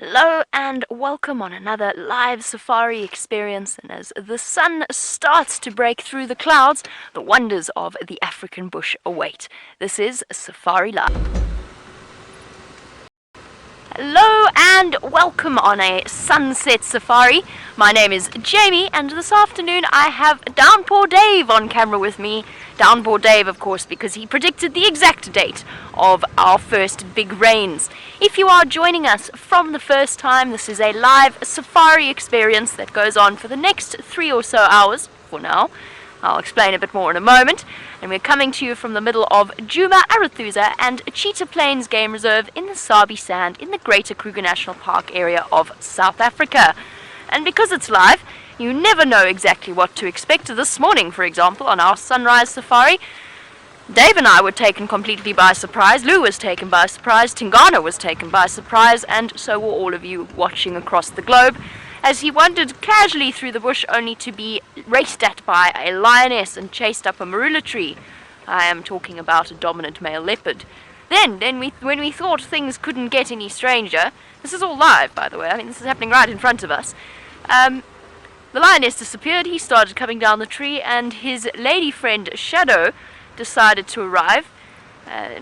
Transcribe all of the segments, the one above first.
Hello and welcome on another live safari experience, and as the sun starts to break through the clouds, the wonders of the African bush await. This is Safari Live. Hello and welcome on a sunset safari. My name is Jamie, and this afternoon I have Downpour Dave on camera with me. Downpour Dave, of course, because he predicted the exact date of our first big rains. If you are joining us from the first time, this is a live safari experience that goes on for the next 3 or so hours for now. I'll explain a bit more in a moment. And we're coming to you from the middle of Djuma Arathusa and Cheetah Plains Game Reserve in the Sabi Sand in the Greater Kruger National Park area of South Africa. And because it's live, you never know exactly what to expect. This morning, for example, on our sunrise safari, Dave and I were taken completely by surprise. Lou was taken by surprise. Tingana was taken by surprise. And so were all of you watching across the globe, as he wandered casually through the bush only to be raced at by a lioness and chased up a marula tree. I am talking about a dominant male leopard. Then when we thought things couldn't get any stranger, this is all live, by the way, I mean this is happening right in front of us, the lioness disappeared, he started coming down the tree, and his lady friend Shadow decided to arrive,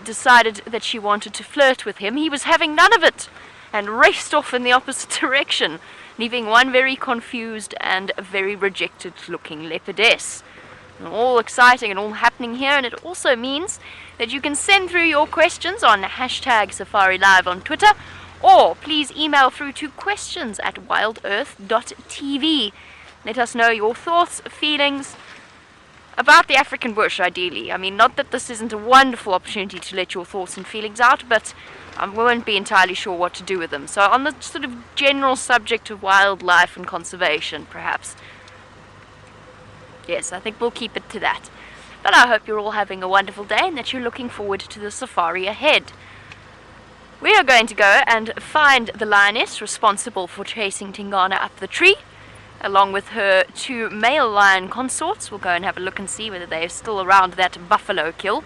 decided that she wanted to flirt with him. He was having none of it, and raced off in the opposite direction, leaving one very confused and very rejected looking leopardess. And all exciting and all happening here, and it also means that you can send through your questions on hashtag Safari Live on Twitter, or please email through to questions@wildearth.tv. Let us know your thoughts, feelings about the African bush, ideally. I mean, not that this isn't a wonderful opportunity to let your thoughts and feelings out, but I won't be entirely sure what to do with them. So on the sort of general subject of wildlife and conservation, perhaps. Yes, I think we'll keep it to that. But I hope you're all having a wonderful day and that you're looking forward to the safari ahead. We are going to go and find the lioness responsible for chasing Tingana up the tree, along with her 2 male lion consorts. We'll go and have a look and see whether they're still around that buffalo kill.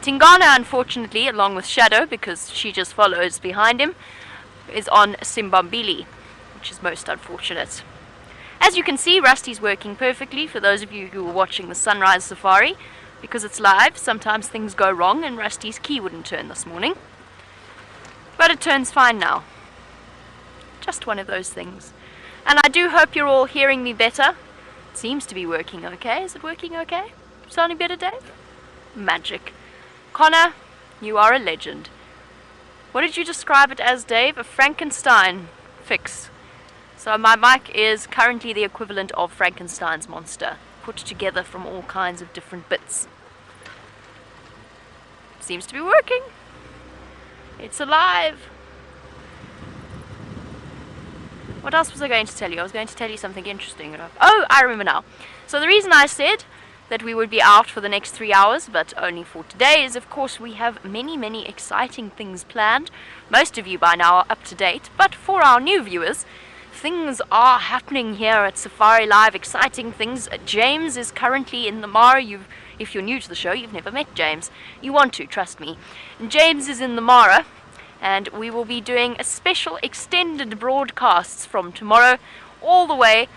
Tingana, unfortunately, along with Shadow, because she just follows behind him, is on Simbambili, which is most unfortunate. As you can see, Rusty's working perfectly. For those of you who are watching the sunrise safari, because it's live, sometimes things go wrong, and Rusty's key wouldn't turn this morning. But it turns fine now. Just one of those things. And I do hope you're all hearing me better. It seems to be working okay. Is it working okay? Sounding better, Dave? Magic. Connor, you are a legend. What did you describe it as, Dave? A Frankenstein fix. So my mic is currently the equivalent of Frankenstein's monster, put together from all kinds of different bits. Seems to be working. It's alive. What else was I going to tell you? I was going to tell you something interesting. Oh, I remember now. So the reason I said that we would be out for the next 3 hours, but only for today, is of course we have many exciting things planned. Most of you by now are up to date, but for our new viewers, things are happening here at Safari Live, exciting things. James is currently in the Mara. If you're new to the show, you've never met James. You want to, trust me. James is in the Mara, and we will be doing a special extended broadcasts from tomorrow all the way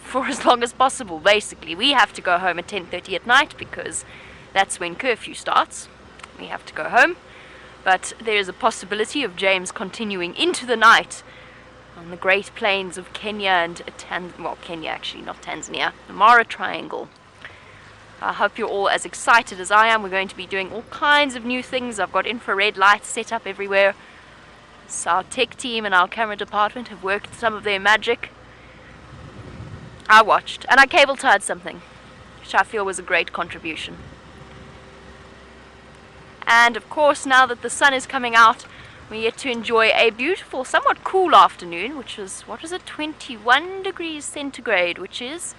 for as long as possible. Basically, we have to go home at 10:30 at night because that's when curfew starts. We have to go home, but there is a possibility of James continuing into the night on the Great Plains of Kenya and Kenya actually, not Tanzania, the Mara Triangle. I hope you're all as excited as I am. We're going to be doing all kinds of new things. I've got infrared lights set up everywhere. So our tech team and our camera department have worked some of their magic. I watched, and I cable tied something, which I feel was a great contribution. And of course, now that the sun is coming out, we get to enjoy a beautiful, somewhat cool afternoon, which is, what is it, 21 degrees centigrade, which is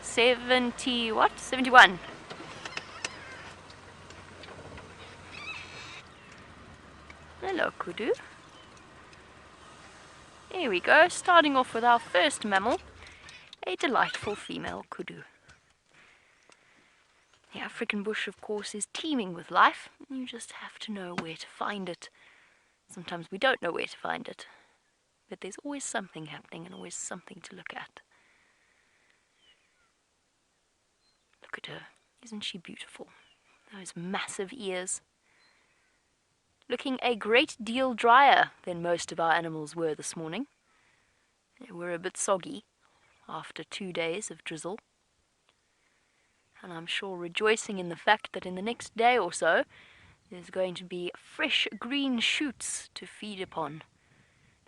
71. Hello, kudu. There we go, starting off with our first mammal, a delightful female kudu. The African bush, of course, is teeming with life. You just have to know where to find it. Sometimes we don't know where to find it. but there's always something happening and always something to look at. Look at her. Isn't she beautiful? Those massive ears. Looking a great deal drier than most of our animals were this morning. They were a bit soggy after 2 days of drizzle. And I'm sure rejoicing in the fact that in the next day or so, there's going to be fresh green shoots to feed upon.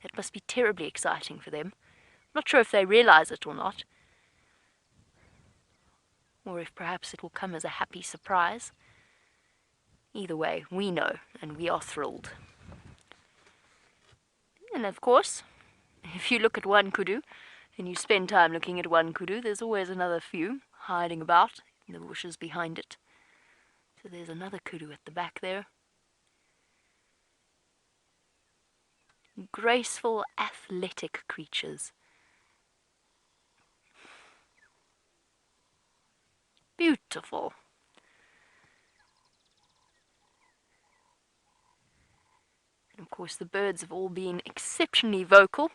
That must be terribly exciting for them. I'm not sure if they realize it or not, or if perhaps it will come as a happy surprise. Either way, we know, and we are thrilled. And of course, if you look at one kudu, and you spend time looking at one kudu, there's always another few hiding about in the bushes behind it. So there's another kudu at the back there. Graceful, athletic creatures. Beautiful. And of course the birds have all been exceptionally vocal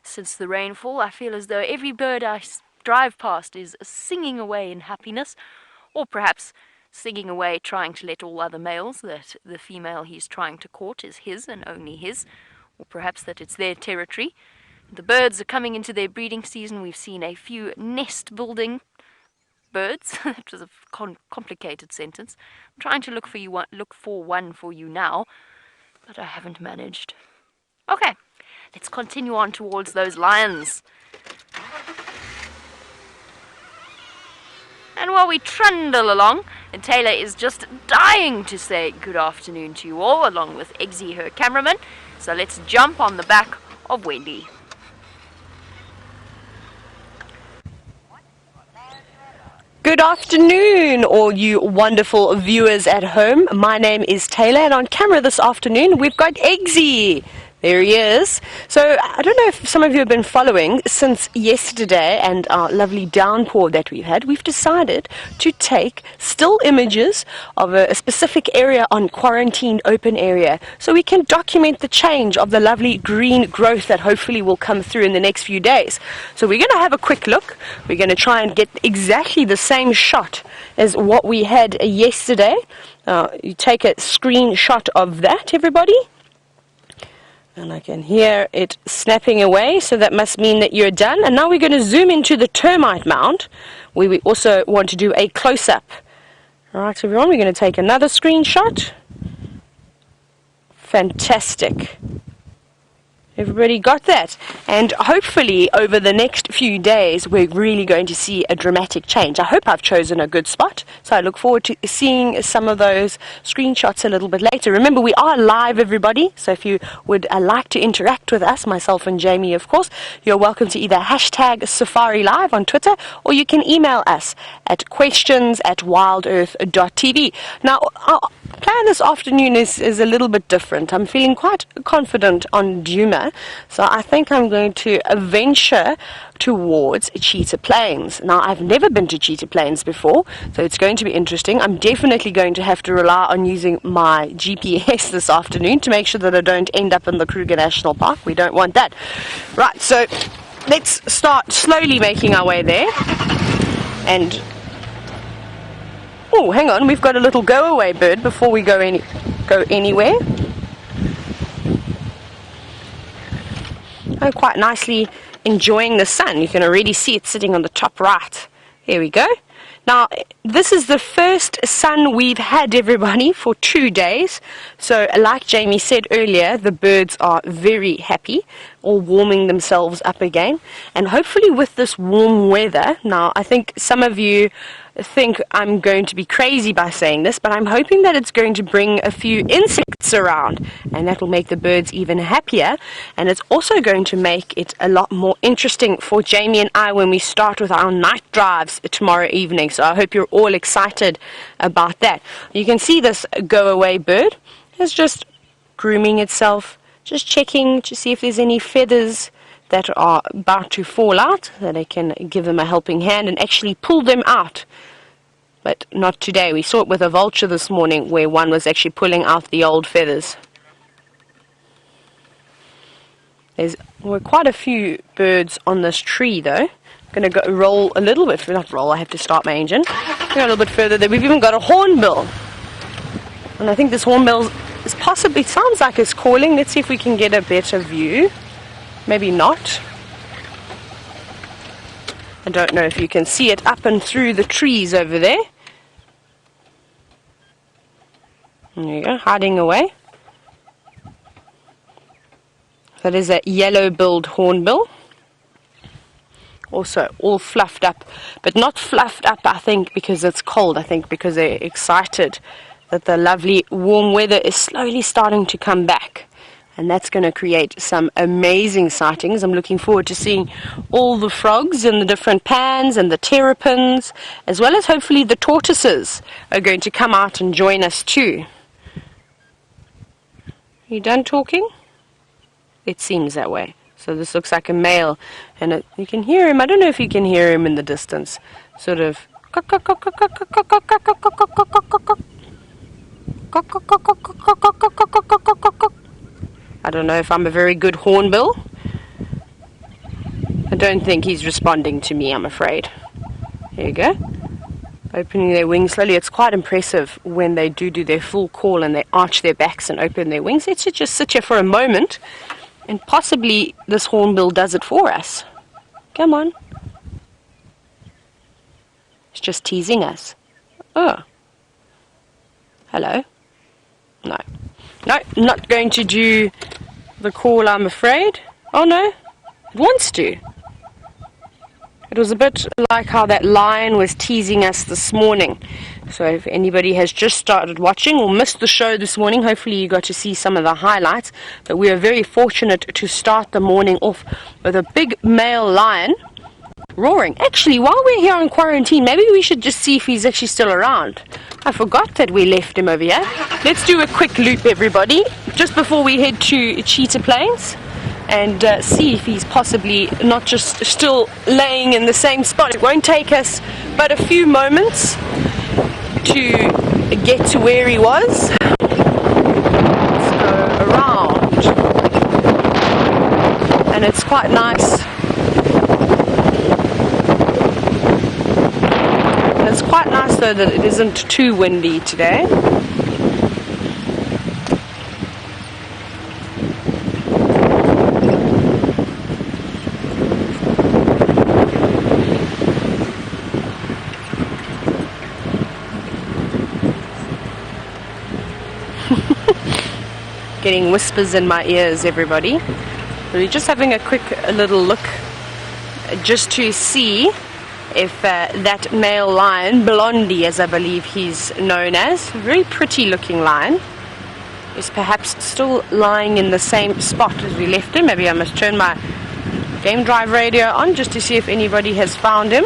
since the rainfall. I feel as though every bird I drive past is singing away in happiness, or perhaps singing away trying to let all other males that the female he's trying to court is his and only his, or perhaps that it's their territory. The birds are coming into their breeding season. We've seen a few nest building birds. That was a complicated sentence. I'm trying to look for one for you now, but I haven't managed. Okay, let's continue on towards those lions. And while we trundle along, and Tayla is just dying to say good afternoon to you all, along with Eggsy, her cameraman. So let's jump on the back of Wendy. Good afternoon, all you wonderful viewers at home. My name is Tayla, and on camera this afternoon we've got Eggsy. There he is. So I don't know if some of you have been following since yesterday and our lovely downpour that we've had. We've decided to take still images of a specific area on quarantined open area so we can document the change of the lovely green growth that hopefully will come through in the next few days. So we're going to have a quick look. We're going to try and get exactly the same shot as what we had yesterday. You take a screenshot of that, everybody. And I can hear it snapping away, so that must mean that you're done. And now we're going to zoom into the termite mound, where we also want to do a close-up. All right, everyone, we're going to take another screenshot. Fantastic. Everybody got that? And hopefully over the next few days we're really going to see a dramatic change. I hope I've chosen a good spot, so I look forward to seeing some of those screenshots a little bit later. Remember, we are live, everybody, so if you would like to interact with us, myself and Jamie, of course, you're welcome to either hashtag Safari Live on Twitter, or you can email us at questions@wildearth.tv. Now, our plan this afternoon is a little bit different. I'm feeling quite confident on Duma, so I think I'm going to venture towards Cheetah Plains. Now, I've never been to Cheetah Plains before, so it's going to be interesting. I'm definitely going to have to rely on using my GPS this afternoon to make sure that I don't end up in the Kruger National Park. We don't want that. Right, so let's start slowly making our way there. And oh, hang on, we've got a little go-away bird before we go anywhere. Oh, quite nicely enjoying the sun. You can already see it sitting on the top right. There we go. Now, this is the first sun we've had, everybody, for 2 days. So, like Jamie said earlier, the birds are very happy, all warming themselves up again. And hopefully with this warm weather, now, I think some of you think I'm going to be crazy by saying this, but I'm hoping that it's going to bring a few insects around, and that will make the birds even happier. And it's also going to make it a lot more interesting for Jamie and I when we start with our night drives tomorrow evening. So I hope you're all excited about that. You can see this go-away bird is just grooming itself, just checking to see if there's any feathers that are about to fall out, that I can give them a helping hand and actually pull them out. But not today. We saw it with a vulture this morning where one was actually pulling out the old feathers. There's quite a few birds on this tree though. I'm going to go roll a little bit, not roll, I have to start my engine. Go a little bit further there. We've even got a hornbill. And I think this hornbill is possibly, sounds like it's calling. Let's see if we can get a better view. Maybe not. I don't know if you can see it up and through the trees over there. There you go, hiding away. That is a yellow-billed hornbill. Also all fluffed up, but not fluffed up I think because it's cold. I think because they're excited that the lovely warm weather is slowly starting to come back, and that's going to create some amazing sightings. I'm looking forward to seeing all the frogs in the different pans and the terrapins, as well as hopefully the tortoises are going to come out and join us too. You done talking? It seems that way. So this looks like a male, and you can hear him. I don't know if you can hear him in the distance. Sort of. I don't know if I'm a very good hornbill. I don't think he's responding to me, I'm afraid. There you go. Opening their wings slowly. It's quite impressive when they do their full call and they arch their backs and open their wings. Let's just sit here for a moment. And possibly this hornbill does it for us. Come on. It's just teasing us. Oh. Hello. No. No, not going to do the call, I'm afraid. Oh no, it wants to. It was a bit like how that lion was teasing us this morning. So if anybody has just started watching or missed the show this morning, hopefully you got to see some of the highlights. But we are very fortunate to start the morning off with a big male lion roaring. Actually, while we're here on quarantine, maybe we should just see if he's actually still around. I forgot that we left him over here. Let's do a quick loop, everybody, just before we head to Cheetah Plains, and see if he's possibly not just still laying in the same spot. It won't take us but a few moments to get to where he was. Let's go around. And it's quite nice. And it's quite nice though that it isn't too windy today. Getting whispers in my ears, everybody. We're just having a little look just to see if that male lion, Blondie as I believe he's known as, a very pretty looking lion, is perhaps still lying in the same spot as we left him. Maybe I must turn my game drive radio on just to see if anybody has found him.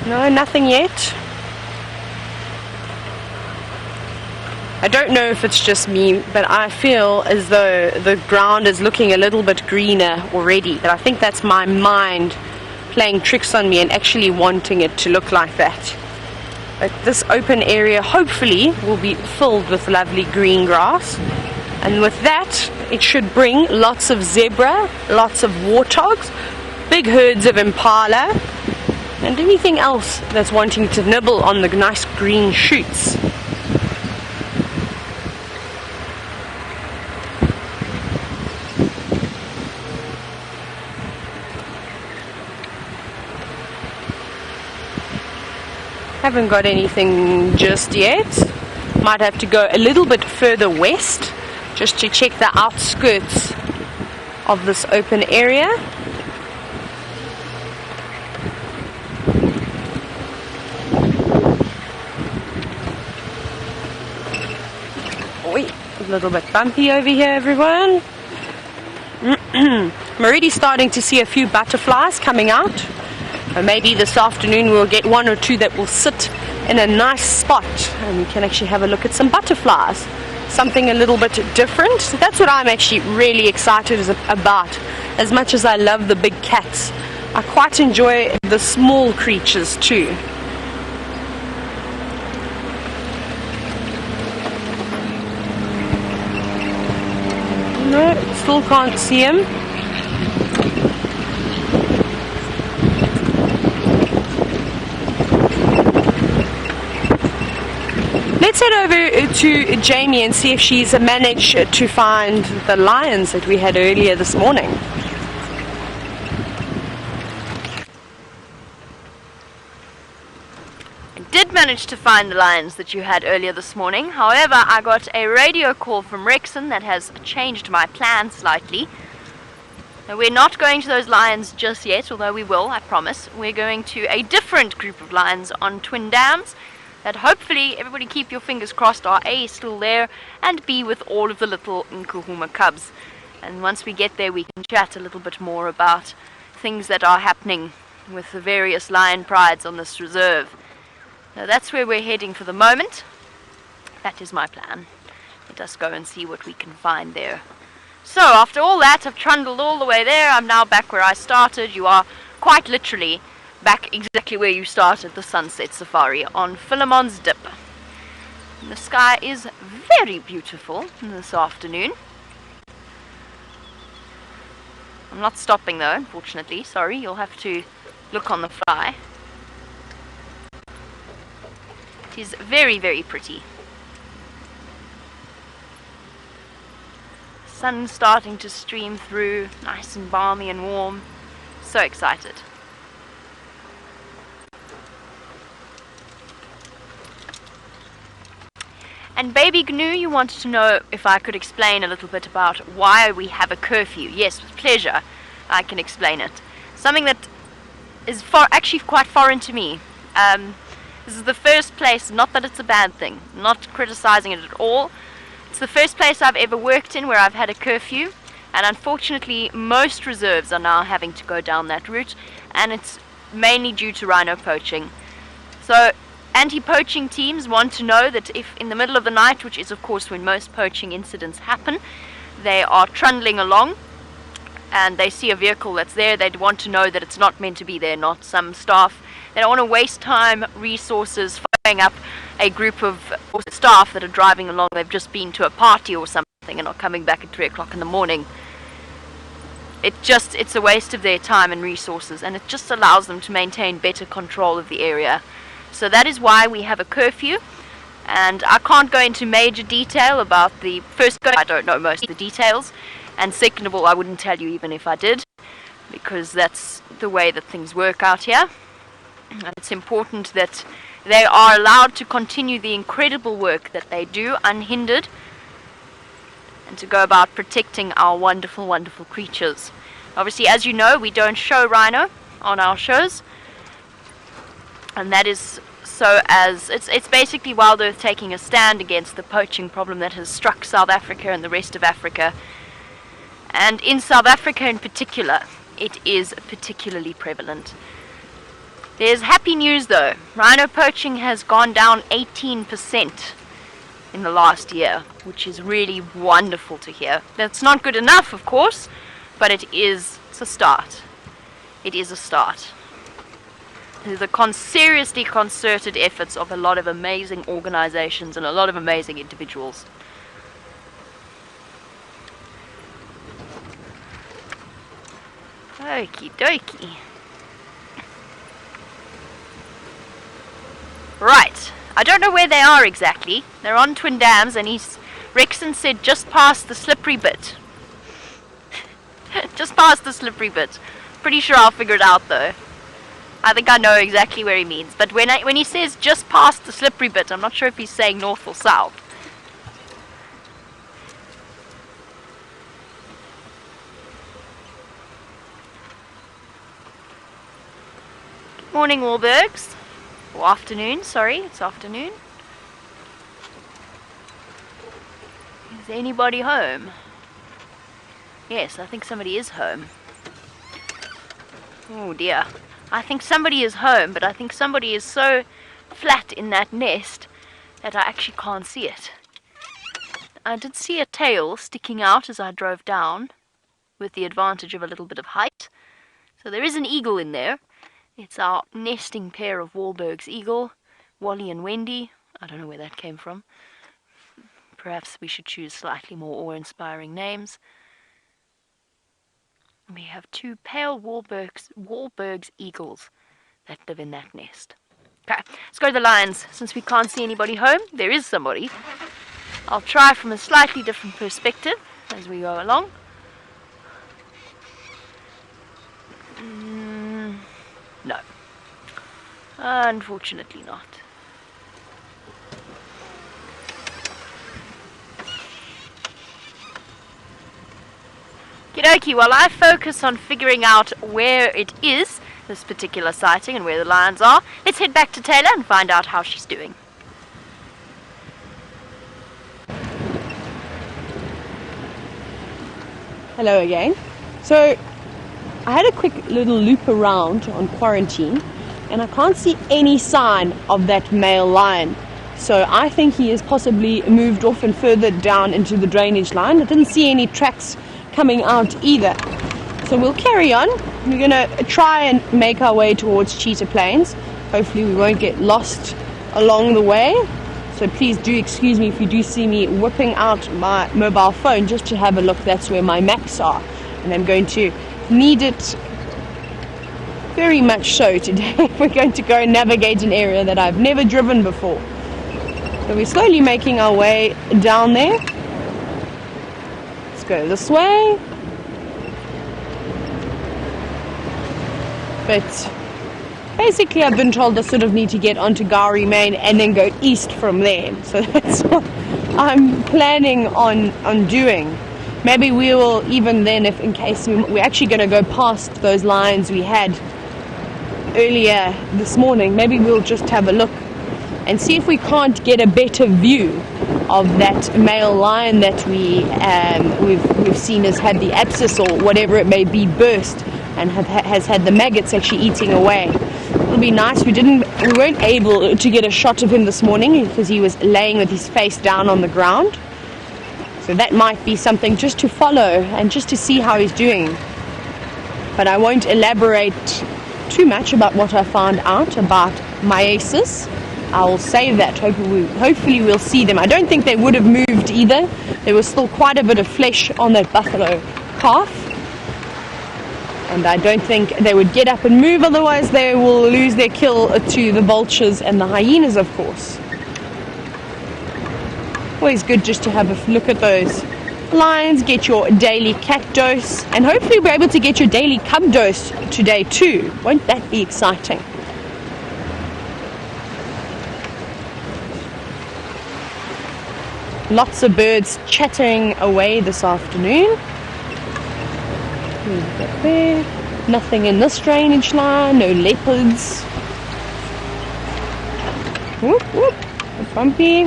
No, nothing yet. I don't know if it's just me, but I feel as though the ground is looking a little bit greener already. But I think that's my mind playing tricks on me and actually wanting it to look like that. But this open area hopefully will be filled with lovely green grass. And with that, it should bring lots of zebra, lots of warthogs, big herds of impala, and anything else that's wanting to nibble on the nice green shoots. Haven't got anything just yet. Might have to go a little bit further west just to check the outskirts of this open area. Oi, a little bit bumpy over here, everyone. I'm already starting to see a few butterflies coming out. Maybe this afternoon we'll get one or two that will sit in a nice spot and we can actually have a look at some butterflies. Something a little bit different. That's what I'm actually really excited about. As much as I love the big cats, I quite enjoy the small creatures too. still can't see him. Let's head over to Jamie and see if she's managed to find the lions that we had earlier this morning. Did manage to find the lions that you had earlier this morning. However, I got a radio call from Rexon that has changed my plan slightly. Now, we're not going to those lions just yet, although we will, I promise. We're going to a different group of lions on Twin Dams that hopefully, everybody keep your fingers crossed, are A, still there, and B, with all of the little Nkuhuma cubs. And once we get there, we can chat a little bit more about things that are happening with the various lion prides on this reserve. Now that's where we're heading for the moment. That is my plan. Let us go and see what we can find there. So after all that, I've trundled all the way there. I'm now back where I started. You are quite literally back exactly where you started the sunset safari on Philemon's Dip. And the sky is very beautiful this afternoon. I'm not stopping though, unfortunately. Sorry, you'll have to look on the fly. It is very, very pretty. Sun starting to stream through, nice and balmy and warm. So excited. And Baby Gnu, you wanted to know if I could explain a little bit about why we have a curfew. Yes, with pleasure, I can explain it. Something that is actually quite foreign to me. This is the first place, not that it's a bad thing, not criticizing it at all. It's the first place I've ever worked in where I've had a curfew, and unfortunately most reserves are now having to go down that route, and it's mainly due to rhino poaching. So anti-poaching teams want to know that if in the middle of the night, which is of course when most poaching incidents happen, they are trundling along and they see a vehicle that's there, they'd want to know that it's not meant to be there, not some staff. They don't want to waste time, resources, following up a group of staff that are driving along. They've just been to a party or something and are coming back at 3 o'clock in the morning. It's a waste of their time and resources, and it just allows them to maintain better control of the area. So that is why we have a curfew, and I can't go into major detail about the first go. I don't know most of the details, and second of all, I wouldn't tell you even if I did, because that's the way that things work out here. And it's important that they are allowed to continue the incredible work that they do unhindered, and to go about protecting our wonderful, wonderful creatures. Obviously, as you know, we don't show rhino on our shows, and that is so as it's basically WildEarth taking a stand against the poaching problem that has struck South Africa and the rest of Africa. And in South Africa in particular, it is particularly prevalent. There's happy news though. Rhino poaching has gone down 18% in the last year, which is really wonderful to hear. That's not good enough, of course, but it's a start. It is a start. The seriously concerted efforts of a lot of amazing organizations and a lot of amazing individuals. Okie dokie. Right, I don't know where they are exactly. They're on Twin Dams, and Rexon said just past the slippery bit. Just past the slippery bit. Pretty sure I'll figure it out though. I think I know exactly where he means. But when he says just past the slippery bit, I'm not sure if he's saying north or south. Good morning, Wahlbergs. Or afternoon, sorry, it's afternoon. Is anybody home? Yes, I think somebody is home. Oh dear. I think somebody is home, but I think somebody is so flat in that nest that I actually can't see it. I did see a tail sticking out as I drove down, with the advantage of a little bit of height. So there is an eagle in there. It's our nesting pair of Wahlberg's eagle, Wally and Wendy. I don't know where that came from. Perhaps we should choose slightly more awe-inspiring names. We have two pale Wahlberg's eagles that live in that nest. Okay, let's go to the lions. Since we can't see anybody home, there is somebody. I'll try from a slightly different perspective as we go along. No. Unfortunately not. Okie, while I focus on figuring out where it is, this particular sighting, and where the lions are, let's head back to Tayla and find out how she's doing. Hello again. So I had a quick little loop around on quarantine and I can't see any sign of that male lion. So I think he has possibly moved off and further down into the drainage line. I didn't see any tracks coming out either. So we'll carry on. We're going to try and make our way towards Cheetah Plains. Hopefully we won't get lost along the way. So please do excuse me if you do see me whipping out my mobile phone just to have a look. That's where my maps are. And I'm going to need it very much so today. We're going to go and navigate an area that I've never driven before. So we're slowly making our way down there. Let's go this way. But basically I've been told I sort of need to get onto Gowrie Main and then go east from there. So that's what I'm planning on doing. Maybe we will even then, if in case we're actually going to go past those lines we had earlier this morning, maybe we'll just have a look and see if we can't get a better view of that male lion that we've seen has had the abscess or whatever it may be burst and has had the maggots actually eating away. It'll be nice. We weren't able to get a shot of him this morning because he was laying with his face down on the ground. So that might be something just to follow and just to see how he's doing. But I won't elaborate too much about what I found out about meiosis. I'll save that. Hopefully we'll see them. I don't think they would have moved either. There was still quite a bit of flesh on that buffalo calf. And I don't think they would get up and move, otherwise they will lose their kill to the vultures and the hyenas, of course. Always good just to have a look at those lions, get your daily cat dose, and hopefully we're able to get your daily cub dose today too. Won't that be exciting? Lots of birds chattering away this afternoon. There. Nothing in this drainage line, no leopards. Whoop, whoop, bumpy.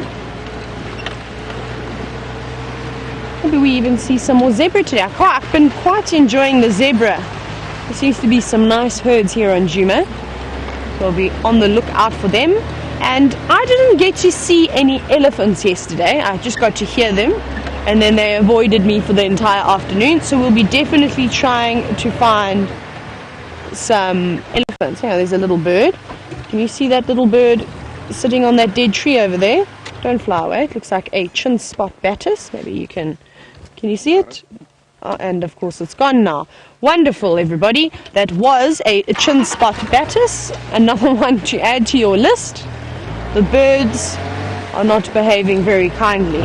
Maybe we even see some more zebra today. I've been quite enjoying the zebra. There seems to be some nice herds here on Djuma. We'll be on the lookout for them. And I didn't get to see any elephants yesterday. I just got to hear them. And then they avoided me for the entire afternoon. So we'll be definitely trying to find some elephants. Yeah, there's a little bird. Can you see that little bird sitting on that dead tree over there? Don't fly away. It looks like a chin spot batis. Maybe you can you see it? Oh, and of course it's gone now. Wonderful, everybody. That was a chin spot batis. Another one to add to your list. The birds are not behaving very kindly.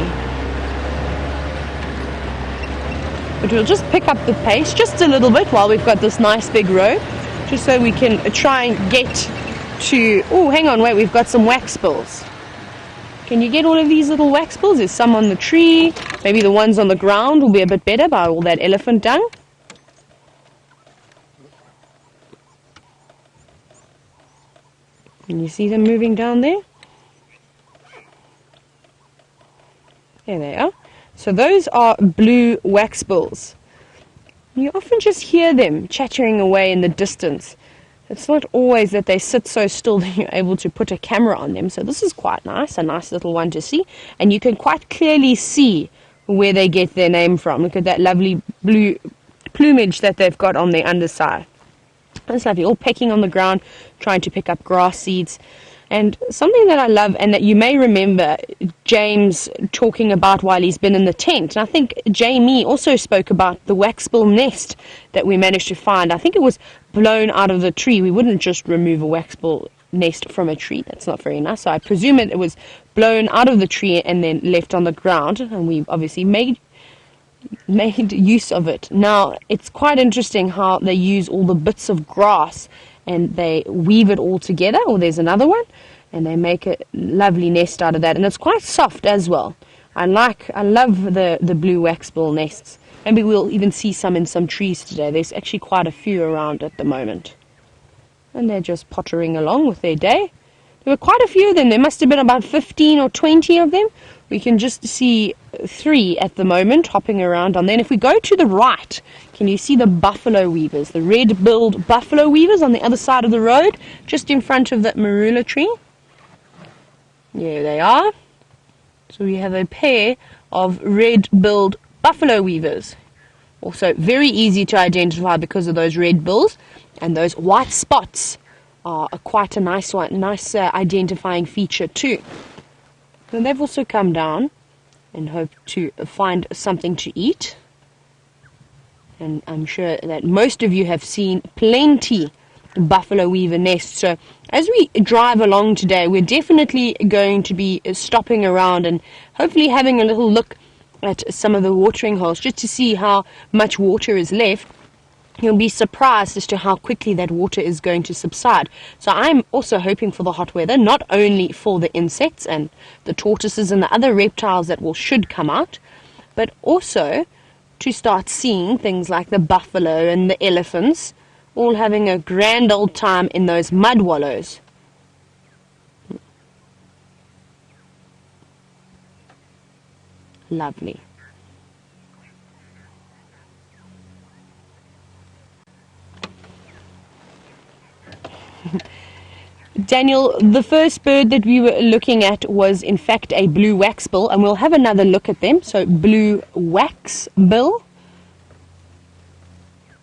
But we'll just pick up the pace just a little bit while we've got this nice big row, just so we can try and get to... Oh, hang on, wait, we've got some wax bills. Can you get all of these little wax bills? There's some on the tree. Maybe the ones on the ground will be a bit better by all that elephant dung. Can you see them moving down there? There they are. So those are blue wax bills. You often just hear them chattering away in the distance. It's not always that they sit so still that you're able to put a camera on them. So this is quite nice, a nice little one to see. And you can quite clearly see where they get their name from. Look at that lovely blue plumage that they've got on their underside. That's lovely, all pecking on the ground, trying to pick up grass seeds. And something that I love, and that you may remember James talking about while he's been in the tent, and I think Jamie also spoke about the waxbill nest that we managed to find. I think it was blown out of the tree. We wouldn't just remove a waxbill nest from a tree. That's not very nice. So I presume it was blown out of the tree and then left on the ground, and we obviously made use of it. Now, it's quite interesting how they use all the bits of grass and they weave it all together. Or there's another one, and they make a lovely nest out of that, and it's quite soft as well. I love the blue waxbill nests. Maybe we'll even see some in some trees today. There's actually quite a few around at the moment, and they're just pottering along with their day. There were quite a few of them. There must have been about 15 or 20 of them. We can just see 3 at the moment hopping around. And then if we go to the right, can you see the buffalo weavers, the red-billed buffalo weavers on the other side of the road, just in front of that marula tree? There they are. So we have a pair of red-billed buffalo weavers. Also very easy to identify because of those red bills, and those white spots are quite a nice identifying feature too. And they've also come down and hope to find something to eat. And I'm sure that most of you have seen plenty buffalo weaver nests. So as we drive along today, we're definitely going to be stopping around and hopefully having a little look at some of the watering holes just to see how much water is left. You'll be surprised as to how quickly that water is going to subside. So I'm also hoping for the hot weather, not only for the insects and the tortoises and the other reptiles that should come out, but also to start seeing things like the buffalo and the elephants all having a grand old time in those mud wallows. Lovely. Daniel, the first bird that we were looking at was in fact a blue waxbill, and we'll have another look at them. So blue waxbill.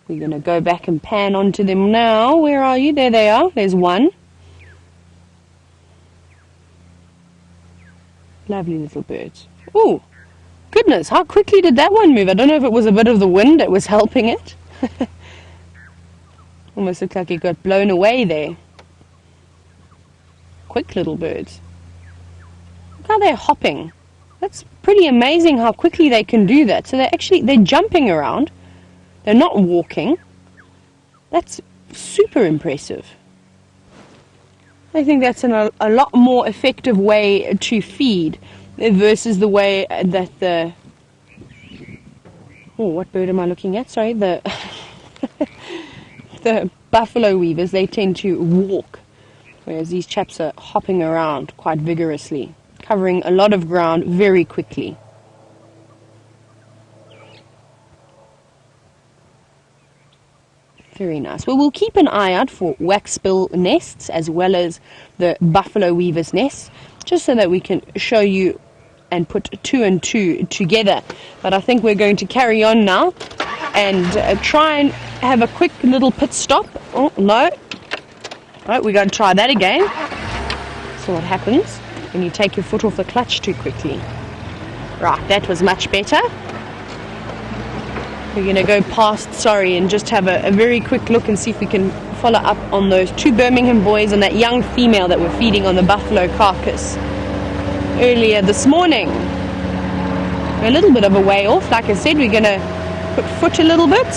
We're going to go back and pan onto them now. Where are you? There they are. There's one. Lovely little birds. Oh, goodness, how quickly did that one move? I don't know if it was a bit of the wind that was helping it. Almost looked like it got blown away there. Quick little birds. Look how they're hopping. That's pretty amazing how quickly they can do that. So they're jumping around. They're not walking. That's super impressive. I think that's a lot more effective way to feed versus the way that the... Oh, what bird am I looking at? Sorry, the buffalo weavers, they tend to walk, whereas these chaps are hopping around quite vigorously, covering a lot of ground very quickly. Very nice. Well, we'll keep an eye out for waxbill nests as well as the buffalo weaver's nests, just so that we can show you and put 2 and 2 together. But I think we're going to carry on now and try and have a quick little pit stop. Oh, no. Right, we're going to try that again. So what happens when you take your foot off the clutch too quickly. Right, that was much better. We're going to go past, and just have a very quick look and see if we can follow up on those 2 Birmingham boys and that young female that were feeding on the buffalo carcass earlier this morning. We're a little bit of a way off. Like I said, we're going to put foot a little bit.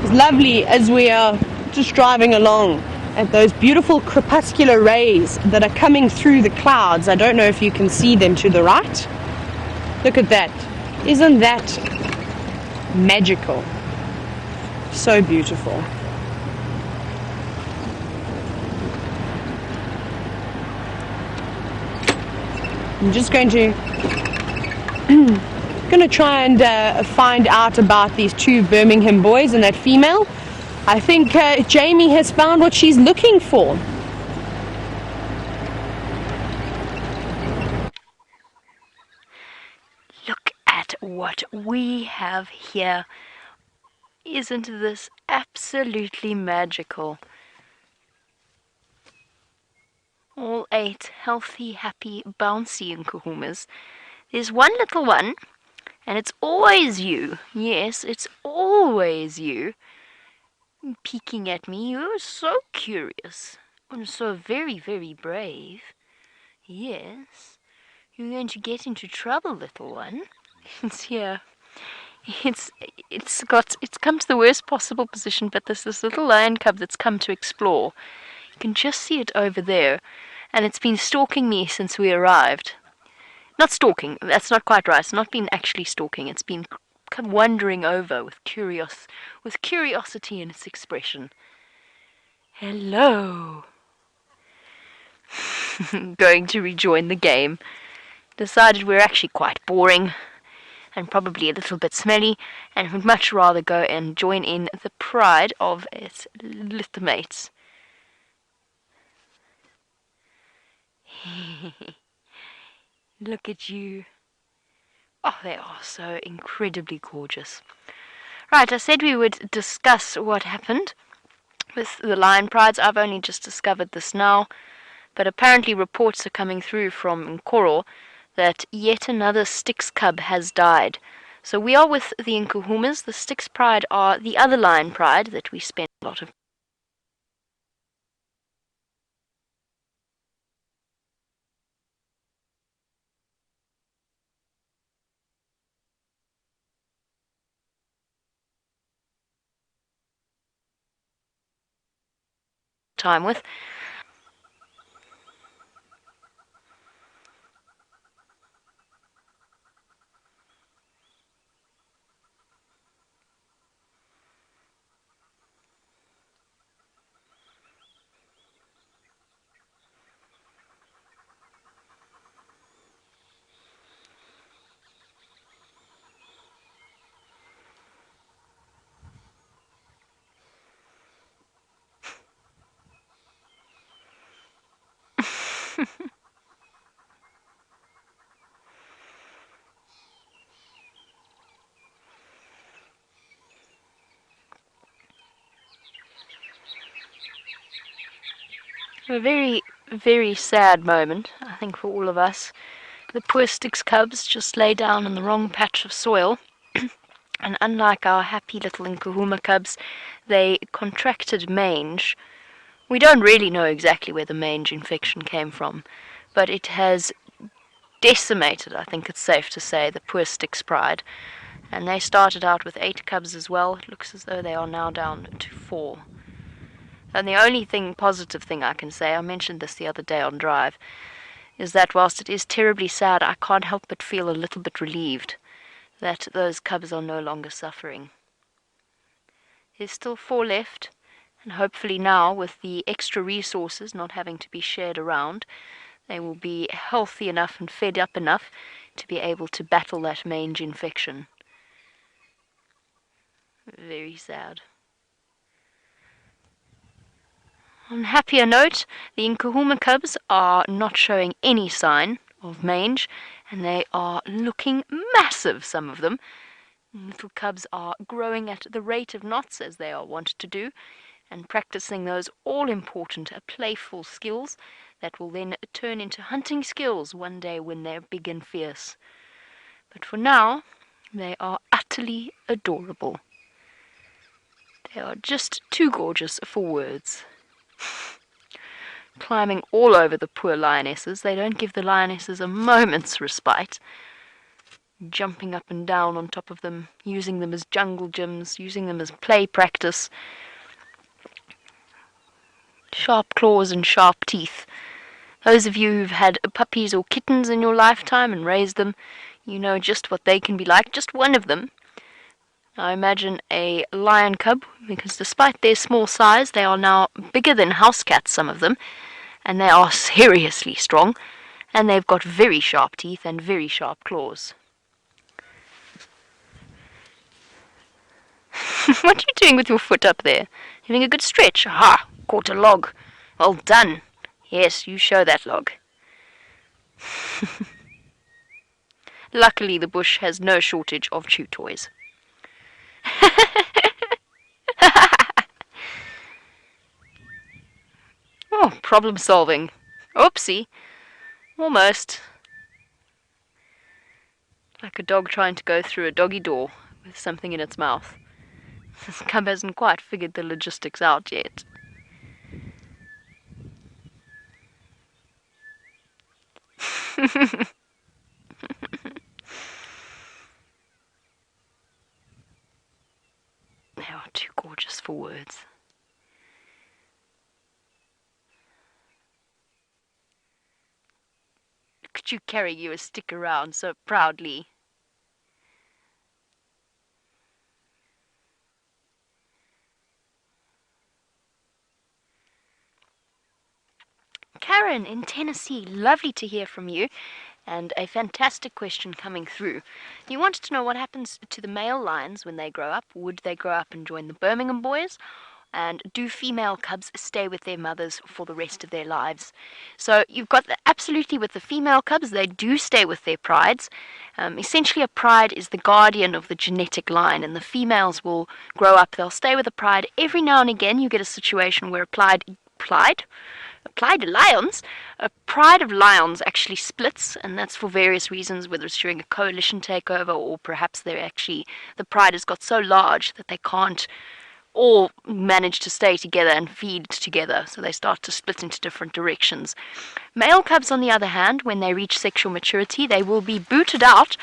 It's lovely as we are just driving along at those beautiful crepuscular rays that are coming through the clouds. I don't know if you can see them to the right. Look at that. Isn't that magical? So beautiful. I'm just going to try and find out about these 2 Birmingham boys and that female. I think Jamie has found what she's looking for. Look at what we have here. Isn't this absolutely magical? All 8 healthy, happy, bouncy Nkuhumas. There's one little one, and it's always you. Yes, it's always you. Peeking at me. You're so curious. And so very, very brave. Yes. You're going to get into trouble, little one. It's here. It's it's come to the worst possible position, but there's this little lion cub that's come to explore. You can just see it over there, and it's been stalking me since we arrived. Not stalking, that's not quite right. It's not been actually stalking. It's been come wandering over with curiosity in its expression. Hello. Going to rejoin the game. Decided we're actually quite boring and probably a little bit smelly, and would much rather go and join in the pride of its little mates. Look at you. Oh, they are so incredibly gorgeous. Right, I said we would discuss what happened with the lion prides. I've only just discovered this now, but apparently reports are coming through from Nkoro that yet another Styx cub has died. So we are with the Nkuhumas. The Styx pride are the other lion pride that we spend a lot of time with. A very, very sad moment, I think, for all of us. The poor Styx cubs just lay down in the wrong patch of soil, and unlike our happy little Nkuhuma cubs, they contracted mange. We don't really know exactly where the mange infection came from, but it has decimated, I think it's safe to say, the poor Styx pride. And they started out with 8 cubs as well. It looks as though they are now down to 4. And the only positive thing I can say, I mentioned this the other day on Drive, is that whilst it is terribly sad, I can't help but feel a little bit relieved that those cubs are no longer suffering. There's still 4 left, and hopefully now, with the extra resources not having to be shared around, they will be healthy enough and fed up enough to be able to battle that mange infection. Very sad. On a happier note, the Nkuhuma cubs are not showing any sign of mange, and they are looking massive, some of them. Little cubs are growing at the rate of knots, as they are wont to do, and practicing those all-important playful skills that will then turn into hunting skills one day when they're big and fierce. But for now, they are utterly adorable. They are just too gorgeous for words. Climbing all over the poor lionesses. They don't give the lionesses a moment's respite. Jumping up and down on top of them, using them as jungle gyms, using them as play practice. Sharp claws and sharp teeth. Those of you who've had puppies or kittens in your lifetime and raised them, you know just what they can be like, just one of them. I imagine a lion cub, because despite their small size, they are now bigger than house cats, some of them, and they are seriously strong, and they've got very sharp teeth and very sharp claws. What are you doing with your foot up there? Having a good stretch? Aha! Caught a log. Well done. Yes, you show that log. Luckily, the bush has no shortage of chew toys. Oh, problem solving. Oopsie. Almost. Like a dog trying to go through a doggy door with something in its mouth. This cub hasn't quite figured the logistics out yet. They are too gorgeous for words. Look at you carrying your stick around so proudly. Karen in Tennessee, lovely to hear from you. And a fantastic question coming through. You wanted to know what happens to the male lions when they grow up. Would they grow up and join the Birmingham boys? And do female cubs stay with their mothers for the rest of their lives? So you've got absolutely with the female cubs, they do stay with their prides. Essentially, a pride is the guardian of the genetic line, and the females will grow up. They'll stay with a pride. Every now and again, you get a situation where a pride of lions actually splits, and that's for various reasons, whether it's during a coalition takeover or perhaps the pride has got so large that they can't all manage to stay together and feed together, so they start to split into different directions. Male cubs, on the other hand, when they reach sexual maturity, they will be booted out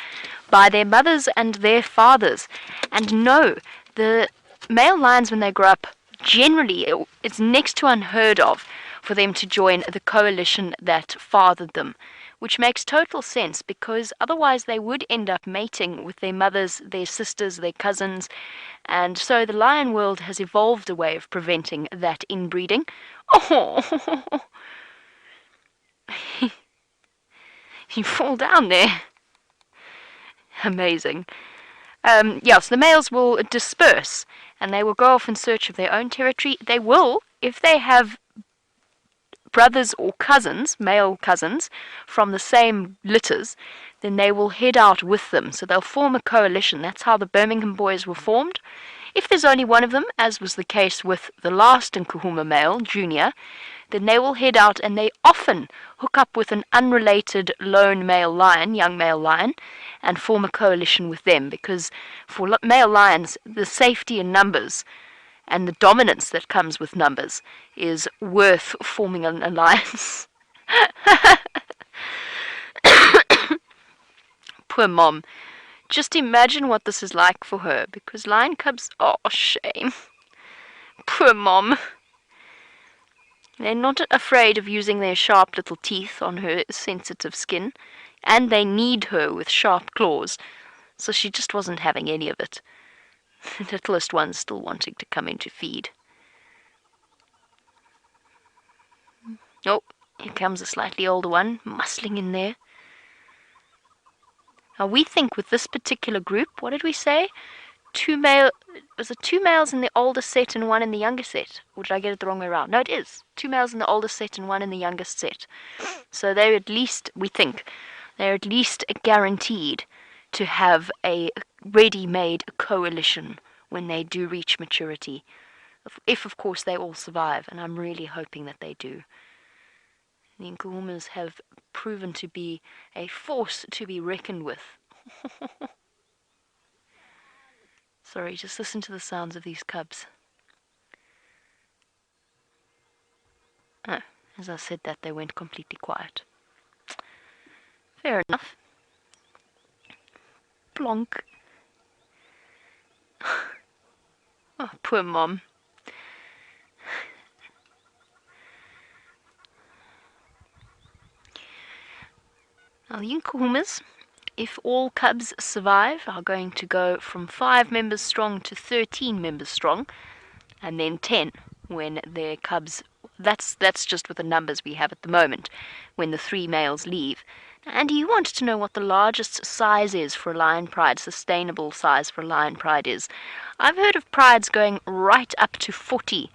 by their mothers and their fathers. And no, the male lions, when they grow up, generally, it's next to unheard of for them to join the coalition that fathered them, which makes total sense because otherwise they would end up mating with their mothers, their sisters, their cousins, and so the lion world has evolved a way of preventing that inbreeding. Oh, you fall down there. Amazing. Yes, the males will disperse and they will go off in search of their own territory. They will, if they have brothers or cousins, male cousins, from the same litters, then they will head out with them. So they'll form a coalition. That's how the Birmingham boys were formed. If there's only one of them, as was the case with the last Nkuhuma male, Junior, then they will head out and they often hook up with an unrelated lone male lion, young male lion, and form a coalition with them because for male lions, the safety in numbers and the dominance that comes with numbers is worth forming an alliance. Poor mom. Just imagine what this is like for her, because lion cubs, oh, shame. Poor mom. They're not afraid of using their sharp little teeth on her sensitive skin, and they need her with sharp claws, so she just wasn't having any of it. The littlest one's still wanting to come in to feed. Oh, here comes a slightly older one, muscling in there. Now we think with this particular group, what did we say? Was it 2 males in the older set and 1 in the younger set? Or did I get it the wrong way around? No, it is. 2 males in the older set and 1 in the youngest set. So they're at least, we think, they're at least guaranteed to have a ready-made coalition when they do reach maturity. If, of course, they all survive, and I'm really hoping that they do. The Nkuhumas have proven to be a force to be reckoned with. Sorry, just listen to the sounds of these cubs. Oh, as I said that, they went completely quiet. Fair enough. Plonk. Oh, poor mom. Now, the Nkuhumas, if all cubs survive, are going to go from 5 members strong to 13 members strong, and then 10 when their cubs. That's just with the numbers we have at the moment, when the 3 males leave. And you want to know what the largest size is for a lion pride, sustainable size for a lion pride is. I've heard of prides going right up to 40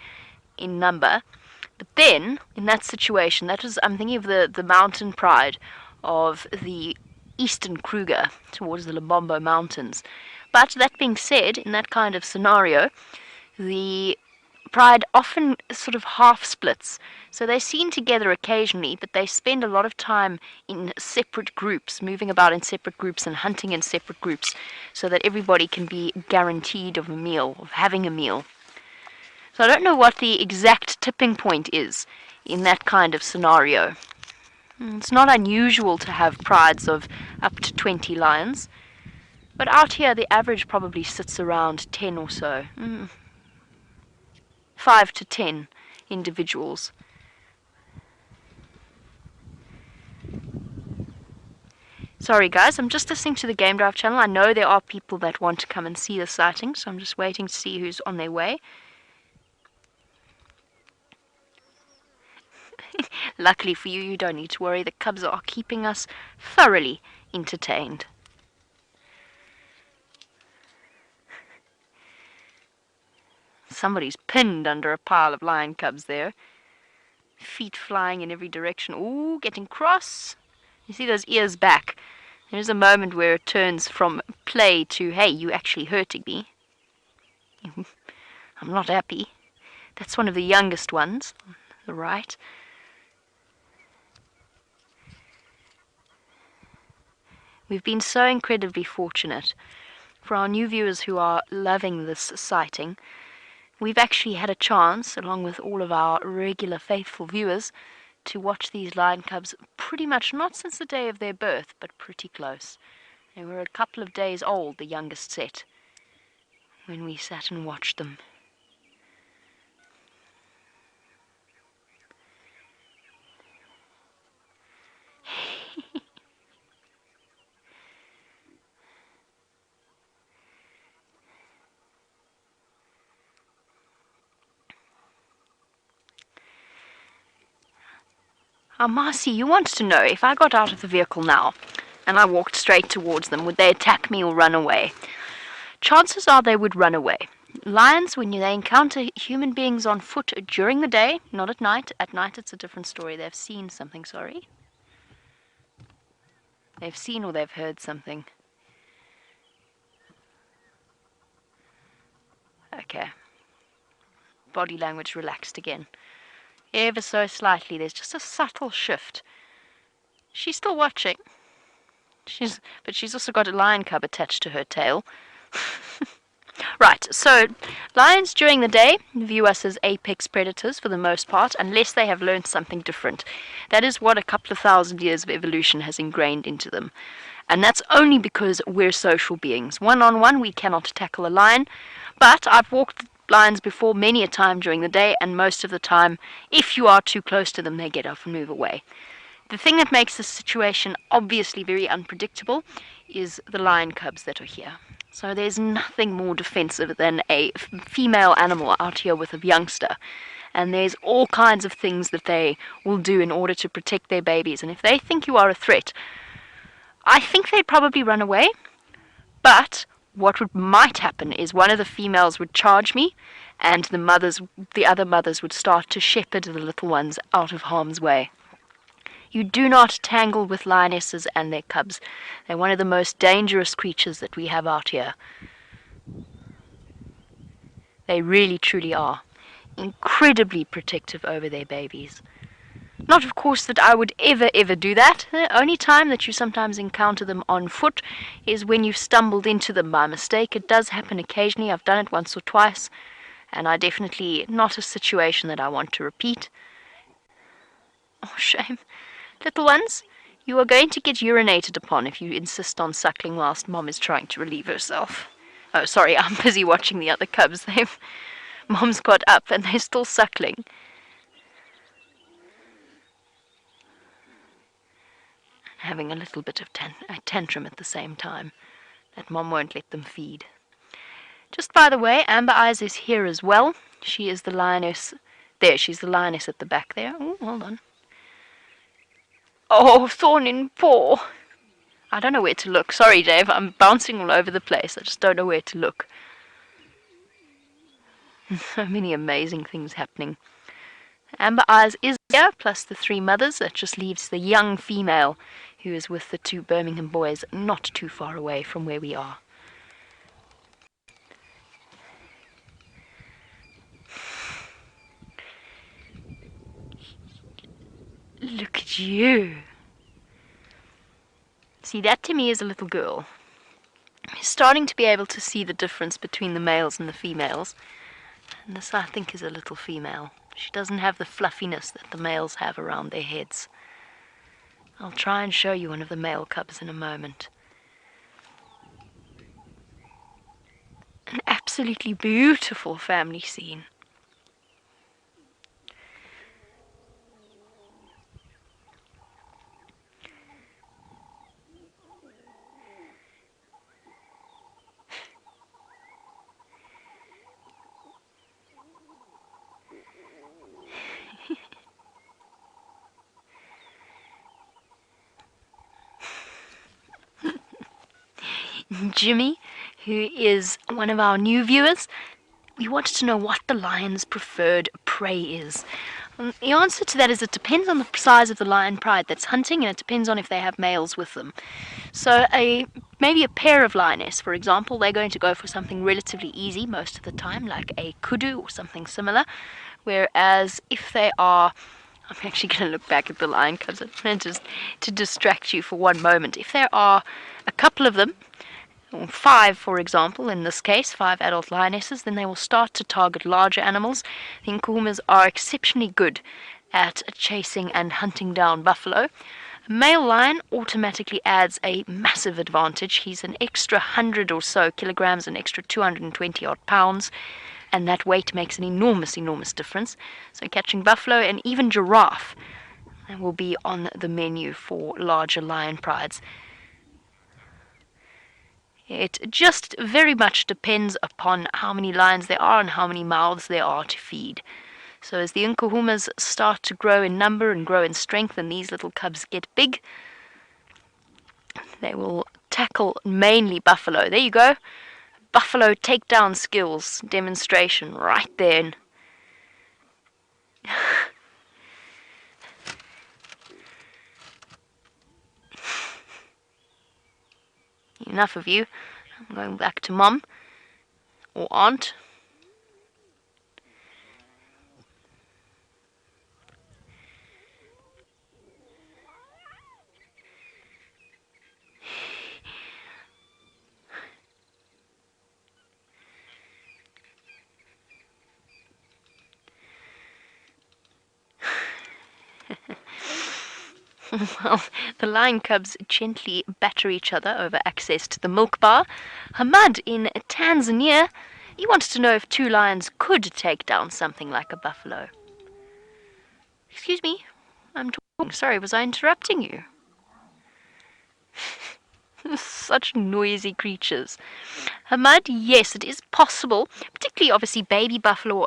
in number, but then, in that situation, I'm thinking of the mountain pride of the eastern Kruger towards the Lubombo Mountains. But that being said, in that kind of scenario, the pride often sort of half splits. So they're seen together occasionally, but they spend a lot of time in separate groups, moving about in separate groups and hunting in separate groups, so that everybody can be guaranteed of a meal, of having a meal. So I don't know what the exact tipping point is in that kind of scenario. It's not unusual to have prides of up to 20 lions, but out here the average probably sits around 10 or so. 5 to 10 individuals. Sorry guys, I'm just listening to the Game Drive channel. I know there are people that want to come and see the sighting, so I'm just waiting to see who's on their way. Luckily for you, you don't need to worry. The cubs are keeping us thoroughly entertained. Somebody's pinned under a pile of lion cubs there. Feet flying in every direction. Ooh, getting cross. You see those ears back. There's a moment where it turns from play to, hey, you actually hurting me. I'm not happy. That's one of the youngest ones on the right. We've been so incredibly fortunate. For our new viewers who are loving this sighting, we've actually had a chance, along with all of our regular faithful viewers, to watch these lion cubs pretty much not since the day of their birth, but pretty close. They were a couple of days old, the youngest set, when we sat and watched them. Marcy, you want to know, if I got out of the vehicle now and I walked straight towards them, would they attack me or run away? Chances are they would run away. Lions, when they encounter human beings on foot during the day, not at night. At night it's a different story. They've seen something, sorry. They've seen or they've heard something. Okay. Body language relaxed again. Ever so slightly. There's just a subtle shift. She's still watching. But she's also got a lion cub attached to her tail. Right, so lions during the day view us as apex predators for the most part, unless they have learned something different. That is what a couple of thousand years of evolution has ingrained into them. And that's only because we're social beings. One-on-one, we cannot tackle a lion, but I've walked lions before many a time during the day, and most of the time, if you are too close to them, they get up and move away. The thing that makes this situation obviously very unpredictable is the lion cubs that are here. So there's nothing more defensive than a female animal out here with a youngster. And there's all kinds of things that they will do in order to protect their babies. And if they think you are a threat, I think they'd probably run away. But what might happen is one of the females would charge me, and the other mothers would start to shepherd the little ones out of harm's way. You do not tangle with lionesses and their cubs. They're one of the most dangerous creatures that we have out here. They really, truly are. Incredibly protective over their babies. Not, of course, that I would ever do that. The only time that you sometimes encounter them on foot is when you've stumbled into them by mistake. It does happen occasionally. I've done it once or twice, and I definitely not a situation that I want to repeat. Oh, shame. Little ones, you are going to get urinated upon if you insist on suckling whilst Mom is trying to relieve herself. Oh, sorry, I'm busy watching the other cubs. Mom's got up and they're still suckling. Having a little bit of a tantrum at the same time, that Mom won't let them feed. Just by the way, Amber Eyes is here as well. She is the lioness. There, she's the lioness at the back there. Oh, hold on. Oh, thorn in paw. I don't know where to look. Sorry, Dave. I'm bouncing all over the place. I just don't know where to look. So many amazing things happening. Amber Eyes is here, plus the 3 mothers. That just leaves the young female who is with the 2 Birmingham boys not too far away from where we are. Look at you. See, that to me is a little girl. Starting to be able to see the difference between the males and the females. And this, I think, is a little female. She doesn't have the fluffiness that the males have around their heads. I'll try and show you one of the male cubs in a moment. An absolutely beautiful family scene. Jimmy, who is one of our new viewers, we wanted to know what the lion's preferred prey is. The answer to that is it depends on the size of the lion pride that's hunting, and it depends on if they have males with them. So maybe a pair of lioness, for example, they're going to go for something relatively easy most of the time, like a kudu or something similar. Whereas if they are, I'm actually going to look back at the lion cubs just to distract you for one moment. If there are a couple of them, or 5, for example, in this case, 5 adult lionesses, then they will start to target larger animals. The Nkuhumas are exceptionally good at chasing and hunting down buffalo. A male lion automatically adds a massive advantage. He's an extra 100 or so kilograms, an extra 220 odd pounds, and that weight makes an enormous, enormous difference. So catching buffalo and even giraffe will be on the menu for larger lion prides. It just very much depends upon how many lions there are and how many mouths there are to feed. So as the Nkuhumas start to grow in number and grow in strength and these little cubs get big, they will tackle mainly buffalo. There you go. Buffalo takedown skills demonstration right there. Enough of you. I'm going back to Mom or Aunt. Well, the lion cubs gently batter each other over access to the milk bar. Hamad in Tanzania, he wanted to know if 2 lions could take down something like a buffalo. Excuse me, I'm talking. Sorry, was I interrupting you? Such noisy creatures. Hamad, yes, it is possible, particularly obviously baby buffalo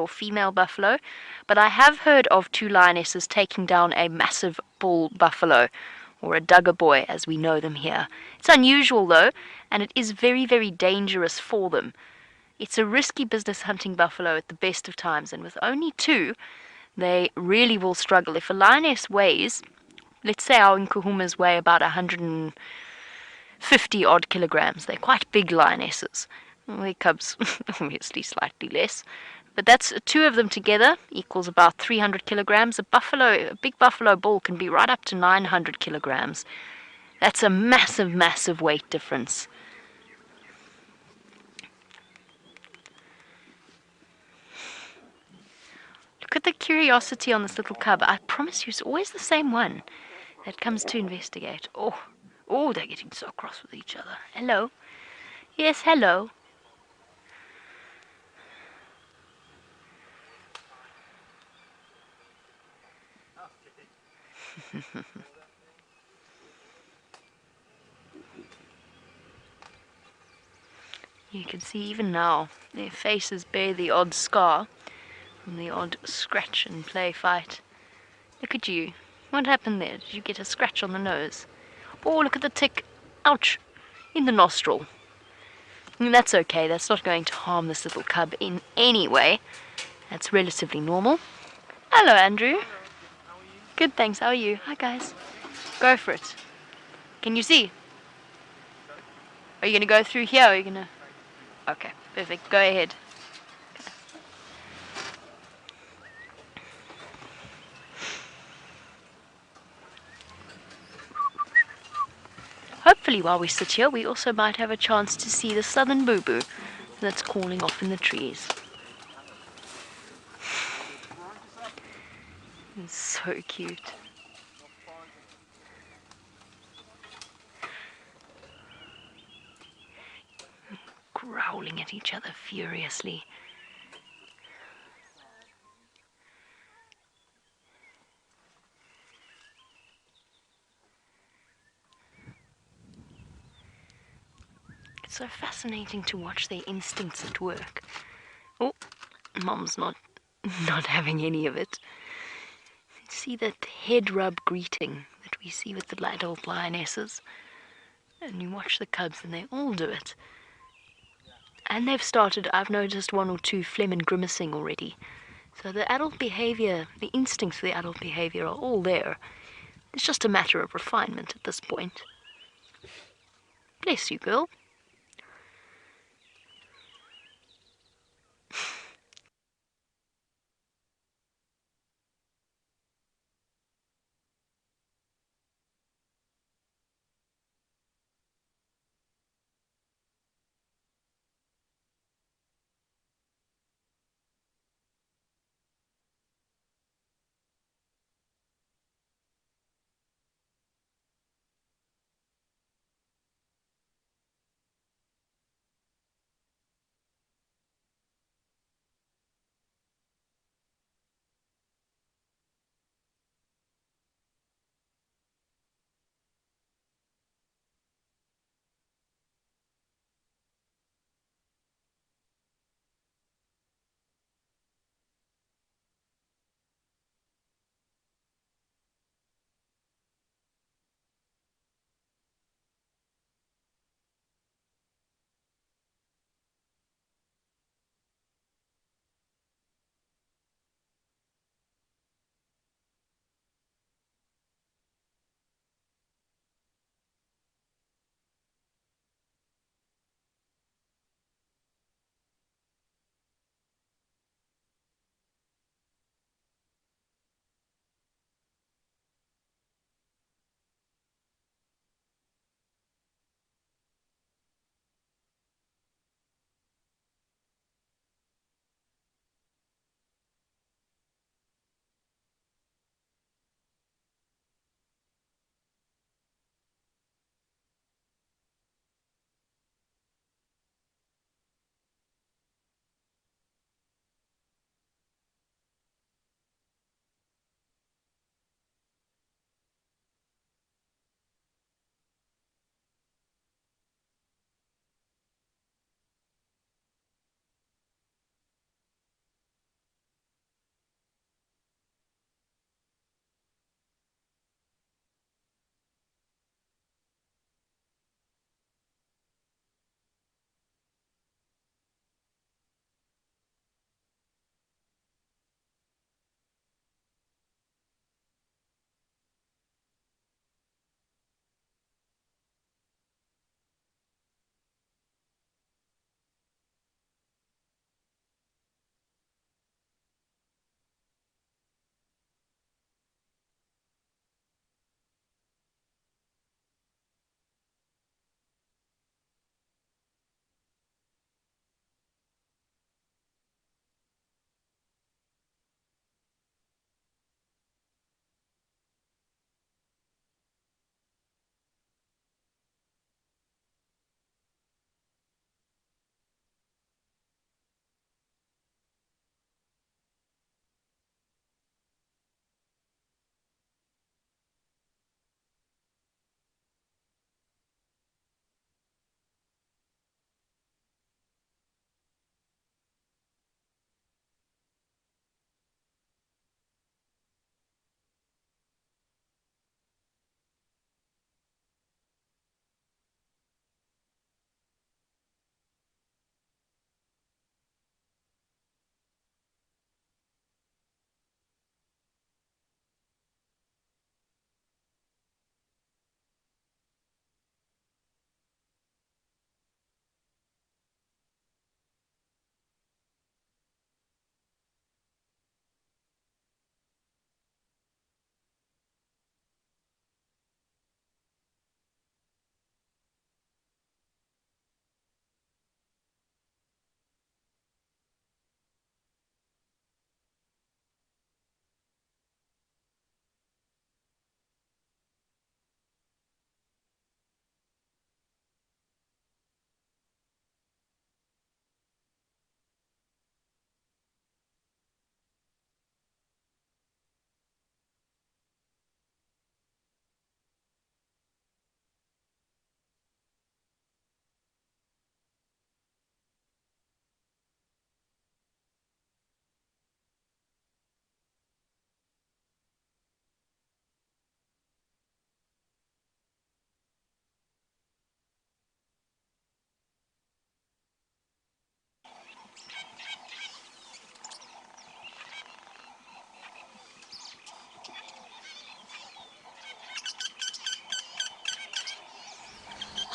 or female buffalo, but I have heard of 2 lionesses taking down a massive bull buffalo, or a dugger boy as we know them here. It's unusual though, and it is very, very dangerous for them. It's a risky business hunting buffalo at the best of times, and with only 2, they really will struggle. If a lioness weighs, let's say our Nkuhumas weigh about 150 odd kilograms. They're quite big lionesses. Their cubs, obviously, slightly less. But that's 2 of them together equals about 300 kilograms. A big buffalo bull can be right up to 900 kilograms. That's a massive, massive weight difference. Look at the curiosity on this little cub. I promise you, it's always the same one that comes to investigate. Oh, they're getting so cross with each other. Hello. Yes, hello. You can see even now their faces bear the odd scar from the odd scratch and play fight. Look at you. What happened there? Did you get a scratch on the nose? Oh, look at the tick. Ouch. In the nostril. That's okay. That's not going to harm this little cub in any way. That's relatively normal. Hello, Andrew. Hello. How are you? Good, thanks. How are you? Hi, guys. Go for it. Can you see? Are you going to go through here or are you going to... Okay, perfect. Go ahead. hopefully while we sit here, we also might have a chance to see the southern boo-boo that's calling off in the trees. It's so cute. Growling at each other furiously. It's so fascinating to watch their instincts at work. Oh, Mom's not having any of it. See that head rub greeting that we see with the adult lionesses? And you watch the cubs and they all do it. And they've started, I've noticed one or two phlegm and grimacing already. So the adult behavior, the instincts for the adult behavior are all there. It's just a matter of refinement at this point. Bless you, girl.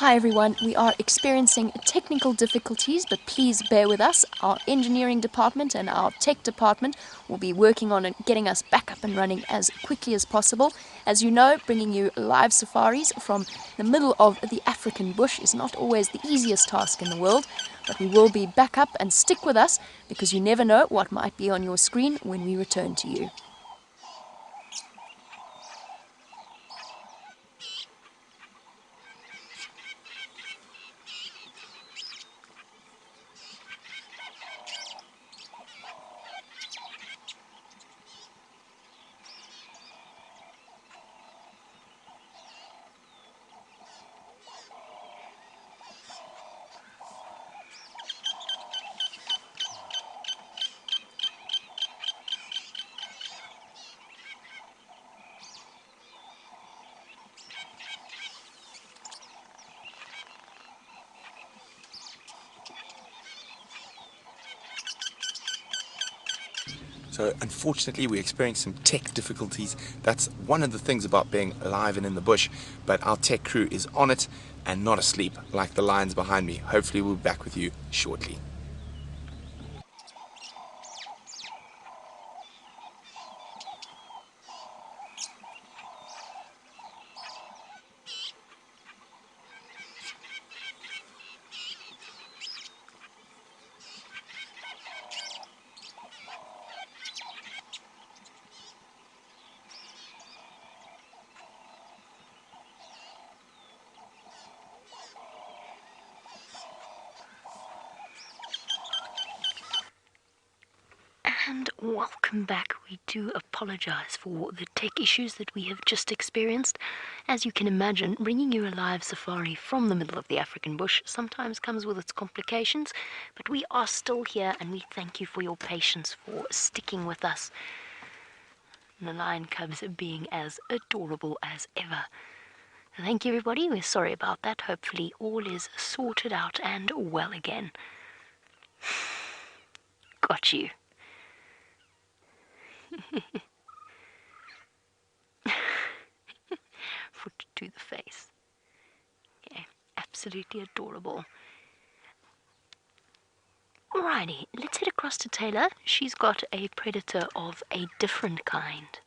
Hi everyone, we are experiencing technical difficulties, but please bear with us. Our engineering department and our tech department will be working on getting us back up and running as quickly as possible. As you know, bringing you live safaris from the middle of the African bush is not always the easiest task in the world, but we will be back up, and stick with us because you never know what might be on your screen when we return to you. So unfortunately we experienced some tech difficulties. That's one of the things about being live and in the bush, but our tech crew is on it and not asleep like the lions behind me. Hopefully we'll be back with you shortly. And welcome back. We do apologize for the tech issues that we have just experienced. As you can imagine, bringing you a live safari from the middle of the African bush sometimes comes with its complications, but we are still here and we thank you for your patience, for sticking with us. And the lion cubs being as adorable as ever. Thank you everybody, we're sorry about that. Hopefully all is sorted out and well again. Got you. Foot to the face. Okay, absolutely adorable. Alrighty, let's head across to Tayla. She's got a predator of a different kind.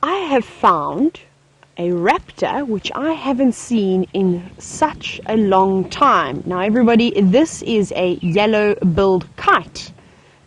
I have found a raptor which I haven't seen in such a long time. Now everybody, this is a yellow-billed kite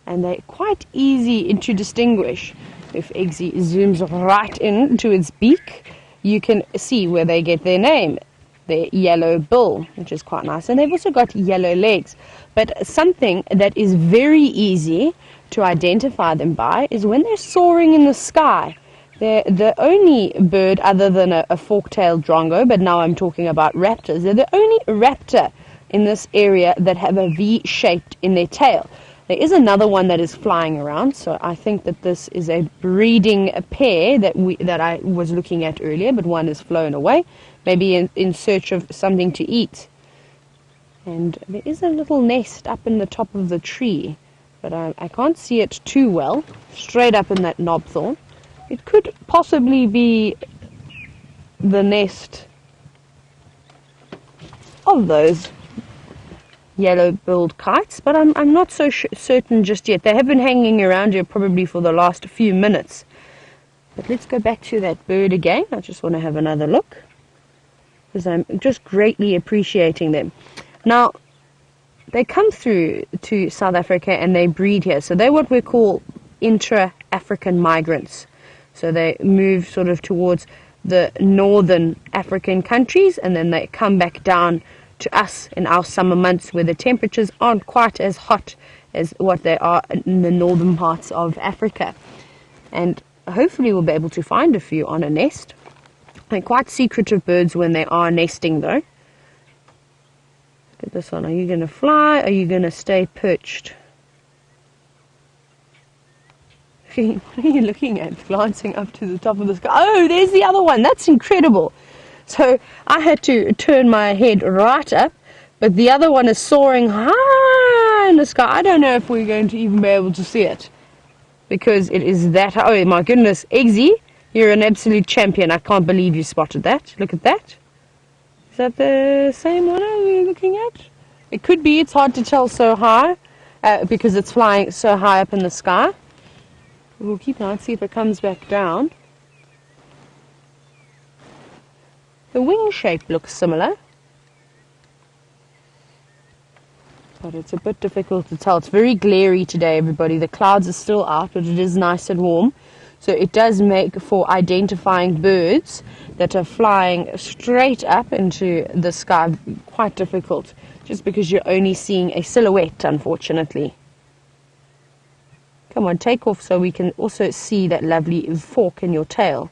and they're quite easy to distinguish. If Eggsy zooms right into its beak, you can see where they get their name, their yellow bill, which is quite nice. And they've also got yellow legs. But something that is very easy to identify them by is when they're soaring in the sky. They're the only bird other than a fork-tailed drongo, but now I'm talking about raptors. They're the only raptor in this area that have a V-shaped in their tail. There is another one that is flying around, so I think that this is a breeding pair that I was looking at earlier, but one has flown away, maybe in search of something to eat. And there is a little nest up in the top of the tree, but I can't see it too well, straight up in that knobthorn. It could possibly be the nest of those yellow-billed kites, but I'm not so certain just yet. They have been hanging around here probably for the last few minutes. But let's go back to that bird again. I just want to have another look, because I'm just greatly appreciating them. Now, they come through to South Africa and they breed here. So they're what we call intra-African migrants. So they move sort of towards the northern African countries and then they come back down to us in our summer months where the temperatures aren't quite as hot as what they are in the northern parts of Africa. And hopefully we'll be able to find a few on a nest. They're quite secretive birds when they are nesting though. Look at this one. Are you going to fly? Are you going to stay perched? What are you looking at? Glancing up to the top of the sky. Oh, there's the other one. That's incredible. So I had to turn my head right up, but the other one is soaring high in the sky. I don't know if we're going to even be able to see it. because it is that. Oh my goodness, Eggsy, you're an absolute champion. I can't believe you spotted that. Look at that. Is that the same one we're looking at? It could be. It's hard to tell so high because it's flying so high up in the sky. We'll keep an eye and see if it comes back down. The wing shape looks similar, but it's a bit difficult to tell. It's very glary today, everybody. The clouds are still out, but it is nice and warm. So it does make for identifying birds that are flying straight up into the sky quite difficult, just because you're only seeing a silhouette, unfortunately. Come on, take off so we can also see that lovely fork in your tail.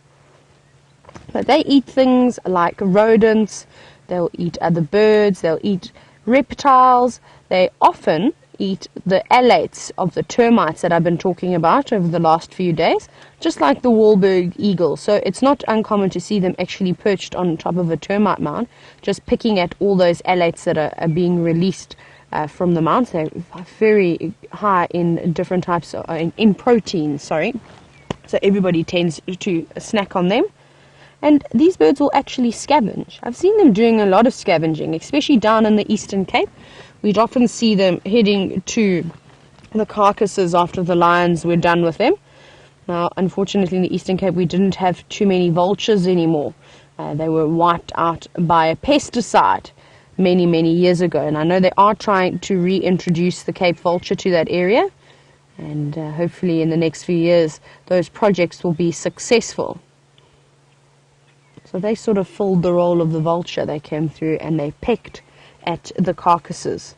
But they eat things like rodents, they'll eat other birds, they'll eat reptiles. They often eat the alates of the termites that I've been talking about over the last few days, just like the Wahlberg eagle. So it's not uncommon to see them actually perched on top of a termite mound, just picking at all those alates that are being released from the mounds. They're very high in different types of, in protein, sorry. So everybody tends to snack on them. And these birds will actually scavenge. I've seen them doing a lot of scavenging, especially down in the Eastern Cape. We'd often see them heading to the carcasses after the lions were done with them. Now, unfortunately, in the Eastern Cape, we didn't have too many vultures anymore. They were wiped out by a pesticide many, many years ago. And I know they are trying to reintroduce the Cape vulture to that area. And hopefully in the next few years, those projects will be successful. So they sort of filled the role of the vulture. They came through and they pecked at the carcasses.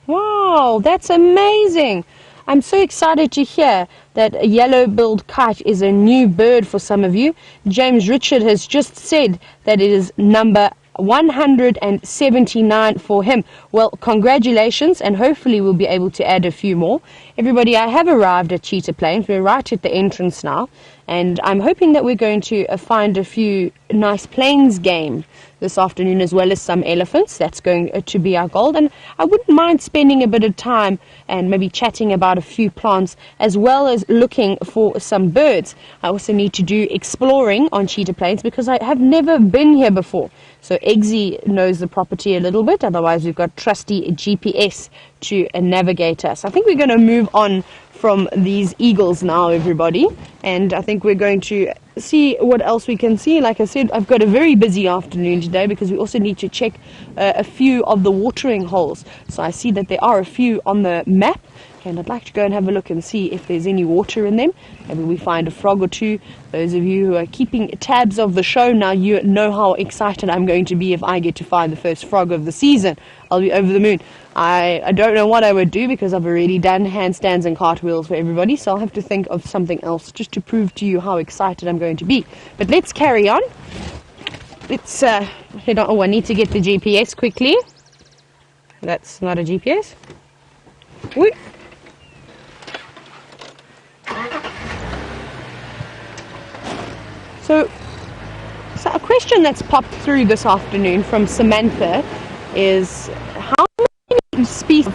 Wow, that's amazing. I'm so excited to hear that a yellow-billed kite is a new bird for some of you. James Richard has just said that it is number 179 for him. Well, congratulations, and hopefully we'll be able to add a few more. Everybody, I have arrived at Cheetah Plains. We're right at the entrance now, and I'm hoping that we're going to find a few nice plains game this afternoon, as well as some elephants. That's going to be our goal, and I wouldn't mind spending a bit of time and maybe chatting about a few plants, as well as looking for some birds. I also need to do exploring on Cheetah Plains because I have never been here before. So Eggsy knows the property a little bit, otherwise we've got trusty GPS to navigate us. I think we're going to move on from these eagles now, everybody, and I think we're going to see what else we can see. Like I said, I've got a very busy afternoon today because we also need to check a few of the watering holes. So I see that there are a few on the map, and I'd like to go and have a look and see if there's any water in them. Maybe we find a frog or two. Those of you who are keeping tabs of the show, now you know how excited I'm going to be if I get to find the first frog of the season. I'll be over the moon. I don't know what I would do because I've already done handstands and cartwheels for everybody, so I'll have to think of something else just to prove to you how excited I'm going to be. But let's carry on. Let's head on. Oh, I need to get the GPS quickly. That's not a GPS. Wait. So a question that's popped through this afternoon from Samantha is, how many species of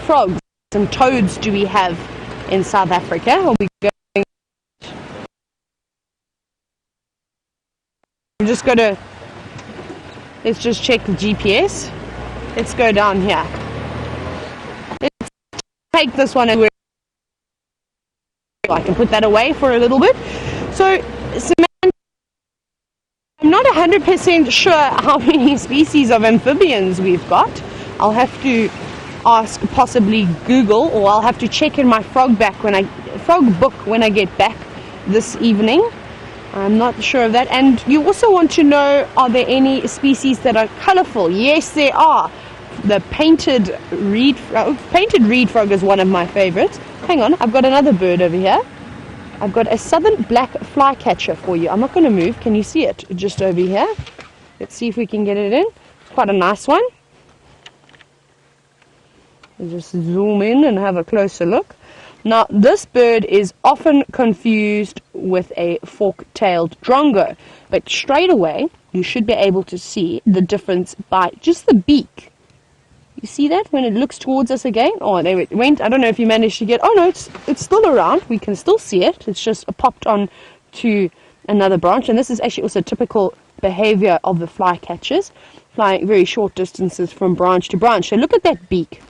frogs and toads do we have in South Africa? Are we going? I'm just going to, let's just check the GPS. Let's go down here. Let's take this one and I can put that away for a little bit. So Samantha, I'm not 100% sure how many species of amphibians we've got. I'll have to ask possibly Google, or I'll have to check in my frog book when I get back this evening. I'm not sure of that. And you also want to know, are there any species that are colorful? Yes, there are. The painted reed frog is one of my favorites. Hang on, I've got another bird over here. I've got a southern black flycatcher for you. I'm not going to move. Can you see it just over here? Let's see if we can get it in. It's quite a nice one. I'll just zoom in and have a closer look. Now, this bird is often confused with a fork-tailed drongo, but straight away you should be able to see the difference by just the beak. You see that when it looks towards us again? Oh, there it went. I don't know if you managed to get... Oh, no, it's still around. We can still see it. It's just popped on to another branch, and this is actually also typical behavior of the flycatchers, flying very short distances from branch to branch. So look at that beak.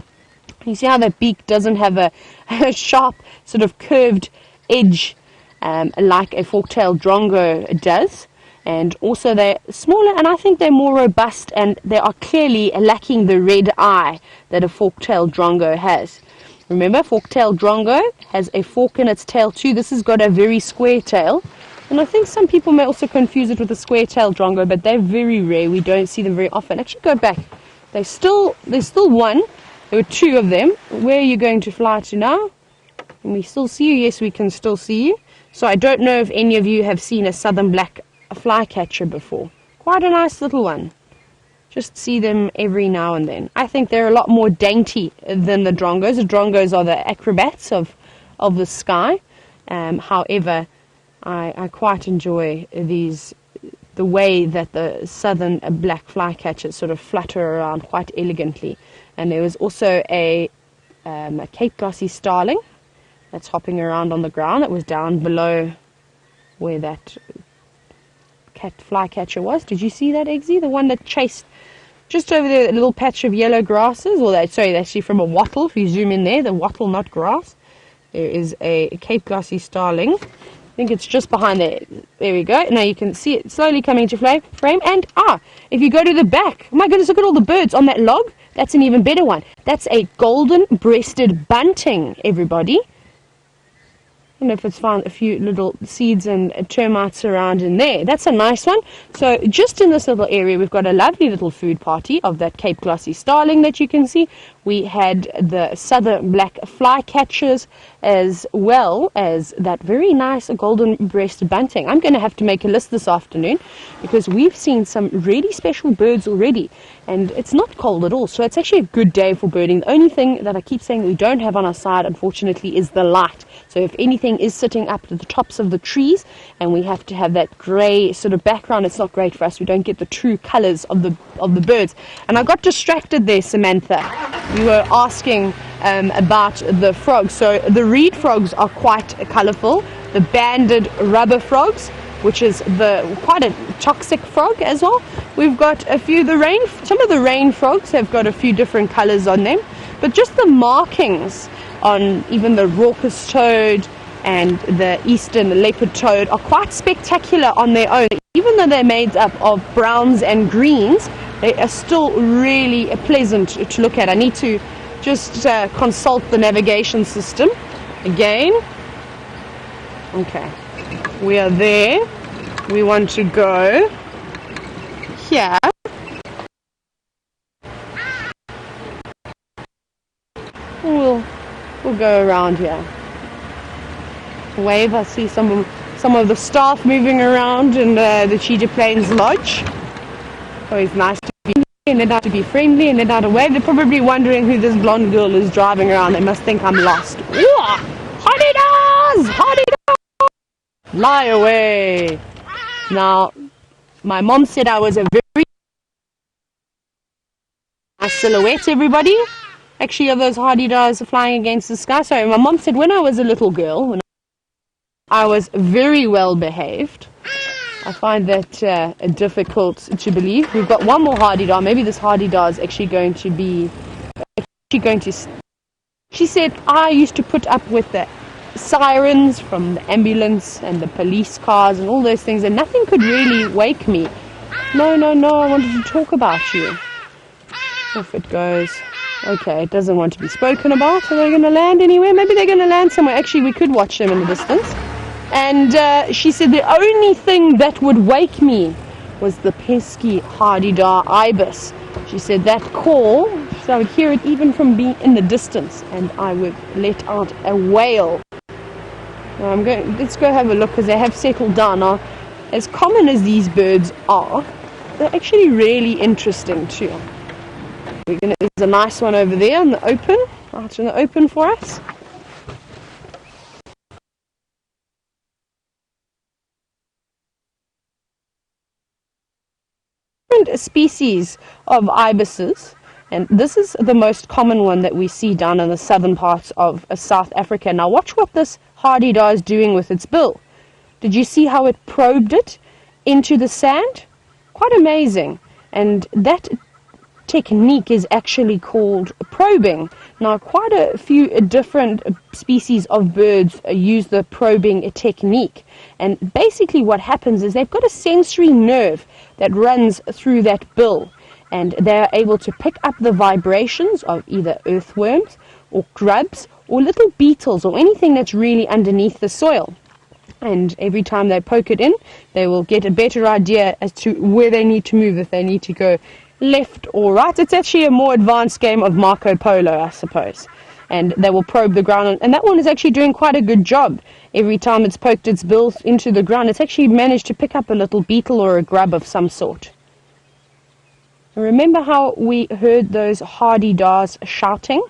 You see how that beak doesn't have a sharp, sort of curved edge like a fork-tailed drongo does. And also they're smaller, and I think they're more robust, and they are clearly lacking the red eye that a fork-tailed drongo has. Remember, fork-tailed drongo has a fork in its tail too. This has got a very square tail. And I think some people may also confuse it with a square-tailed drongo, but they're very rare. We don't see them very often. Actually, go back. There's still one. There were two of them. Where are you going to fly to now? Can we still see you? Yes, we can still see you. So I don't know if any of you have seen a southern black flycatcher before. Quite a nice little one. Just see them every now and then. I think they're a lot more dainty than the drongos. The drongos are the acrobats of the sky. However, I quite enjoy the way that the southern black flycatchers sort of flutter around quite elegantly. And there was also a Cape glossy starling that's hopping around on the ground. That was down below where that flycatcher was. Did you see that, Eggsy? The one that chased just over there, a little patch of yellow grasses. Well, that's actually from a wattle. If you zoom in there, the wattle, not grass. There is a Cape glossy starling. I think it's just behind there. There we go. Now you can see it slowly coming into frame. And, if you go to the back, oh my goodness, look at all the birds on that log. That's an even better one. That's a golden-breasted bunting, everybody. I don't know if it's found a few little seeds and termites around in there. That's a nice one. So just in this little area, we've got a lovely little food party of that Cape glossy starling that you can see. We had the southern black flycatchers as well as that very nice golden-breasted bunting. I'm going to have to make a list this afternoon because we've seen some really special birds already, and it's not cold at all, so it's actually a good day for birding. The only thing that I keep saying we don't have on our side, unfortunately, is the light. So if anything is sitting up to the tops of the trees and we have to have that grey sort of background, it's not great for us. We don't get the true colours of the birds. And I got distracted there, Samantha. You were asking about the frogs. So the reed frogs are quite colourful. The banded rubber frogs, which is quite a toxic frog as well. We've got a few, some of the rain frogs have got a few different colours on them. But just the markings on even the raucous toad and the eastern leopard toad are quite spectacular on their own. Even though they're made up of browns and greens, they are still really pleasant to look at. I need to just consult the navigation system again. Okay, we are there. We want to go here. We'll go around here. Wave. I see some of the staff moving around in the Cheetah Plains Lodge. Always nice to be here, and they're not to be friendly, and they're not to wave. They're probably wondering who this blonde girl is driving around. They must think I'm lost. Hottie-dahs! Hottie-dahs! Fly away. Now, my mom said I was a very nice silhouette, everybody. Actually, are those hardy-dahs flying against the sky? Sorry, my mom said when I was a little girl, I was very well behaved. I find that difficult to believe. We've got one more hardy-dah. Maybe this hardy-dah is actually going to... She said, I used to put up with the sirens from the ambulance and the police cars and all those things, and nothing could really wake me. No, I wanted to talk about you. Off it goes. Okay, it doesn't want to be spoken about. Are they going to land anywhere? Maybe they're going to land somewhere. Actually, we could watch them in the distance. And she said the only thing that would wake me was the pesky hardy-dah ibis. She said that call, so I would hear it even from being in the distance, and I would let out a wail. Let's go have a look, because they have settled down. Now, as common as these birds are, they're actually really interesting too. There's a nice one over there in the open, out in the open for us. species of ibises, and this is the most common one that we see down in the southern parts of South Africa. Now watch what this hardy-dar is doing with its bill. Did you see how it probed it into the sand? Quite amazing. And that technique is actually called probing. Now quite a few different species of birds use the probing technique, and basically what happens is they've got a sensory nerve that runs through that bill, and they're able to pick up the vibrations of either earthworms or grubs or little beetles or anything that's really underneath the soil. And every time they poke it in, they will get a better idea as to where they need to move, if they need to go left or right. It's actually a more advanced game of Marco Polo, I suppose. And they will probe the ground, and that one is actually doing quite a good job. Every time it's poked its bill into the ground, it's actually managed to pick up a little beetle or a grub of some sort. Remember how we heard those hardy-dars shouting?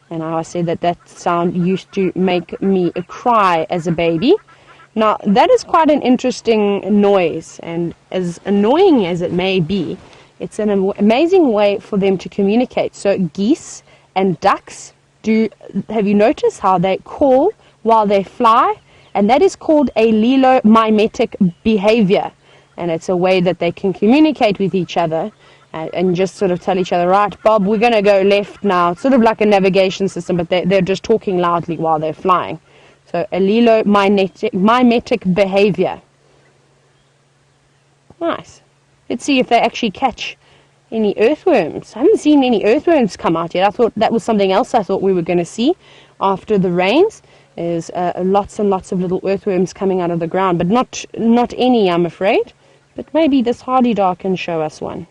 And how I said that that sound used to make me cry as a baby? Now, that is quite an interesting noise, and as annoying as it may be, it's an amazing way for them to communicate. So geese and ducks have you noticed how they call while they fly? And that is called a mimetic behavior. And it's a way that they can communicate with each other and just sort of tell each other, right, Bob, we're going to go left now. It's sort of like a navigation system, but they're just talking loudly while they're flying. So a mimetic behavior. Nice. Let's see if they actually catch any earthworms. I haven't seen any earthworms come out yet. I thought that was something else I thought we were going to see after the rains. There's lots and lots of little earthworms coming out of the ground, but not any, I'm afraid. But maybe this hardy-dar can show us one.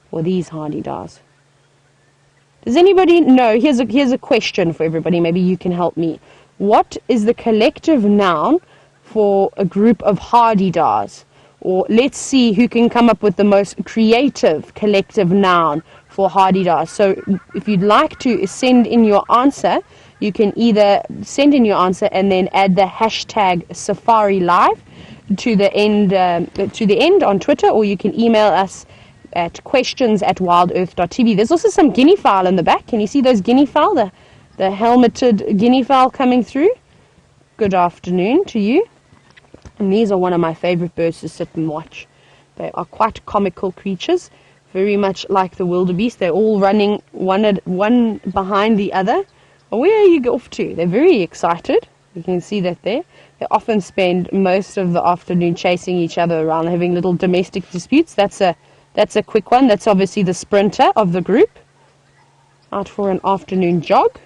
Or these hardy-dars. Does anybody know? Here's a question for everybody. Maybe you can help me. What is the collective noun for a group of hardy-dars? Or let's see who can come up with the most creative collective noun for hardy-dars. So if you'd like to send in your answer, you can either send in your answer and then add the hashtag Safari Live to the end on Twitter, or you can email us at questions@wildearth.tv. There's also some guinea fowl in the back. Can you see those guinea fowl? The helmeted guinea fowl coming through. Good afternoon to you. And these are one of my favorite birds to sit and watch. They are quite comical creatures, very much like the wildebeest. They're all running one behind the other. Where are you off to? They're very excited. You can see that there. They often spend most of the afternoon chasing each other around, having little domestic disputes. That's a quick one. That's obviously the sprinter of the group. Out for an afternoon jog.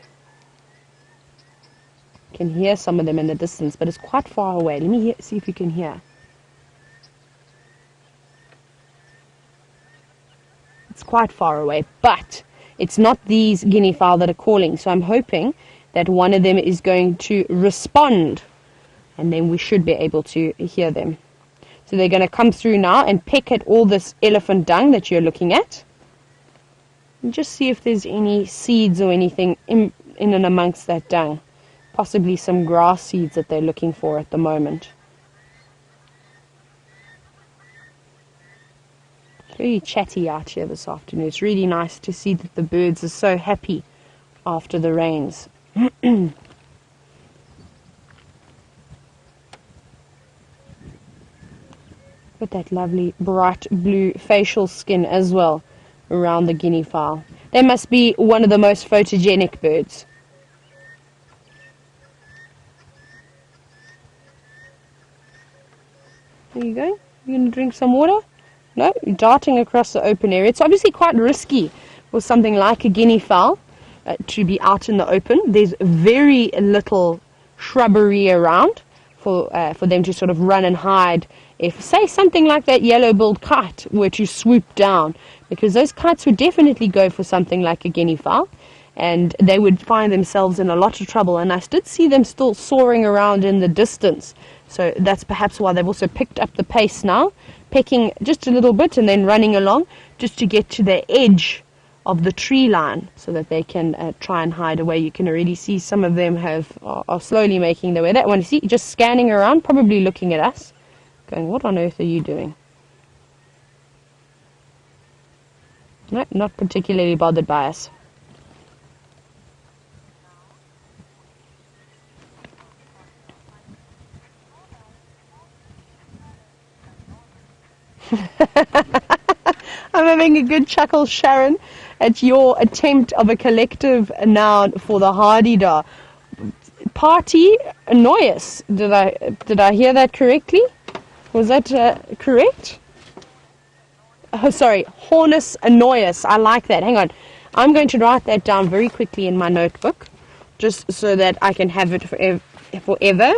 You can hear some of them in the distance, but it's quite far away. Let me see if you can hear. It's quite far away, but it's not these guinea fowl that are calling. So I'm hoping that one of them is going to respond, and then we should be able to hear them. So they're going to come through now and peck at all this elephant dung that you're looking at. And just see if there's any seeds or anything in and amongst that dung. Possibly some grass seeds that they're looking for at the moment. It's very chatty out here this afternoon. It's really nice to see that the birds are so happy after the rains. With that lovely bright blue facial skin as well around the guinea fowl. They must be one of the most photogenic birds. There you go. You going to drink some water? No, you're darting across the open area. It's obviously quite risky for something like a guinea fowl to be out in the open. There's very little shrubbery around for them to sort of run and hide if, say, something like that yellow-billed kite were to swoop down, because those kites would definitely go for something like a guinea fowl, and they would find themselves in a lot of trouble. And I did see them still soaring around in the distance, so that's perhaps why they've also picked up the pace now, pecking just a little bit and then running along just to get to the edge of the tree line so that they can try and hide away. You can already see some of them are slowly making their way. That one, you see, just scanning around, probably looking at us, going, what on earth are you doing? No, not particularly bothered by us. I'm having a good chuckle, Sharon, at your attempt of a collective noun for the hardy-dar. Party annoyus. Did I hear that correctly? Was that correct? Oh, sorry, Hornus annoyus. I like that. Hang on. I'm going to write that down very quickly in my notebook, just so that I can have it forever.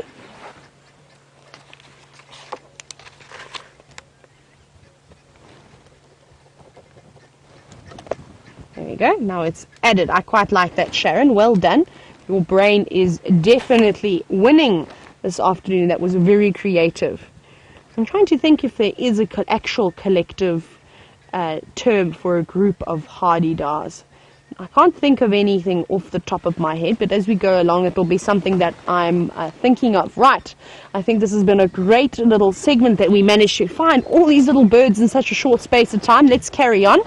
There we go. Now it's added. I quite like that, Sharon. Well done. Your brain is definitely winning this afternoon. That was very creative. I'm trying to think if there is an actual collective term for a group of hardy-dars. I can't think of anything off the top of my head, but as we go along, it'll be something that I'm thinking of. Right. I think this has been a great little segment that we managed to find all these little birds in such a short space of time. Let's carry on.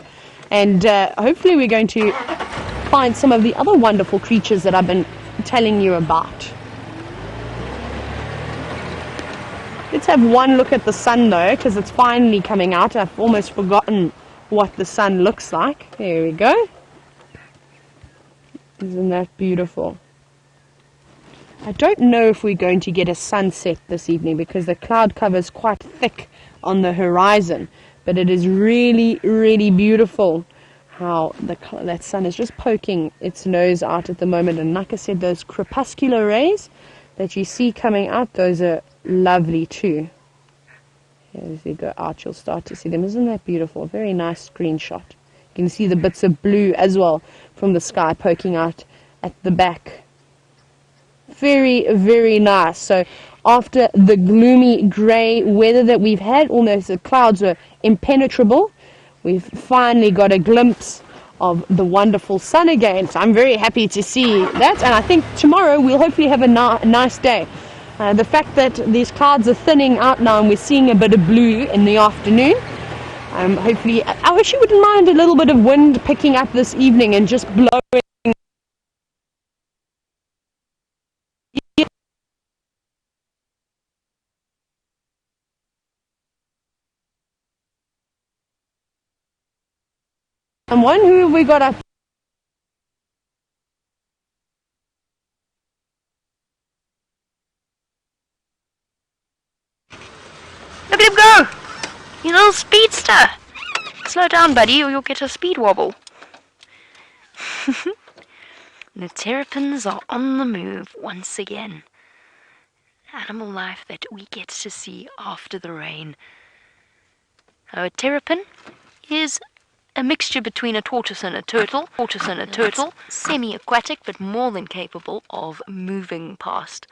And hopefully we're going to find some of the other wonderful creatures that I've been telling you about. Let's have one look at the sun though, because it's finally coming out. I've almost forgotten what the sun looks like. There we go. Isn't that beautiful? I don't know if we're going to get a sunset this evening because the cloud cover is quite thick on the horizon. But it is really, really beautiful how that sun is just poking its nose out at the moment. And like I said, those crepuscular rays that you see coming out, those are lovely too. As you go out, you'll start to see them. Isn't that beautiful? Very nice screenshot. You can see the bits of blue as well from the sky poking out at the back. Very, very nice. So after the gloomy grey weather that we've had, almost the clouds were impenetrable, we've finally got a glimpse of the wonderful sun again. So I'm very happy to see that, and I think tomorrow we'll hopefully have a nice day. The fact that these clouds are thinning out now and we're seeing a bit of blue in the afternoon, hopefully, I wish you wouldn't mind a little bit of wind picking up this evening and just blowing. And one who have we got up? Look at him go! You little speedster! Slow down, buddy, or you'll get a speed wobble. The terrapins are on the move once again. Animal life that we get to see after the rain. A terrapin is a mixture between a tortoise and a turtle. Semi-aquatic, but more than capable of moving past.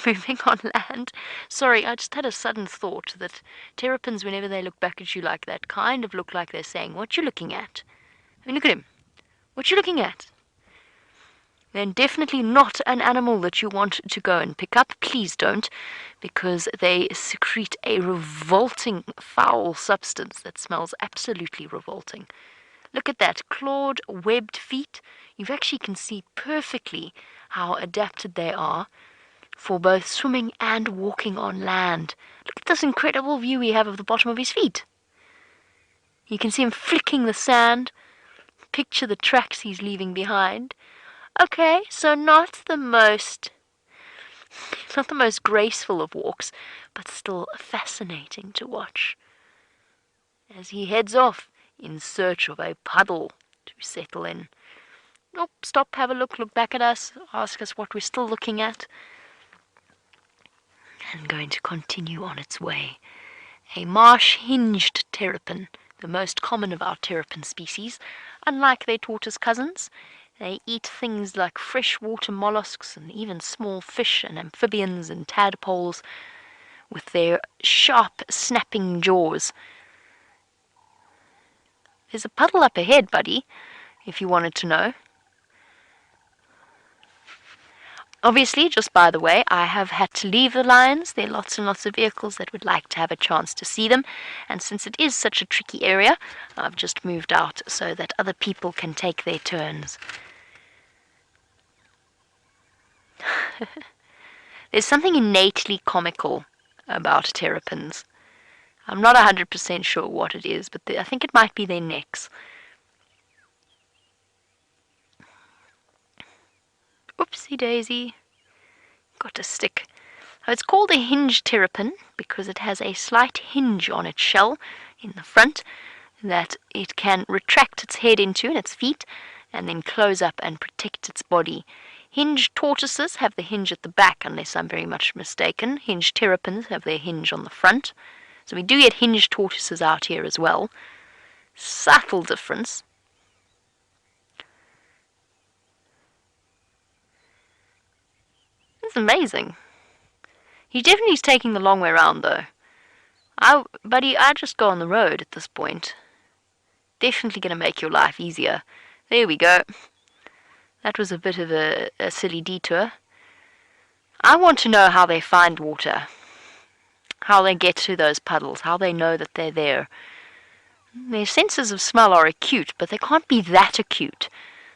Moving on land. Sorry, I just had a sudden thought that terrapins, whenever they look back at you like that, kind of look like they're saying, "What you looking at?" I mean, look at him. What you looking at? They're definitely not an animal that you want to go and pick up. Please don't, because they secrete a revolting, foul substance that smells absolutely revolting. Look at that, clawed, webbed feet. You actually can see perfectly how adapted they are for both swimming and walking on land. Look at this incredible view we have of the bottom of his feet. You can see him flicking the sand. Picture the tracks he's leaving behind. Okay, so not the most graceful of walks, but still fascinating to watch. As he heads off in search of a puddle to settle in. Oh, stop, have a look back at us, ask us what we're still looking at. And going to continue on its way. A marsh-hinged terrapin, the most common of our terrapin species. Unlike their tortoise cousins, they eat things like freshwater mollusks and even small fish and amphibians and tadpoles with their sharp, snapping jaws. There's a puddle up ahead, buddy, if you wanted to know. Obviously, just by the way, I have had to leave the lions. There are lots and lots of vehicles that would like to have a chance to see them. And since it is such a tricky area, I've just moved out so that other people can take their turns. There's something innately comical about terrapins. I'm not 100% sure what it is, but I think it might be their necks. Oopsie daisy. Got a stick. It's called a hinged terrapin because it has a slight hinge on its shell in the front that it can retract its head into and its feet and then close up and protect its body. Hinged tortoises have the hinge at the back, unless I'm very much mistaken. Hinged terrapins have their hinge on the front. So we do get hinged tortoises out here as well. Subtle difference. It's amazing. He definitely is taking the long way around, though. Buddy, I just go on the road at this point. Definitely going to make your life easier. There we go. That was a bit of a silly detour. I want to know how they find water. How they get to those puddles. How they know that they're there. Their senses of smell are acute, but they can't be that acute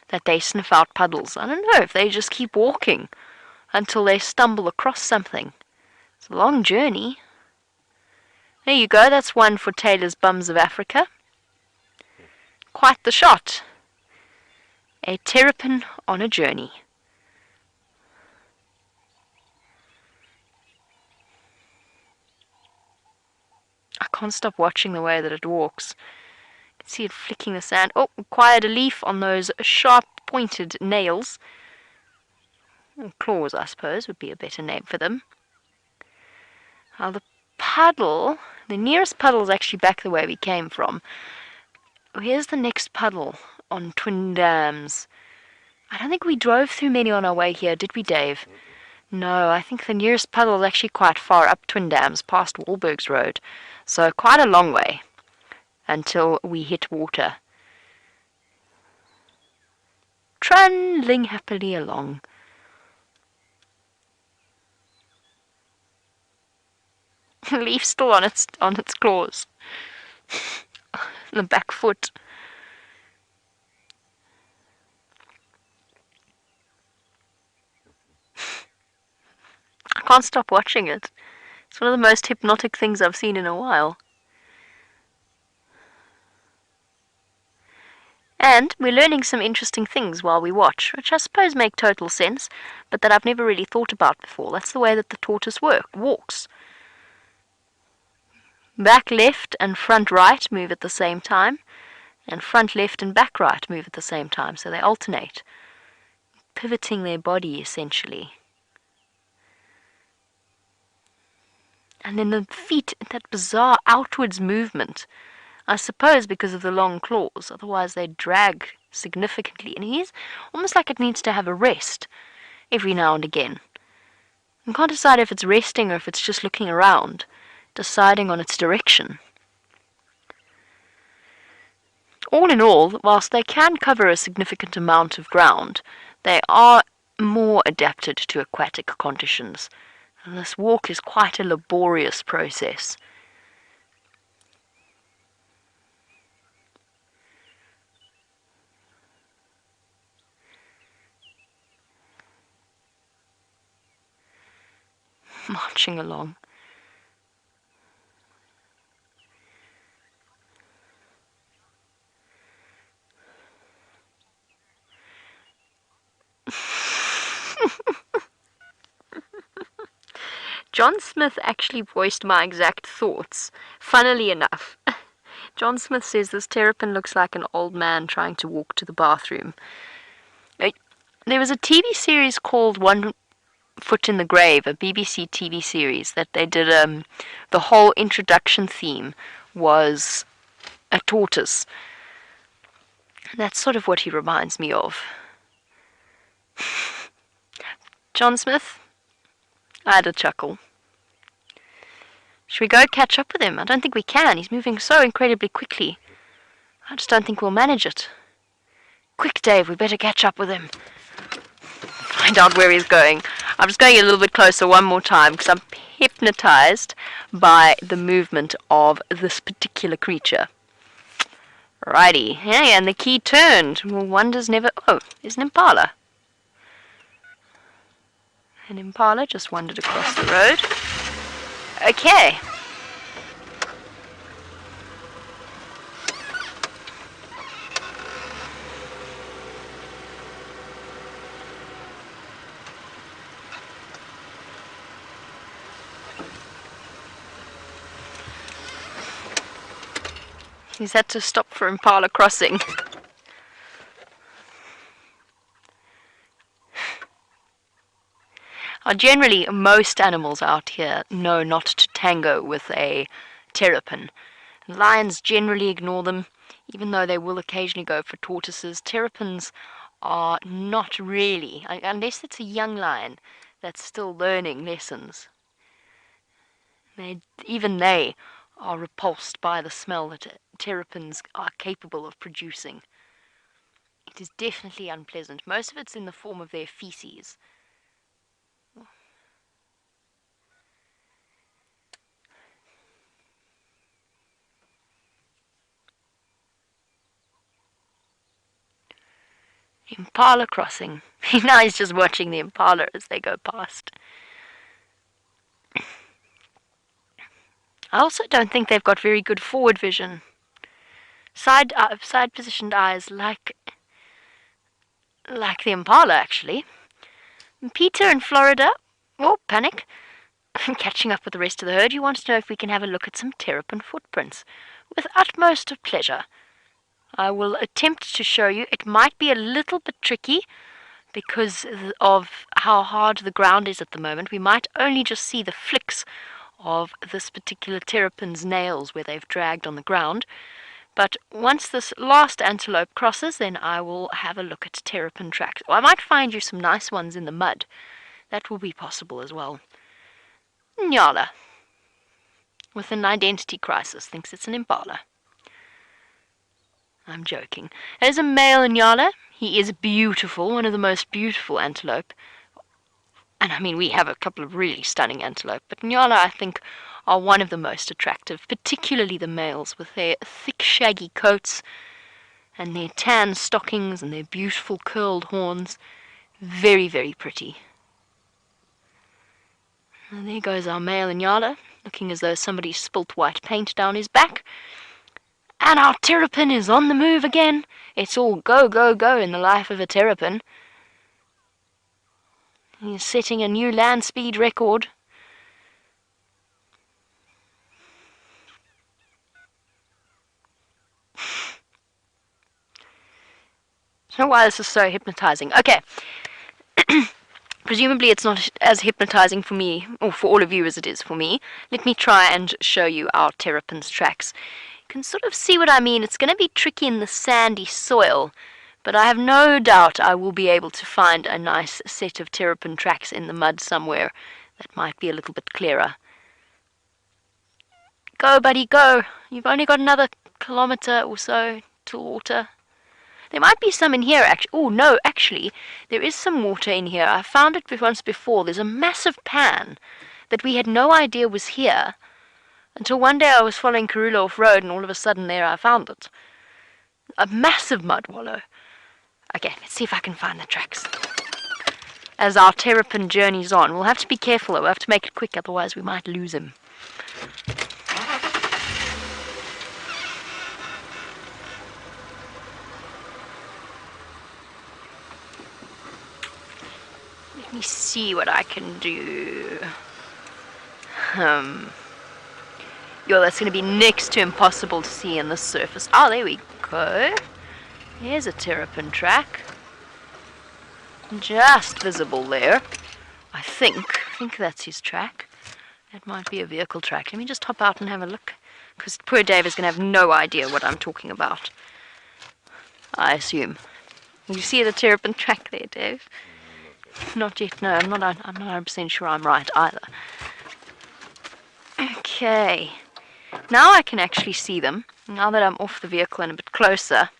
that they sniff out puddles. I don't know if they just keep walking until they stumble across something. It's a long journey. There you go, that's one for Tayla's Bums of Africa. Quite the shot. A terrapin on a journey. I can't stop watching the way that it walks. You can see it flicking the sand. Oh, acquired a leaf on those sharp pointed nails. Claws, I suppose, would be a better name for them. Now the puddle, the nearest puddle is actually back the way we came from. Here's the next puddle on Twin Dams. I don't think we drove through many on our way here, did we, Dave? No, I think the nearest puddle is actually quite far up Twin Dams, past Wahlberg's Road. So quite a long way until we hit water. Trundling happily along. Leaf still on its claws. The back foot. I can't stop watching it. It's one of the most hypnotic things I've seen in a while. And we're learning some interesting things while we watch, which I suppose make total sense, but that I've never really thought about before. That's the way that the tortoise walks. Back left and front right move at the same time, and front left and back right move at the same time, so they alternate, pivoting their body essentially. And then the feet, that bizarre outwards movement, I suppose because of the long claws, otherwise they drag significantly, and he's almost like it needs to have a rest every now and again. I can't decide if it's resting or if it's just looking around, deciding on its direction. All in all, whilst they can cover a significant amount of ground, they are more adapted to aquatic conditions, and this walk is quite a laborious process. Marching along. John Smith actually voiced my exact thoughts, funnily enough. John Smith says this terrapin looks like an old man trying to walk to the bathroom. There was a TV series called One Foot in the Grave, a BBC TV series that they did. The whole introduction theme was a tortoise. That's sort of what he reminds me of. John Smith, I had a chuckle. Should we go catch up with him? I don't think we can. He's moving so incredibly quickly. I just don't think we'll manage it. Quick, Dave, we better catch up with him. find out where he's going. I'm just going a little bit closer one more time because I'm hypnotized by the movement of this particular creature. Righty, hey, and the key turned. Well, wonders never... Oh, there's an impala. An impala just wandered across the road. Okay. He's had to stop for impala crossing. Generally, most animals out here know not to tango with a terrapin. Lions generally ignore them, even though they will occasionally go for tortoises. Terrapins are not really, unless it's a young lion that's still learning lessons. Even they are repulsed by the smell that terrapins are capable of producing. It is definitely unpleasant. Most of it's in the form of their feces. Impala crossing. Now he's just watching the impala as they go past. I also don't think they've got very good forward vision. Side positioned eyes like the impala, actually. Peter in Florida. Oh, panic. Catching up with the rest of the herd, he wants to know if we can have a look at some terrapin footprints. With utmost of pleasure. I will attempt to show you. It might be a little bit tricky because of how hard the ground is at the moment. We might only just see the flicks of this particular terrapin's nails where they've dragged on the ground. But once this last antelope crosses, then I will have a look at terrapin tracks. Or I might find you some nice ones in the mud. That will be possible as well. Nyala, with an identity crisis, thinks it's an impala. I'm joking. There's a male Nyala. He is beautiful, one of the most beautiful antelope. And I mean, we have a couple of really stunning antelope, but Nyala, I think, are one of the most attractive, particularly the males, with their thick, shaggy coats and their tan stockings and their beautiful curled horns. Very, very pretty. And there goes our male Nyala, looking as though somebody spilt white paint down his back. And our terrapin is on the move again. It's all go, go, go in the life of a terrapin. He's setting a new land speed record. I don't know why this is so hypnotizing. Okay. Presumably it's not as hypnotizing for me, or for all of you as it is for me. Let me try and show you our terrapin's tracks. You can sort of see what I mean. It's going to be tricky in the sandy soil, but I have no doubt I will be able to find a nice set of terrapin tracks in the mud somewhere that might be a little bit clearer. Go, buddy, go. You've only got another kilometer or so to water. There might be some in here, actually. Oh, no, actually, there is some water in here. I found it once before. There's a massive pan that we had no idea was here until one day I was following Karula off road, and all of a sudden there I found it. A massive mud wallow. Okay, let's see if I can find the tracks. As our terrapin journeys on, we'll have to be careful, though. We'll have to make it quick, otherwise we might lose him. Let me see what I can do. Yo, that's going to be next to impossible to see in the surface. Oh, there we go. Here's a terrapin track. Just visible there. I think that's his track. That might be a vehicle track. Let me just hop out and have a look, because poor Dave is going to have no idea what I'm talking about, I assume. You see the terrapin track there, Dave? Not yet, no. I'm not 100% sure I'm right either. Okay. Now I can actually see them, now that I'm off the vehicle and a bit closer.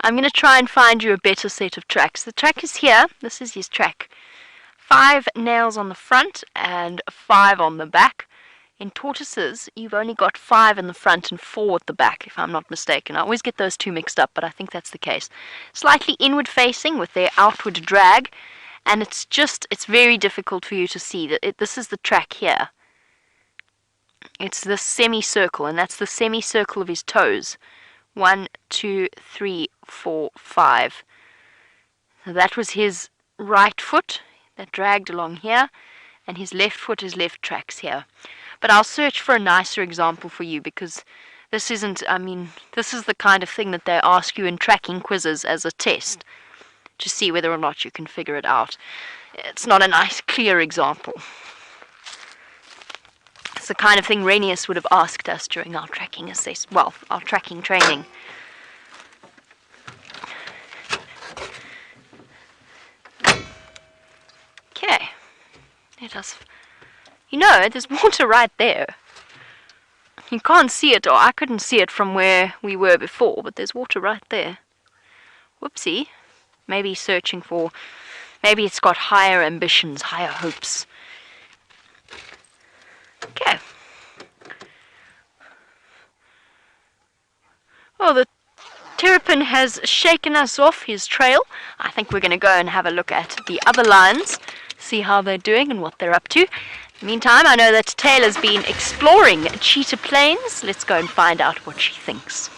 I'm going to try and find you a better set of tracks. The track is here. This is his track. 5 nails on the front and 5 on the back. In tortoises, you've only got 5 in the front and 4 at the back, if I'm not mistaken. I always get those two mixed up, but I think that's the case. Slightly inward facing with their outward drag, and it's very difficult for you to see. This is the track here. It's this semicircle, and that's the semicircle of his toes. 1, 2, 3, 4, 5. So that was his right foot that dragged along here, and his left foot, his left tracks here. But I'll search for a nicer example for you, because this is the kind of thing that they ask you in tracking quizzes as a test to see whether or not you can figure it out. It's not a nice, clear example. It's the kind of thing Renius would have asked us during our tracking our tracking training. Okay, let us. There's water right there. You can't see it, or I couldn't see it from where we were before, but there's water right there. Whoopsie. Maybe it's got higher ambitions, higher hopes. Okay. Oh, the terrapin has shaken us off his trail. I think we're going to go and have a look at the other lions, see how they're doing and what they're up to. Meantime, I know that Tayla's been exploring cheetah plains. Let's go and find out what she thinks.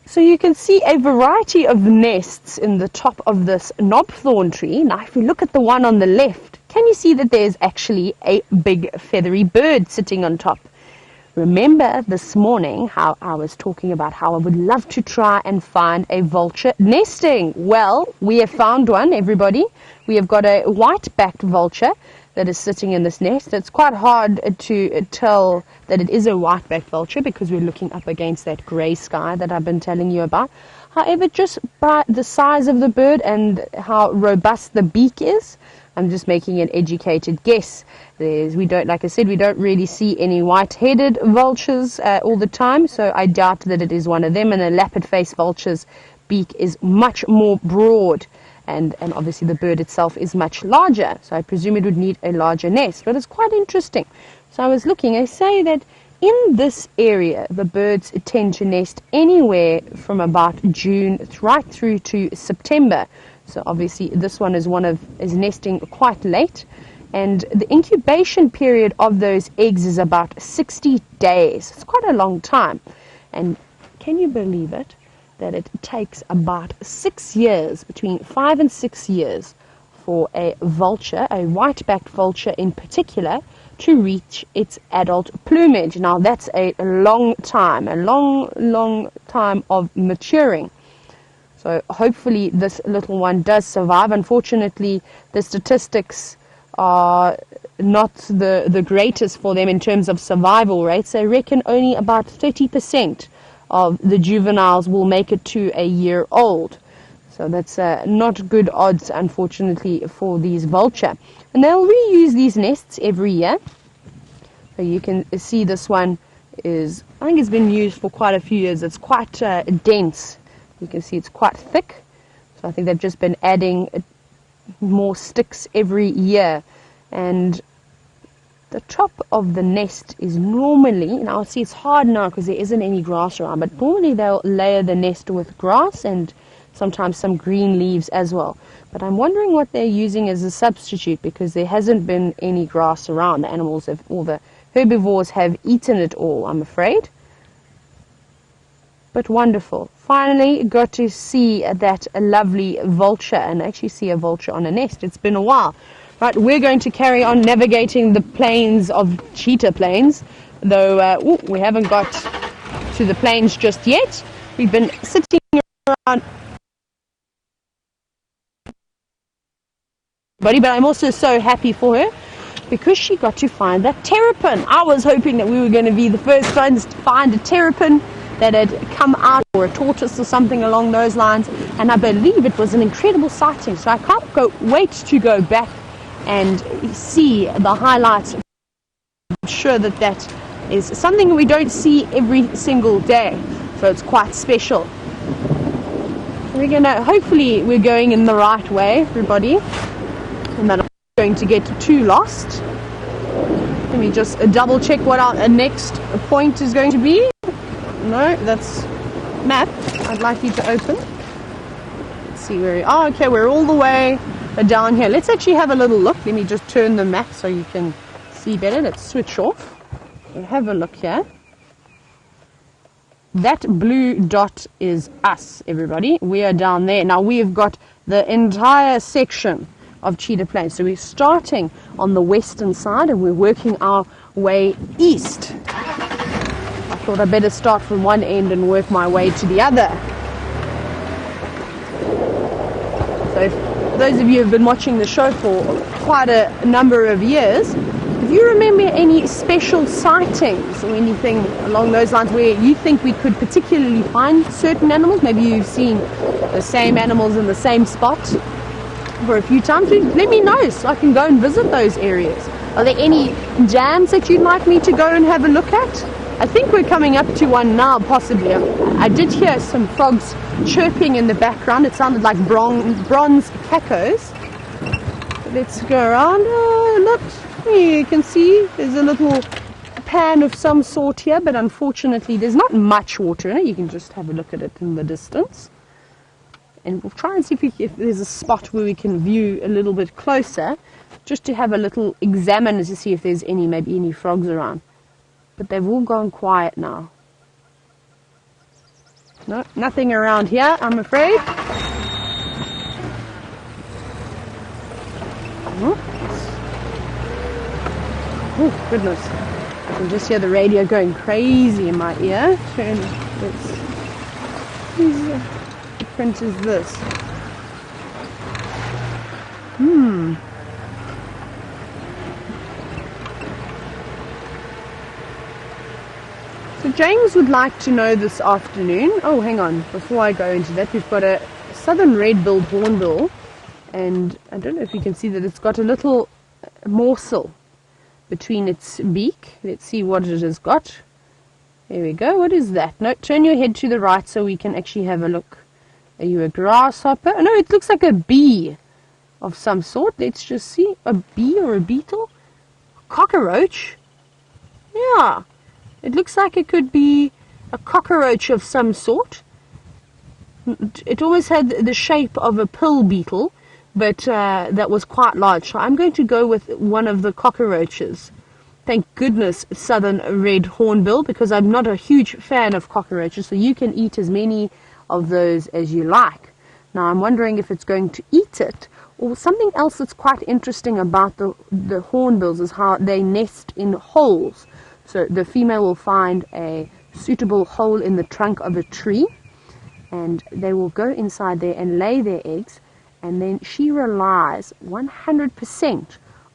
So you can see a variety of nests in the top of this knobthorn tree. Now if we look at the one on the left, can you see that there's actually a big feathery bird sitting on top? Remember this morning how I was talking about how I would love to try and find a vulture nesting? Well, we have found one, everybody. We have got a white-backed vulture that is sitting in this nest. It's quite hard to tell that it is a white-backed vulture because we're looking up against that grey sky that I've been telling you about. However, just by the size of the bird and how robust the beak is, I'm just making an educated guess. Like I said, we don't really see any white-headed vultures all the time, so I doubt that it is one of them. And the lappet-faced vulture's beak is much more broad, and obviously the bird itself is much larger, so I presume it would need a larger nest. But it's quite interesting. So I was looking, I say that in this area, the birds tend to nest anywhere from about June right through to September. So obviously this one is nesting quite late, and the incubation period of those eggs is about 60 days. It's quite a long time. And can you believe it, that it takes about 6 years, between 5 and 6 years, for a vulture, a white-backed vulture in particular, to reach its adult plumage. Now that's a long time, a long time of maturing. So hopefully this little one does survive. Unfortunately, the statistics are not the greatest for them in terms of survival rates. They reckon only about 30% of the juveniles will make it to a year old. So that's not good odds, unfortunately, for these vulture. And they'll reuse these nests every year. So you can see this one is, I think it's been used for quite a few years. It's quite dense. You can see it's quite thick. So I think they've just been adding more sticks every year. And the top of the nest is normally, now see it's hard now because there isn't any grass around, but normally they'll layer the nest with grass and sometimes some green leaves as well. But I'm wondering what they're using as a substitute, because there hasn't been any grass around. The animals have, all the herbivores have eaten it all, I'm afraid. But wonderful. Finally got to see that lovely vulture, and actually see a vulture on a nest. It's been a while. Right, we're going to carry on navigating the plains of cheetah plains, though we haven't got to the plains just yet. We've been sitting around, but I'm also so happy for her because she got to find that terrapin. I was hoping that we were going to be the first ones to find a terrapin that had come out, or a tortoise or something along those lines, and I believe it was an incredible sighting. So I can't wait to go back and see the highlights sure that that is something we don't see every single day, so it's quite special. Hopefully we're going in the right way, everybody, and that I'm not going to get too lost. Let me just double check what our next point is going to be. No, that's map. I'd like you to open. Let's see where we are. Okay, we're all the way down here. Let's actually have a little look. Let me just turn the map so you can see better. Let's switch off. We'll have a look here. That blue dot is us, everybody. We are down there. Now we have got the entire section of Cheetah Plains. So we're starting on the western side and we're working our way east. I thought I'd better start from one end and work my way to the other. So if those of you who have been watching the show for quite a number of years, if you remember any special sightings or anything along those lines where you think we could particularly find certain animals, maybe you've seen the same animals in the same spot for a few times, let me know so I can go and visit those areas. Are there any jams that you'd like me to go and have a look at? I think we're coming up to one now, possibly. I did hear some frogs chirping in the background. It sounded like bronze cacos. Let's go around. Look, you can see there's a little pan of some sort here, but unfortunately there's not much water in it. You can just have a look at it in the distance. And we'll try and see if there's a spot where we can view a little bit closer, just to have a little examine to see if there's maybe any frogs around. But they've all gone quiet now. No, nothing around here, I'm afraid. Oh, goodness. I can just hear the radio going crazy in my ear. What different is this? So James would like to know this afternoon. Oh, hang on. Before I go into that, we've got a southern red-billed hornbill, and I don't know if you can see that it's got a little morsel between its beak. Let's see what it has got. There we go. What is that? No, turn your head to the right so we can actually have a look. Are you a grasshopper? No, it looks like a bee of some sort. Let's just see. A bee or a beetle? Cockroach? Yeah. It looks like it could be a cockroach of some sort. It always had the shape of a pill beetle, but that was quite large. So I'm going to go with one of the cockroaches. Thank goodness southern red hornbill, because I'm not a huge fan of cockroaches, so you can eat as many of those as you like. Now I'm wondering if it's going to eat it, or something else that's quite interesting about the hornbills is how they nest in holes. So the female will find a suitable hole in the trunk of a tree, and they will go inside there and lay their eggs, and then she relies 100%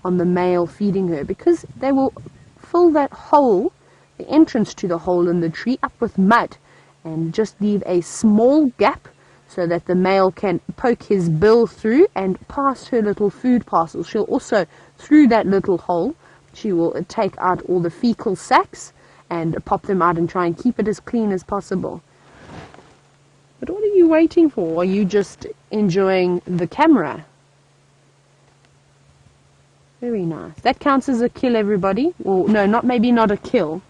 on the male feeding her, because they will fill that hole, the entrance to the hole in the tree, up with mud, and just leave a small gap so that the male can poke his bill through and pass her little food parcel. She'll also, through that little hole, she will take out all the fecal sacs and pop them out and try and keep it as clean as possible. But what are you waiting for? Are you just enjoying the camera? Very nice. That counts as a kill, everybody. Well, no, maybe not a kill,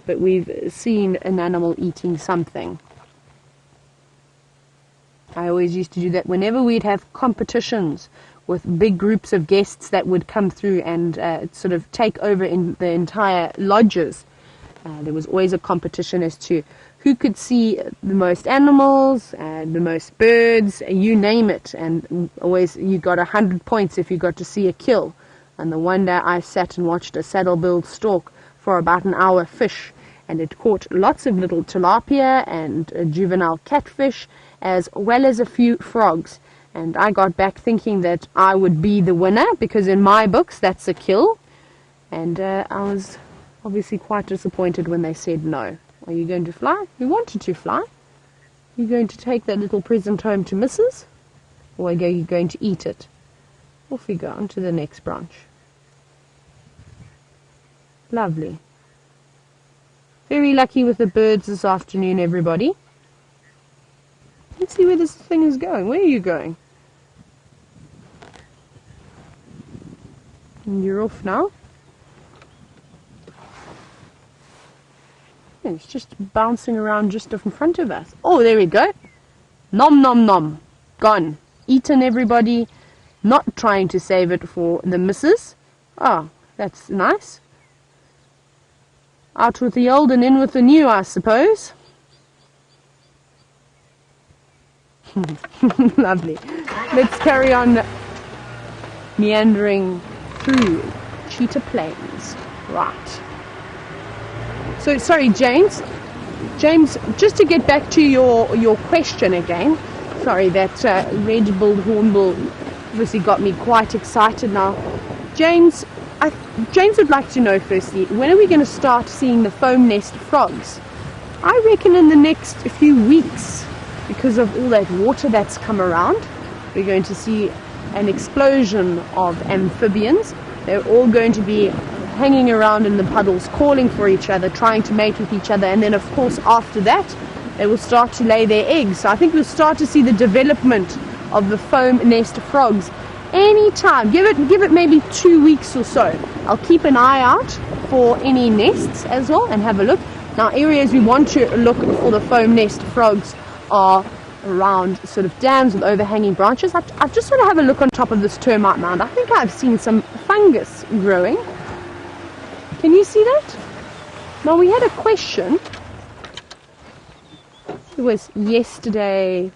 but we've seen an animal eating something. I always used to do that whenever we'd have competitions with big groups of guests that would come through and sort of take over in the entire lodges. There was always a competition as to who could see the most animals, the most birds, you name it. And always you got 100 points if you got to see a kill. And the one day I sat and watched a saddle-billed stork for about an hour fish, and it caught lots of little tilapia and juvenile catfish, as well as a few frogs. And I got back thinking that I would be the winner, because in my books that's a kill. And I was obviously quite disappointed when they said no. Are you going to fly? You wanted to fly. Are you going to take that little present home to Mrs.? Or are you going to eat it? Off we go on to the next branch. Lovely. Very lucky with the birds this afternoon, everybody. Let's see where this thing is going. Where are you going? And you're off now. Yeah, it's just bouncing around just in front of us. Oh, there we go. Nom nom nom. Gone. Eaten, everybody. Not trying to save it for the missus. Oh, that's nice. Out with the old and in with the new, I suppose. Lovely. Let's carry on meandering through Cheetah Plains. Right. So, sorry, James. James, just to get back to your question again. Sorry, that red-billed hornbill obviously got me quite excited now. James, James would like to know firstly, when are we going to start seeing the foam nest frogs? I reckon in the next few weeks, because of all that water that's come around, we're going to see an explosion of amphibians. They're all going to be hanging around in the puddles, calling for each other, trying to mate with each other, and then of course after that they will start to lay their eggs. So I think we'll start to see the development of the foam nest frogs anytime. Give it maybe 2 weeks or so. I'll keep an eye out for any nests as well and have a look. Now, areas we want to look for the foam nest frogs are around sort of dams with overhanging branches. I just want to have a look on top of this termite mound. I think I've seen some fungus growing. Can you see that? Now, we had a question. It was yesterday.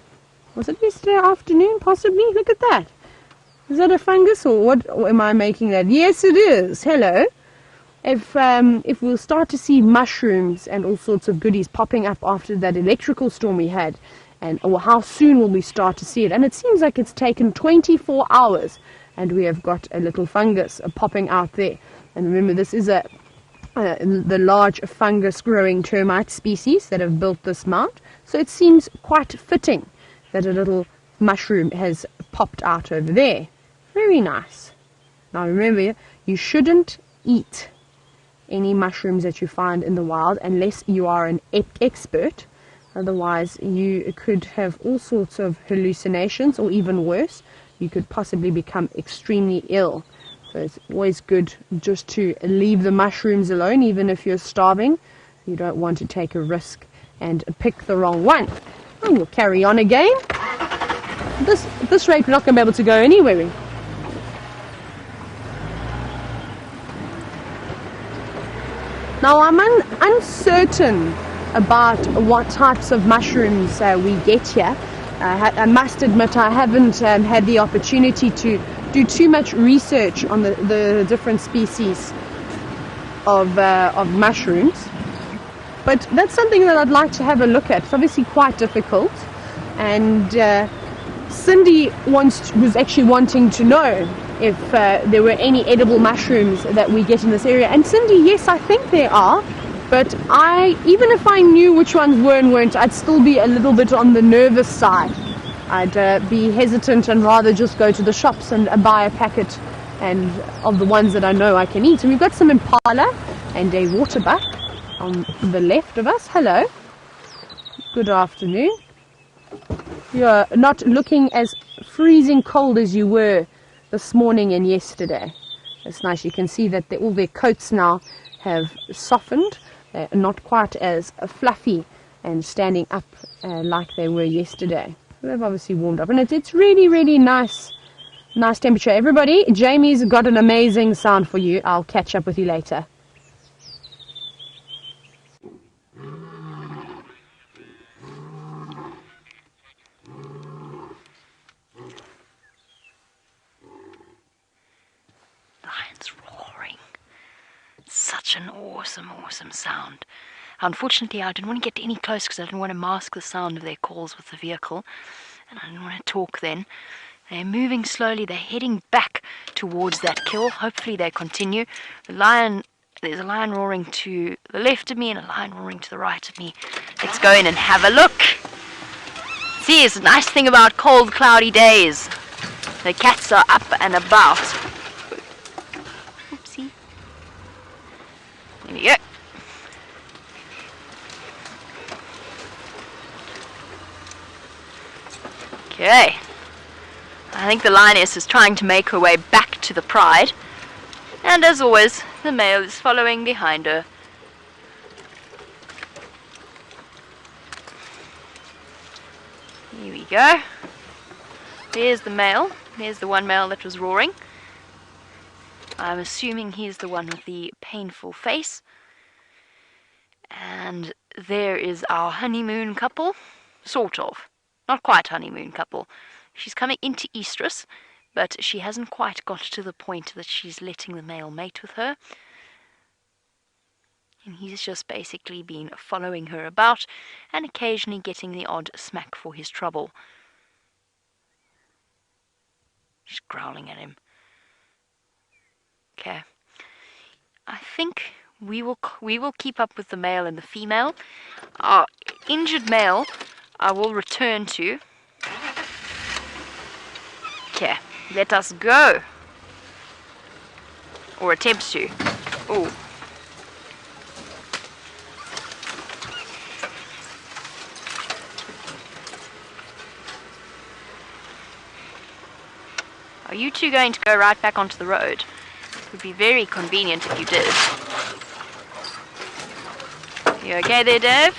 Was it yesterday afternoon, possibly? Look at that. Is that a fungus or what am I making that? Yes, it is. Hello. If we'll start to see mushrooms and all sorts of goodies popping up after that electrical storm we had, or how soon will we start to see it? And it seems like it's taken 24 hours and we have got a little fungus popping out there. And remember, this is the large fungus-growing termite species that have built this mound. So it seems quite fitting that a little mushroom has popped out over there. Very nice. Now remember, you shouldn't eat any mushrooms that you find in the wild unless you are an expert. Otherwise, you could have all sorts of hallucinations, or even worse, you could possibly become extremely ill. So it's always good just to leave the mushrooms alone, even if you're starving. You don't want to take a risk and pick the wrong one. And we'll carry on again. This rate we're not going to be able to go anywhere. Now I'm uncertain about what types of mushrooms we get here. I must admit I haven't had the opportunity to do too much research on the different species of mushrooms, but that's something that I'd like to have a look at. It's obviously quite difficult, and Cindy was actually wanting to know if there were any edible mushrooms that we get in this area. And Cindy, yes, I think there are, but even if I knew which ones were and weren't, I'd still be a little bit on the nervous side. I'd be hesitant and rather just go to the shops and buy a packet of the ones that I know I can eat. And we've got some impala and a waterbuck on the left of us. Hello. Good afternoon. You're not looking as freezing cold as you were this morning and yesterday. It's nice. You can see that all their coats now have softened. They're not quite as fluffy and standing up like they were yesterday. They've obviously warmed up, and it's really, really nice temperature. Everybody, Jamie's got an amazing sound for you. I'll catch up with you later. Lions roaring. Such an awesome sound. Unfortunately, I didn't want to get any close because I didn't want to mask the sound of their calls with the vehicle, and I didn't want to talk then. They're moving slowly. They're heading back towards that kill. Hopefully they continue. There's a lion roaring to the left of me and a lion roaring to the right of me. Let's go in and have a look. See, it's a nice thing about cold, cloudy days. The cats are up and about. Oopsie. Here we go. Okay. I think the lioness is trying to make her way back to the pride. And as always, the male is following behind her. Here we go. There's the male. There's the one male that was roaring. I'm assuming he's the one with the painful face. And there is our honeymoon couple. Sort of. Not quite honeymoon couple. She's coming into estrus, but she hasn't quite got to the point that she's letting the male mate with her. And he's just basically been following her about and occasionally getting the odd smack for his trouble. She's growling at him. Okay. I think we will keep up with the male and the female. Our injured male I will return to. Okay, let us go. Or attempt to. Oh. Are you two going to go right back onto the road? It would be very convenient if you did. You okay there, Dave?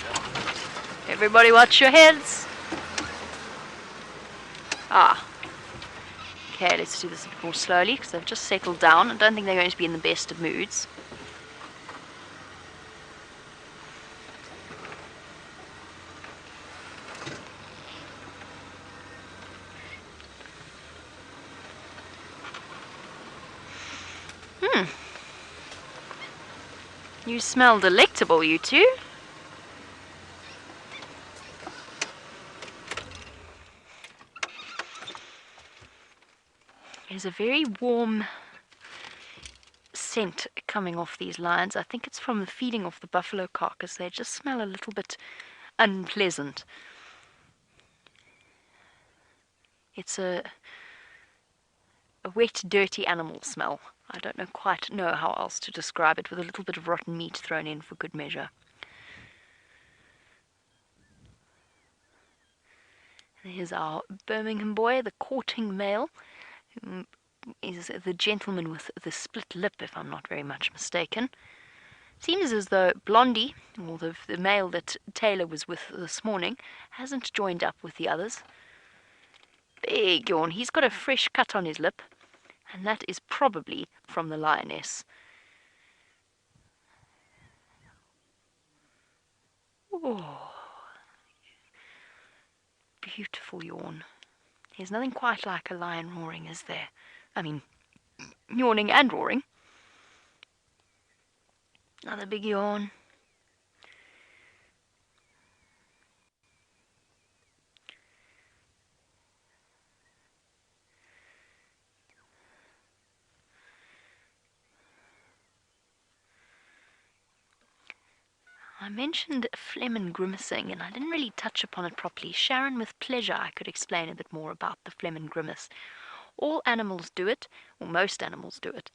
Everybody watch your heads. Ah. Okay, let's do this a bit more slowly because they've just settled down. I don't think they're going to be in the best of moods. You smell delectable, you two. There's a very warm scent coming off these lions. I think it's from the feeding off the buffalo carcass. They just smell a little bit unpleasant. It's a wet, dirty animal smell. I don't quite know how else to describe it, with a little bit of rotten meat thrown in for good measure. Here's our Birmingham boy, the courting male, who is the gentleman with the split lip, if I'm not very much mistaken. Seems as though Blondie, or the male that Tayla was with this morning, hasn't joined up with the others. Big yawn. He's got a fresh cut on his lip, and that is probably from the lioness. Oh, beautiful yawn. There's nothing quite like a lion roaring, is there? I mean, yawning and roaring. Another big yawn. I mentioned phlegm and grimacing, and I didn't really touch upon it properly. Sharon, with pleasure, I could explain a bit more about the phlegm and grimace. All animals do it, or most animals do it.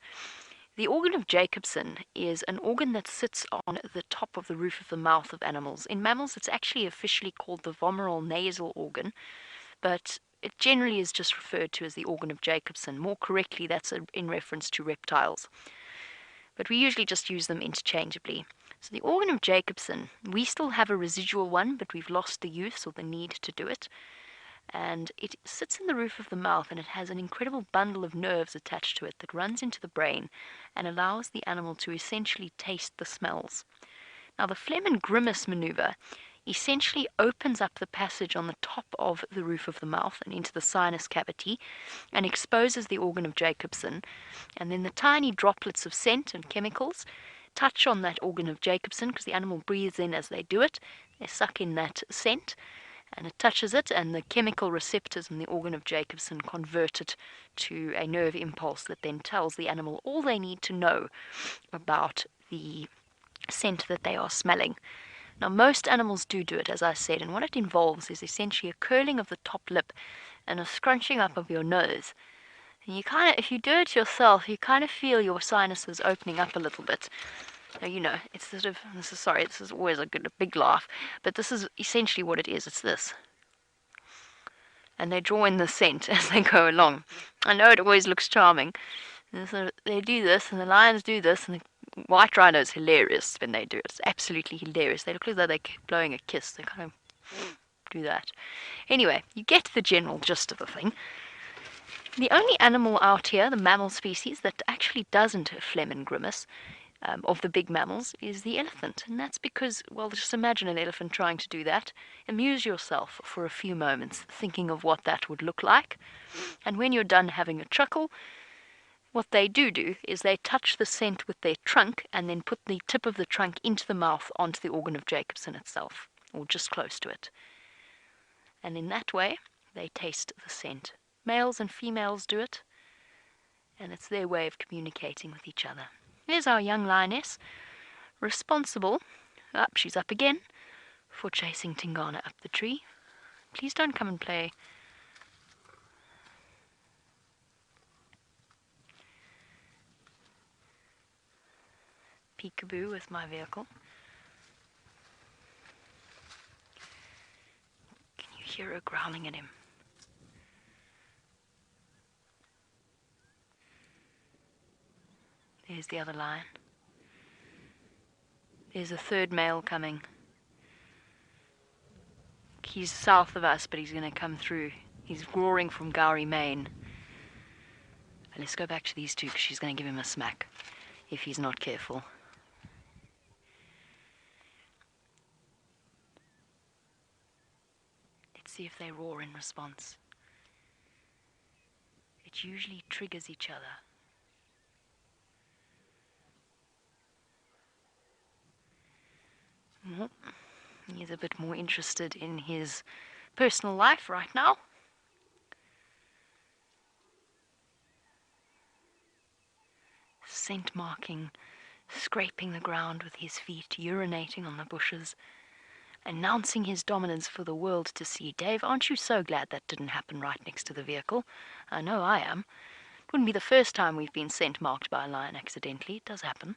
The organ of Jacobson is an organ that sits on the top of the roof of the mouth of animals. In mammals, it's actually officially called the vomeral nasal organ, but it generally is just referred to as the organ of Jacobson. More correctly, that's in reference to reptiles. But we usually just use them interchangeably. So the organ of Jacobson, we still have a residual one, but we've lost the use or the need to do it. And it sits in the roof of the mouth, and it has an incredible bundle of nerves attached to it that runs into the brain and allows the animal to essentially taste the smells. Now, the phlegm and grimace maneuver essentially opens up the passage on the top of the roof of the mouth and into the sinus cavity and exposes the organ of Jacobson, and then the tiny droplets of scent and chemicals touch on that organ of Jacobson because the animal breathes in as they do it. They suck in that scent and it touches it, and the chemical receptors in the organ of Jacobson convert it to a nerve impulse that then tells the animal all they need to know about the scent that they are smelling. Now, most animals do it, as I said, and what it involves is essentially a curling of the top lip and a scrunching up of your nose. And you if you do it yourself, you kind of feel your sinuses opening up a little bit. Now, you know, it's sort of, this is always a big laugh, but this is essentially what it is. It's this. And they draw in the scent as they go along. I know it always looks charming. And so they do this, and the lions do this, and the white rhino is hilarious when they do it. It's absolutely hilarious. They look as though they're blowing a kiss. They kind of do that. Anyway, you get the general gist of the thing. The only animal out here, the mammal species, that actually doesn't phlegm and grimace, of the big mammals, is the elephant. And that's because, well, just imagine an elephant trying to do that. Amuse yourself for a few moments thinking of what that would look like. And when you're done having a chuckle, what they do is they touch the scent with their trunk and then put the tip of the trunk into the mouth onto the organ of Jacobson itself, or just close to it. And in that way, they taste the scent. Males and females do it, and it's their way of communicating with each other. Here's our young lioness, responsible, she's up again, for chasing Tingana up the tree. Please don't come and play. Peekaboo with my vehicle. Can you hear her growling at him? There's the other lion. There's a third male coming. He's south of us, but he's going to come through. He's roaring from Gowrie, Maine. And let's go back to these two, because she's going to give him a smack if he's not careful. Let's see if they roar in response. It usually triggers each other. Well, he's a bit more interested in his personal life right now. Scent marking, scraping the ground with his feet, urinating on the bushes, announcing his dominance for the world to see. Dave, aren't you so glad that didn't happen right next to the vehicle? I know I am. It wouldn't be the first time we've been scent marked by a lion accidentally. It does happen.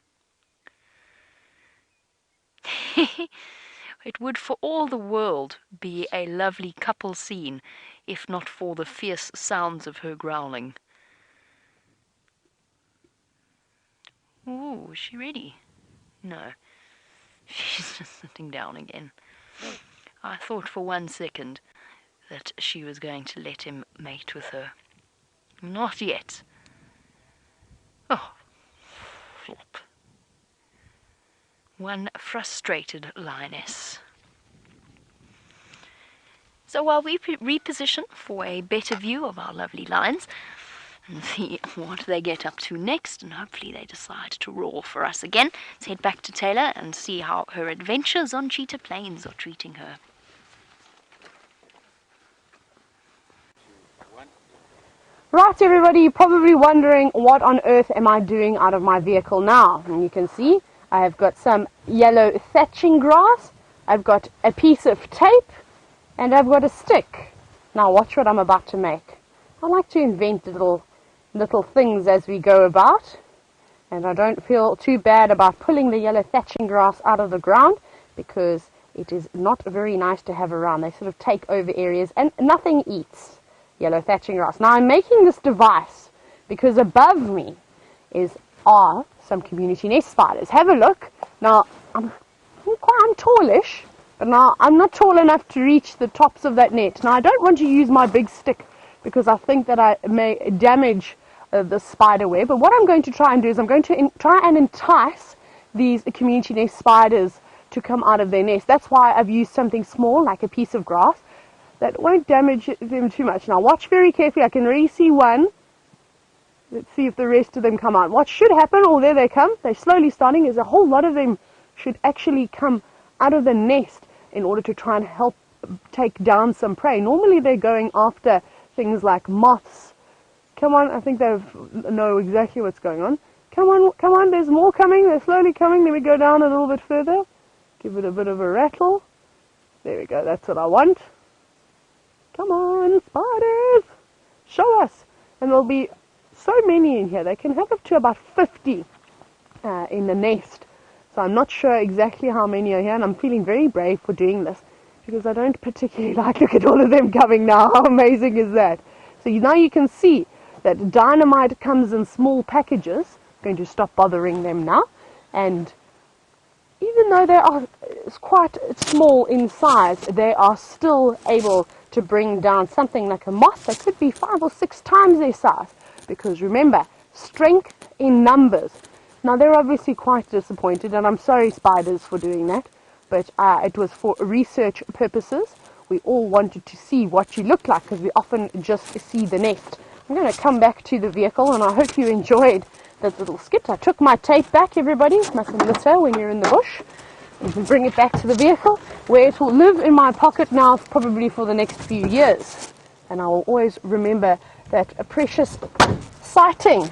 It would for all the world be a lovely couple scene, if not for the fierce sounds of her growling. Ooh, is she ready? No. She's just sitting down again. I thought for 1 second that she was going to let him mate with her. Not yet. Oh, flop. One frustrated lioness. So while we reposition for a better view of our lovely lions and see what they get up to next, and hopefully they decide to roar for us again, let's head back to Tayla and see how her adventures on Cheetah Plains are treating her. Right, everybody, you're probably wondering what on earth am I doing out of my vehicle now? And you can see I have got some yellow thatching grass, I've got a piece of tape, and I've got a stick. Now watch what I'm about to make. I like to invent little things as we go about, and I don't feel too bad about pulling the yellow thatching grass out of the ground, because it is not very nice to have around. They sort of take over areas, and nothing eats yellow thatching grass. Now I'm making this device because above me are some community nest spiders. Have a look. Now I'm tallish, but now I'm not tall enough to reach the tops of that net. Now I don't want to use my big stick because I think that I may damage the spider web. But what I'm going to try and do is I'm going to try and entice these community nest spiders to come out of their nest. That's why I've used something small like a piece of grass that won't damage them too much. Now watch very carefully. I can already see one. Let's see if the rest of them come out. What should happen, oh there they come, they're slowly starting, is a whole lot of them should actually come out of the nest in order to try and help take down some prey. Normally they're going after things like moths. Come on, I think they know exactly what's going on. Come on, there's more coming, they're slowly coming. Let me go down a little bit further, give it a bit of a rattle. There we go, that's what I want. Come on, spiders, show us. And there'll be so many in here. They can have up to about 50 in the nest. So I'm not sure exactly how many are here, and I'm feeling very brave for doing this because I don't particularly like, look at all of them coming now. How amazing is that? So now you can see that dynamite comes in small packages. I'm going to stop bothering them now. And even though they are quite small in size, they are still able to bring down something like a moth that could be 5 or 6 times their size. Because remember, strength in numbers. Now they're obviously quite disappointed, and I'm sorry spiders for doing that, but it was for research purposes. We all wanted to see what you look like because we often just see the nest. I'm going to come back to the vehicle, and I hope you enjoyed that little skit. I took my tape back, everybody. Mustn't litter when you're in the bush. You can bring it back to the vehicle, where it will live in my pocket now probably for the next few years. And I will always remember that a precious sighting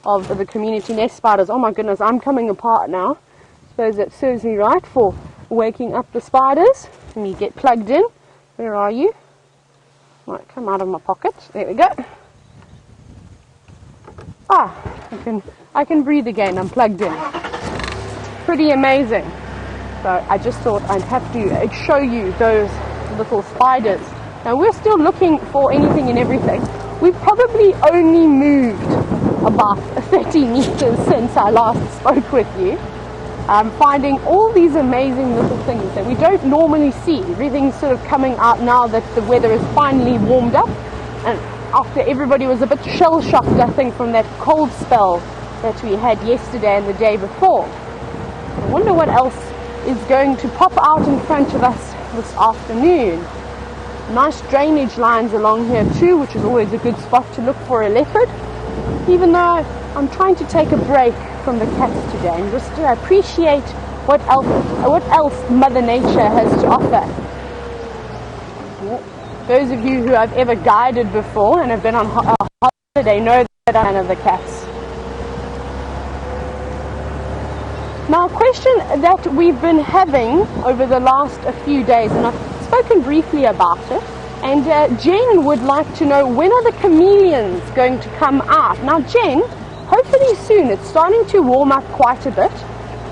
of the community nest spiders. Oh my goodness, I'm coming apart now. I suppose that serves me right for waking up the spiders. Let me get plugged in. Where are you? Right, come out of my pocket. There we go. I can breathe again. I'm plugged in. Pretty amazing. So I just thought I'd have to show you those little spiders. Now we're still looking for anything and everything. We've probably only moved about 30 meters since I last spoke with you. I'm finding all these amazing little things that we don't normally see. Everything's sort of coming out now that the weather is finally warmed up, and after everybody was a bit shell-shocked, I think, from that cold spell that we had yesterday and the day before. I wonder what else is going to pop out in front of us this afternoon. Nice drainage lines along here too, which is always a good spot to look for a leopard. Even though I'm trying to take a break from the cats today and just to appreciate what else Mother Nature has to offer. Those of you who I've ever guided before and have been on holiday know that I'm one of the cats. Now, a question that we've been having over the last few days, and I've spoken briefly about it, and Jen would like to know, when are the chameleons going to come out? Now, Jen, hopefully soon. It's starting to warm up quite a bit,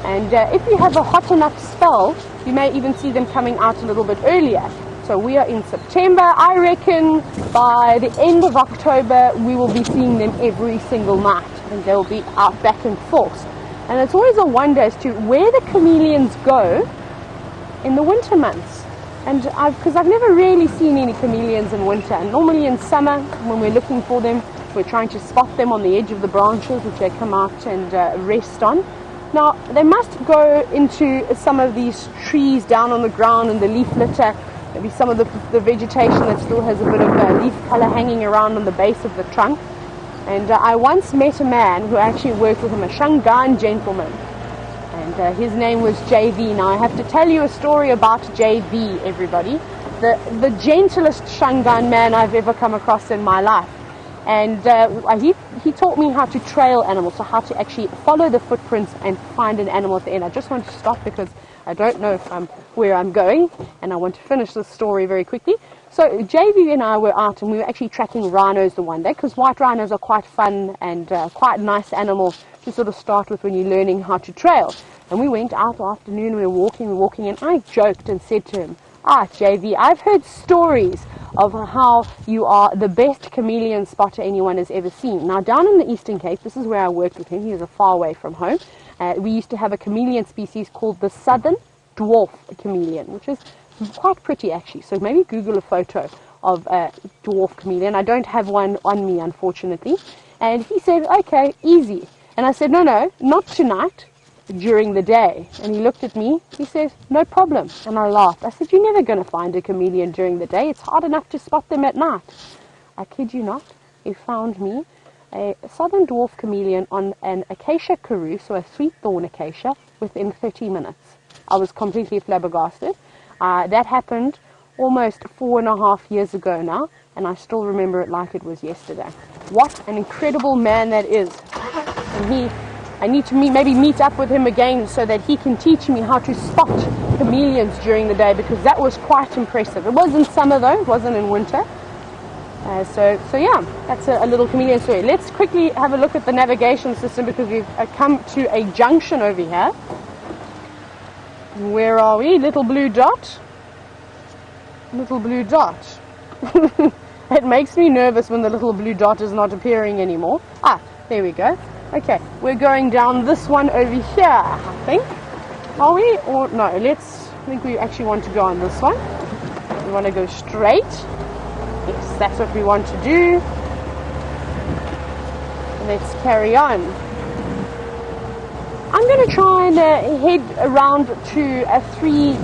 and if you have a hot enough spell, you may even see them coming out a little bit earlier. So we are in September. I reckon by the end of October we will be seeing them every single night, and they'll be out back and forth. And it's always a wonder as to where the chameleons go in the winter months. And because I've never really seen any chameleons in winter, and normally in summer when we're looking for them, we're trying to spot them on the edge of the branches which they come out and rest on. Now they must go into some of these trees down on the ground and the leaf litter, maybe some of the vegetation that still has a bit of leaf color hanging around on the base of the trunk. And I once met a man who actually worked with him, a Shangaan gentleman, and his name was JV. Now I have to tell you a story about JV, everybody. The gentlest Shangaan man I've ever come across in my life. And he taught me how to trail animals, so how to actually follow the footprints and find an animal at the end. I just want to stop because I don't know if where I'm going, and I want to finish this story very quickly. So JV and I were out, and we were actually tracking rhinos the one day, because white rhinos are quite fun and quite a nice animal to sort of start with when you're learning how to trail. And we went out afternoon, we were walking, and I joked and said to him, JV, I've heard stories of how you are the best chameleon spotter anyone has ever seen. Now down in the Eastern Cape, this is where I worked with him, he was a far away from home, we used to have a chameleon species called the southern dwarf chameleon, which is quite pretty actually. So maybe Google a photo of a dwarf chameleon. I don't have one on me, unfortunately. And he said, okay, easy. And I said, no, not tonight, during the day. And he looked at me, he said, no problem. And I laughed. I said, you're never going to find a chameleon during the day. It's hard enough to spot them at night. I kid you not, he found me a southern dwarf chameleon on an acacia karoo, so a sweet thorn acacia, within 30 minutes. I was completely flabbergasted. That happened almost 4.5 years ago now, and I still remember it like it was yesterday. What an incredible man that is. And I need to maybe meet up with him again so that he can teach me how to spot chameleons during the day, because that was quite impressive. It was in summer though, it wasn't in winter. So yeah, that's a little chameleon story. Let's quickly have a look at the navigation system, because we've come to a junction over here. Where are we? Little blue dot. Little blue dot. It makes me nervous when the little blue dot is not appearing anymore. Ah, there we go. Okay, we're going down this one over here, I think. Are we? Or no, I think we actually want to go on this one. We want to go straight. Yes, that's what we want to do. Let's carry on. I'm going to try and head around to three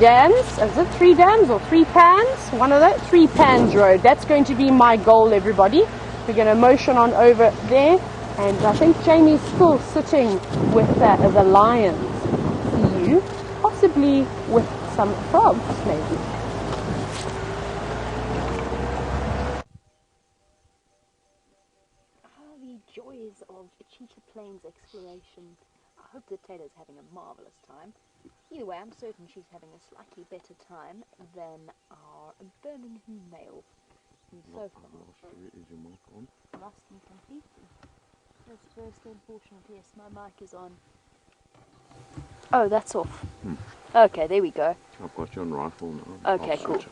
dams. Is it 3 dams or 3 pans? One of those. 3 pans road. That's going to be my goal, everybody. We're going to motion on over there. And I think Jamie's still sitting with the lions. See you. Possibly with some frogs, maybe. The joys of Cheetah Plains exploration. I hope that Tayla's having a marvellous time. Either way, I'm certain she's having a slightly better time than our Birmingham male. Who's so far lost me completely. That's first unfortunate. Yes, my mic is on. Oh, that's off. Okay, there we go. I've got you on rifle now. Okay, cool.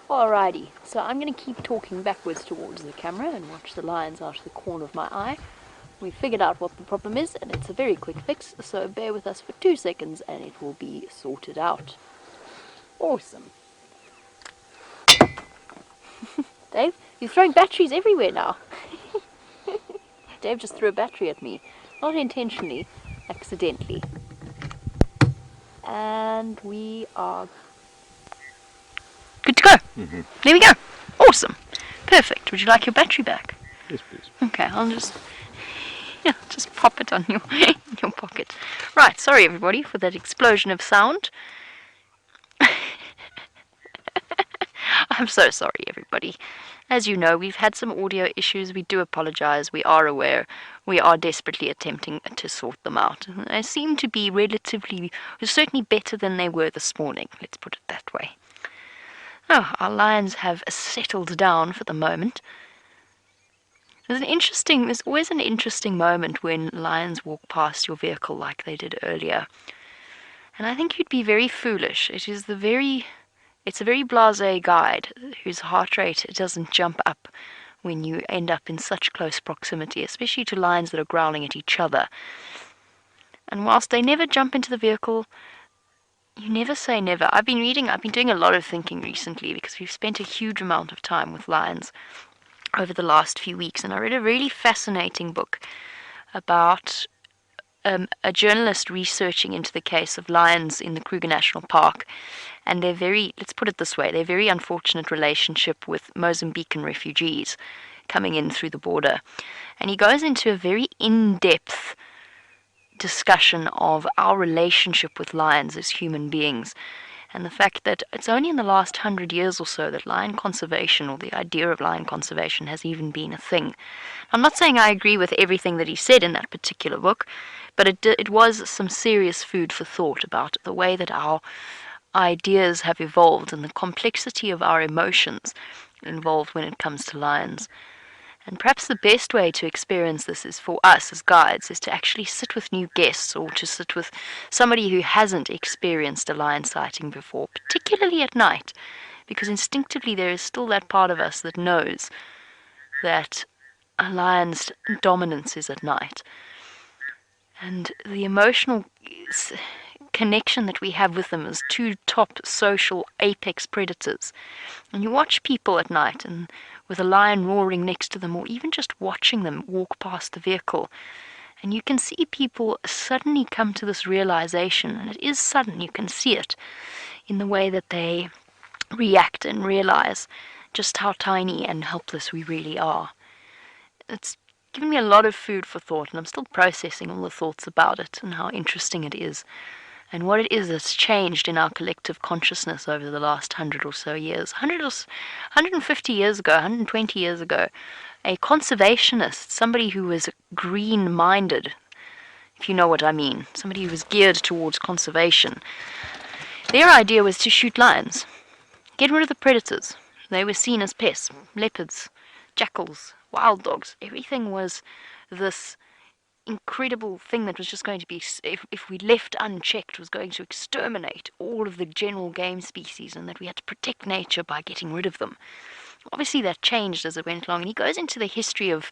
Alrighty, so I'm going to keep talking backwards towards the camera and watch the lions out of the corner of my eye. We figured out what the problem is, and it's a very quick fix, so bear with us for 2 seconds and it will be sorted out. Awesome. Dave, you're throwing batteries everywhere now. Dave just threw a battery at me. Not intentionally, accidentally. And we are Good to go. There we go. Awesome. Perfect. Would you like your battery back? Yes, please. Okay, I'll just pop it on your your pocket. Right, sorry everybody for that explosion of sound. I'm so sorry everybody. As you know, we've had some audio issues. We do apologize. We are aware. We are desperately attempting to sort them out. They seem to be certainly better than they were this morning. Let's put it that way. Oh, our lions have settled down for the moment. There's always an interesting moment when lions walk past your vehicle like they did earlier. And I think you'd be very foolish. It's a very blasé guide whose heart rate doesn't jump up when you end up in such close proximity, especially to lions that are growling at each other. And whilst they never jump into the vehicle, you never say never. I've been doing a lot of thinking recently because we've spent a huge amount of time with lions over the last few weeks, and I read a really fascinating book about a journalist researching into the case of lions in the Kruger National Park and let's put it this way, their very unfortunate relationship with Mozambican refugees coming in through the border. And he goes into a very in-depth discussion of our relationship with lions as human beings, and the fact that it's only in the last 100 years or so that lion conservation, or the idea of lion conservation, has even been a thing. I'm not saying I agree with everything that he said in that particular book, but it was some serious food for thought about the way that our ideas have evolved and the complexity of our emotions involved when it comes to lions. And perhaps the best way to experience this is for us as guides, is to actually sit with new guests or to sit with somebody who hasn't experienced a lion sighting before, particularly at night, because instinctively there is still that part of us that knows that a lion's dominance is at night. And the emotional connection that we have with them as 2 top social apex predators. And you watch people at night and with a lion roaring next to them, or even just watching them walk past the vehicle, and you can see people suddenly come to this realization, and it is sudden, you can see it in the way that they react and realize just how tiny and helpless we really are. It's given me a lot of food for thought, and I'm still processing all the thoughts about it and how interesting it is, and what it is that's changed in our collective consciousness over the last 100 or so years. 150 years ago, 120 years ago, a conservationist, somebody who was green-minded, if you know what I mean, somebody who was geared towards conservation, their idea was to shoot lions, get rid of the predators. They were seen as pests, leopards, jackals, wild dogs. Everything was this incredible thing that was just going to be, if we left unchecked, was going to exterminate all of the general game species, and that we had to protect nature by getting rid of them. Obviously that changed as it went along, and he goes into the history of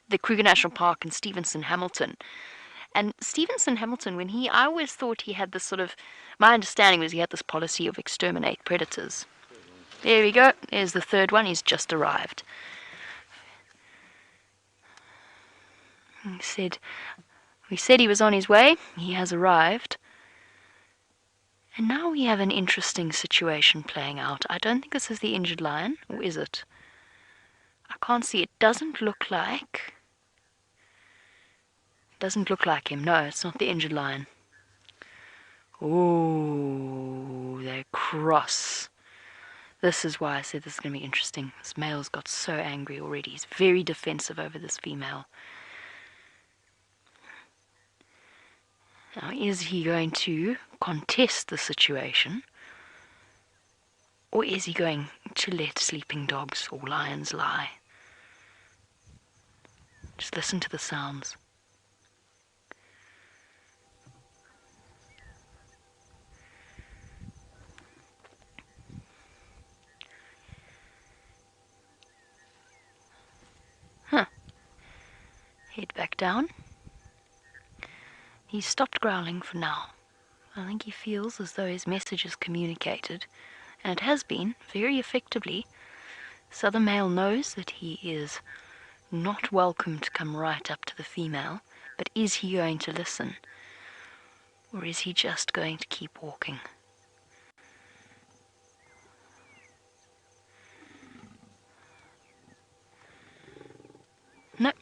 the Kruger National Park and Stevenson Hamilton. And Stevenson Hamilton, I always thought he had this sort of, my understanding was he had this policy of exterminate predators. There we go, there's the third one, he's just arrived. We said he was on his way, he has arrived. And now we have an interesting situation playing out. I don't think this is the injured lion, or is it? I can't see, it doesn't look like him. No, it's not the injured lion. Ooh, they're cross. This is why I said this is going to be interesting. This male's got so angry already. He's very defensive over this female. Now, is he going to contest the situation? Or is he going to let sleeping dogs or lions lie? Just listen to the sounds. Head back down. He's stopped growling for now. I think he feels as though his message is communicated, and it has been, very effectively. This other male knows that he is not welcome to come right up to the female, but is he going to listen? Or is he just going to keep walking? No.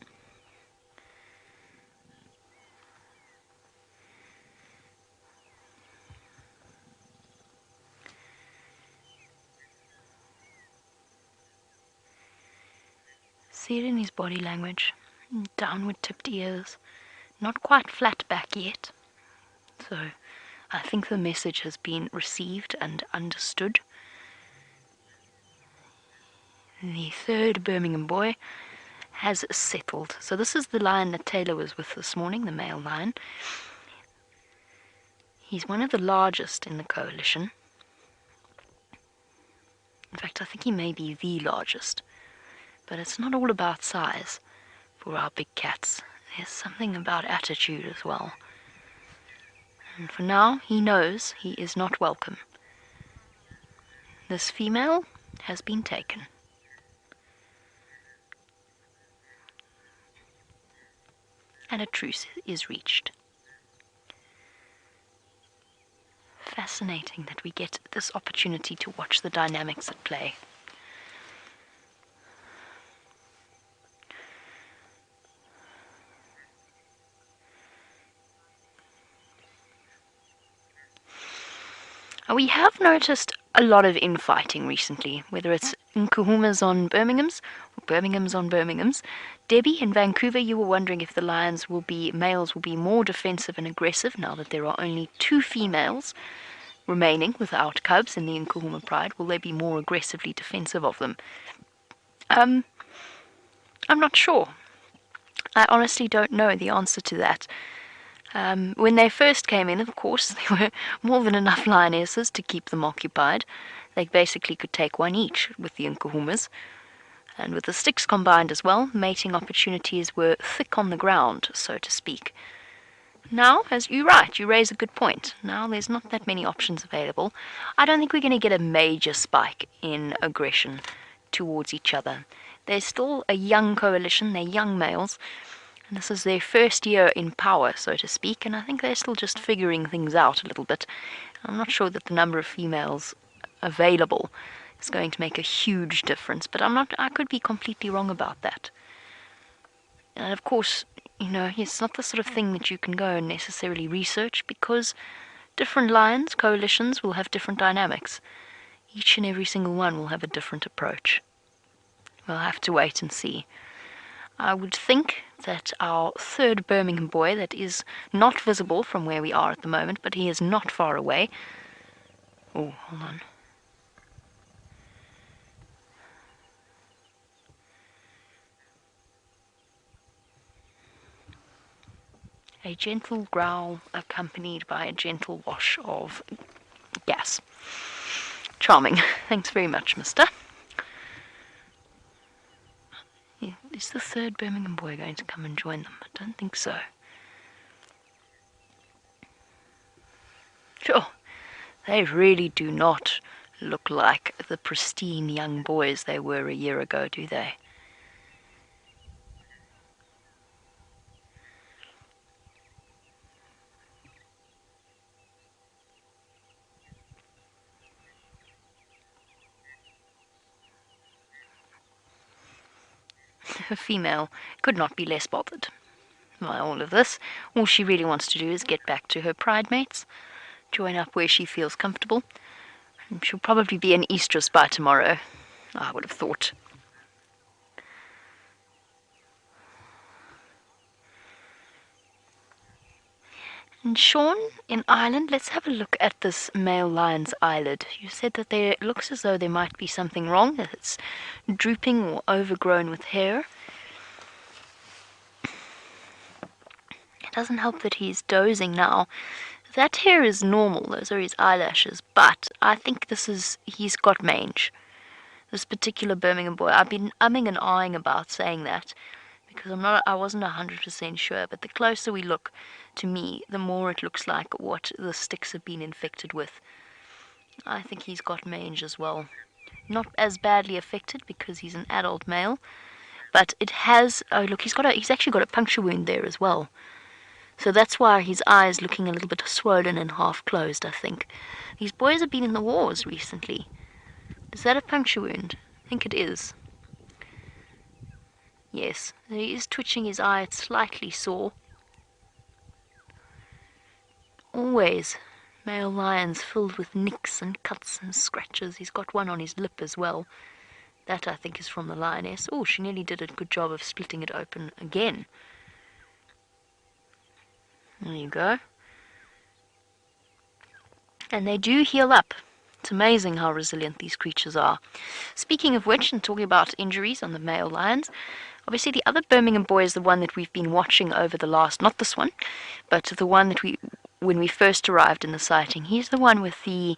See it in his body language. Downward tipped ears. Not quite flat back yet. So I think the message has been received and understood. The third Birmingham boy has settled. So this is the lion that Tayla was with this morning, the male lion. He's one of the largest in the coalition. In fact, I think he may be the largest. But it's not all about size for our big cats. There's something about attitude as well. And for now, he knows he is not welcome. This female has been taken. And a truce is reached. Fascinating that we get this opportunity to watch the dynamics at play. We have noticed a lot of infighting recently, whether it's Nkuhumas on Birmingham's or Birmingham's on Birmingham's. Debbie, in Vancouver, you were wondering if the males will be more defensive and aggressive now that there are only 2 females remaining without cubs in the Nkuhuma pride. Will they be more aggressively defensive of them? I'm not sure. I honestly don't know the answer to that. When they first came in, of course, there were more than enough lionesses to keep them occupied. They basically could take one each with the Nkuhumas. And with the sticks combined as well, mating opportunities were thick on the ground, so to speak. Now, as you raise a good point. Now there's not that many options available. I don't think we're going to get a major spike in aggression towards each other. They're still a young coalition, they're young males. And this is their first year in power, so to speak, and I think they're still just figuring things out a little bit. I'm not sure that the number of females available is going to make a huge difference, but I could be completely wrong about that. And of course, it's not the sort of thing that you can go and necessarily research, because different lions, coalitions, will have different dynamics. Each and every single one will have a different approach. We'll have to wait and see. I would think that our third Birmingham boy, that is not visible from where we are at the moment, but he is not far away. Oh, hold on. A gentle growl accompanied by a gentle wash of gas. Charming. Thanks very much, mister. Yeah, is the third Birmingham boy going to come and join them? I don't think so. Sure, they really do not look like the pristine young boys they were a year ago, do they? A female could not be less bothered by all of this. All she really wants to do is get back to her pride mates, join up where she feels comfortable, and she'll probably be an estrus by tomorrow, I would have thought. And Sean, in Ireland, let's have a look at this male lion's eyelid. You said that it looks as though there might be something wrong, that it's drooping or overgrown with hair. It doesn't help that he's dozing now. That hair is normal, those are his eyelashes, but I think he's got mange. This particular Birmingham boy, I've been umming and ahhing about saying that, because I wasn't 100% sure, but the closer we look, to me, the more it looks like what the sticks have been infected with. I think he's got mange as well. Not as badly affected because he's an adult male, but it has, oh look, he's actually got a puncture wound there as well. So that's why his eye is looking a little bit swollen and half closed, I think. These boys have been in the wars recently. Is that a puncture wound? I think it is. Yes, he is twitching his eye, it's slightly sore. Always male lions filled with nicks and cuts and scratches. He's got one on his lip as well. That, I think, is from the lioness. Oh, she nearly did a good job of splitting it open again. There you go. And they do heal up. It's amazing how resilient these creatures are. Speaking of which, and talking about injuries on the male lions, obviously the other Birmingham boy is the one that we've been watching over the last, not this one, but the one that when we first arrived in the sighting. He's the one with the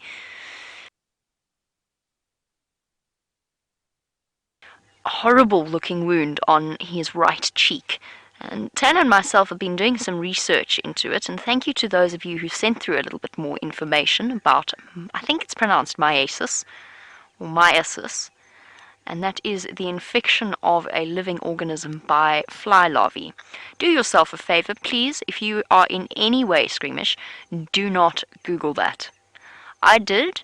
horrible looking wound on his right cheek. And Tayla and myself have been doing some research into it, and thank you to those of you who sent through a little bit more information about, I think it's pronounced myiasis, or myiasis, and that is the infection of a living organism by fly larvae. Do yourself a favor, please, if you are in any way squeamish, do not Google that. I did,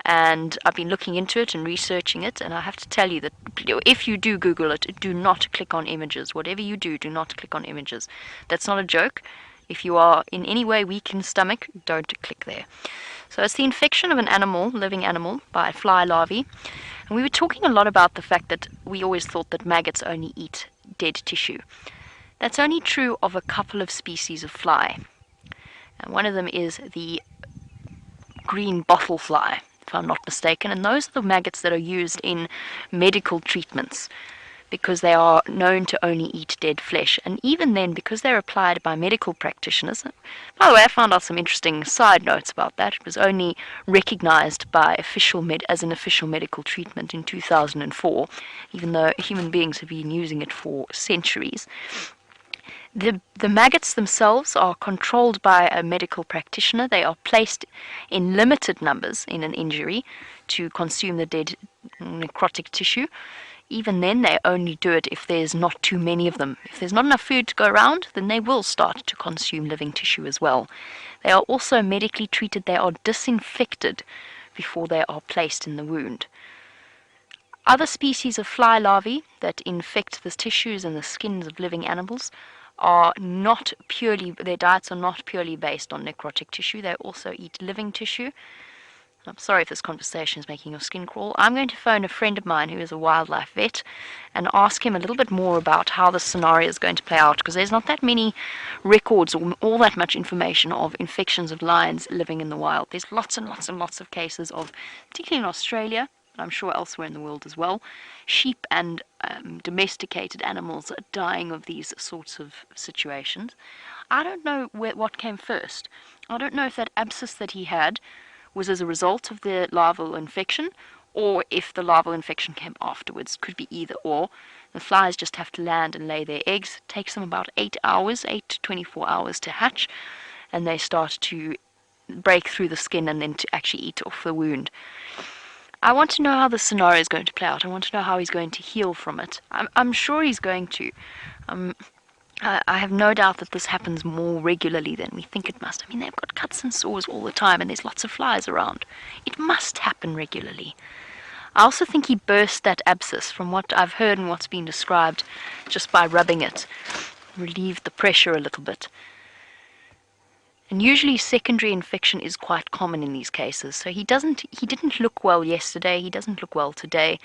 and I've been looking into it and researching it, and I have to tell you that if you do Google it, do not click on images. Whatever you do, do not click on images. That's not a joke. If you are in any way weak in stomach, don't click there. So it's the infection of an animal, living animal, by fly larvae. And we were talking a lot about the fact that we always thought that maggots only eat dead tissue. That's only true of a couple of species of fly. And one of them is the green bottle fly, if I'm not mistaken, and those are the maggots that are used in medical treatments because they are known to only eat dead flesh, and even then, because they're applied by medical practitioners. By the way, I found out some interesting side notes about that. It was only recognized by as an official medical treatment in 2004, even though human beings have been using it for centuries. The maggots themselves are controlled by a medical practitioner. They are placed in limited numbers in an injury to consume the dead necrotic tissue. Even then, they only do it if there's not too many of them. If there's not enough food to go around, then they will start to consume living tissue as well. They are also medically treated. They are disinfected before they are placed in the wound. Other species of fly larvae that infect the tissues and the skins of living animals are not purely, their diets are not purely based on necrotic tissue. They also eat living tissue. I'm sorry if this conversation is making your skin crawl. I'm going to phone a friend of mine who is a wildlife vet and ask him a little bit more about how this scenario is going to play out, because there's not that many records or all that much information of infections of lions living in the wild. There's lots and lots and lots of cases of, particularly in Australia, and I'm sure elsewhere in the world as well, sheep and domesticated animals are dying of these sorts of situations. I don't know what came first. I don't know if that abscess that he had was as a result of the larval infection, or if the larval infection came afterwards. Could be either or. The flies just have to land and lay their eggs. It takes them about 8 hours, 8 to 24 hours to hatch, and they start to break through the skin and then to actually eat off the wound. I want to know how the scenario is going to play out. I want to know how he's going to heal from it. I'm sure he's going to. I have no doubt that this happens more regularly than we think it must. I mean, they've got cuts and sores all the time, and there's lots of flies around. It must happen regularly. I also think he burst that abscess, from what I've heard and what's been described, just by rubbing it. Relieved the pressure a little bit. And usually secondary infection is quite common in these cases. So he didn't look well yesterday, he doesn't look well today.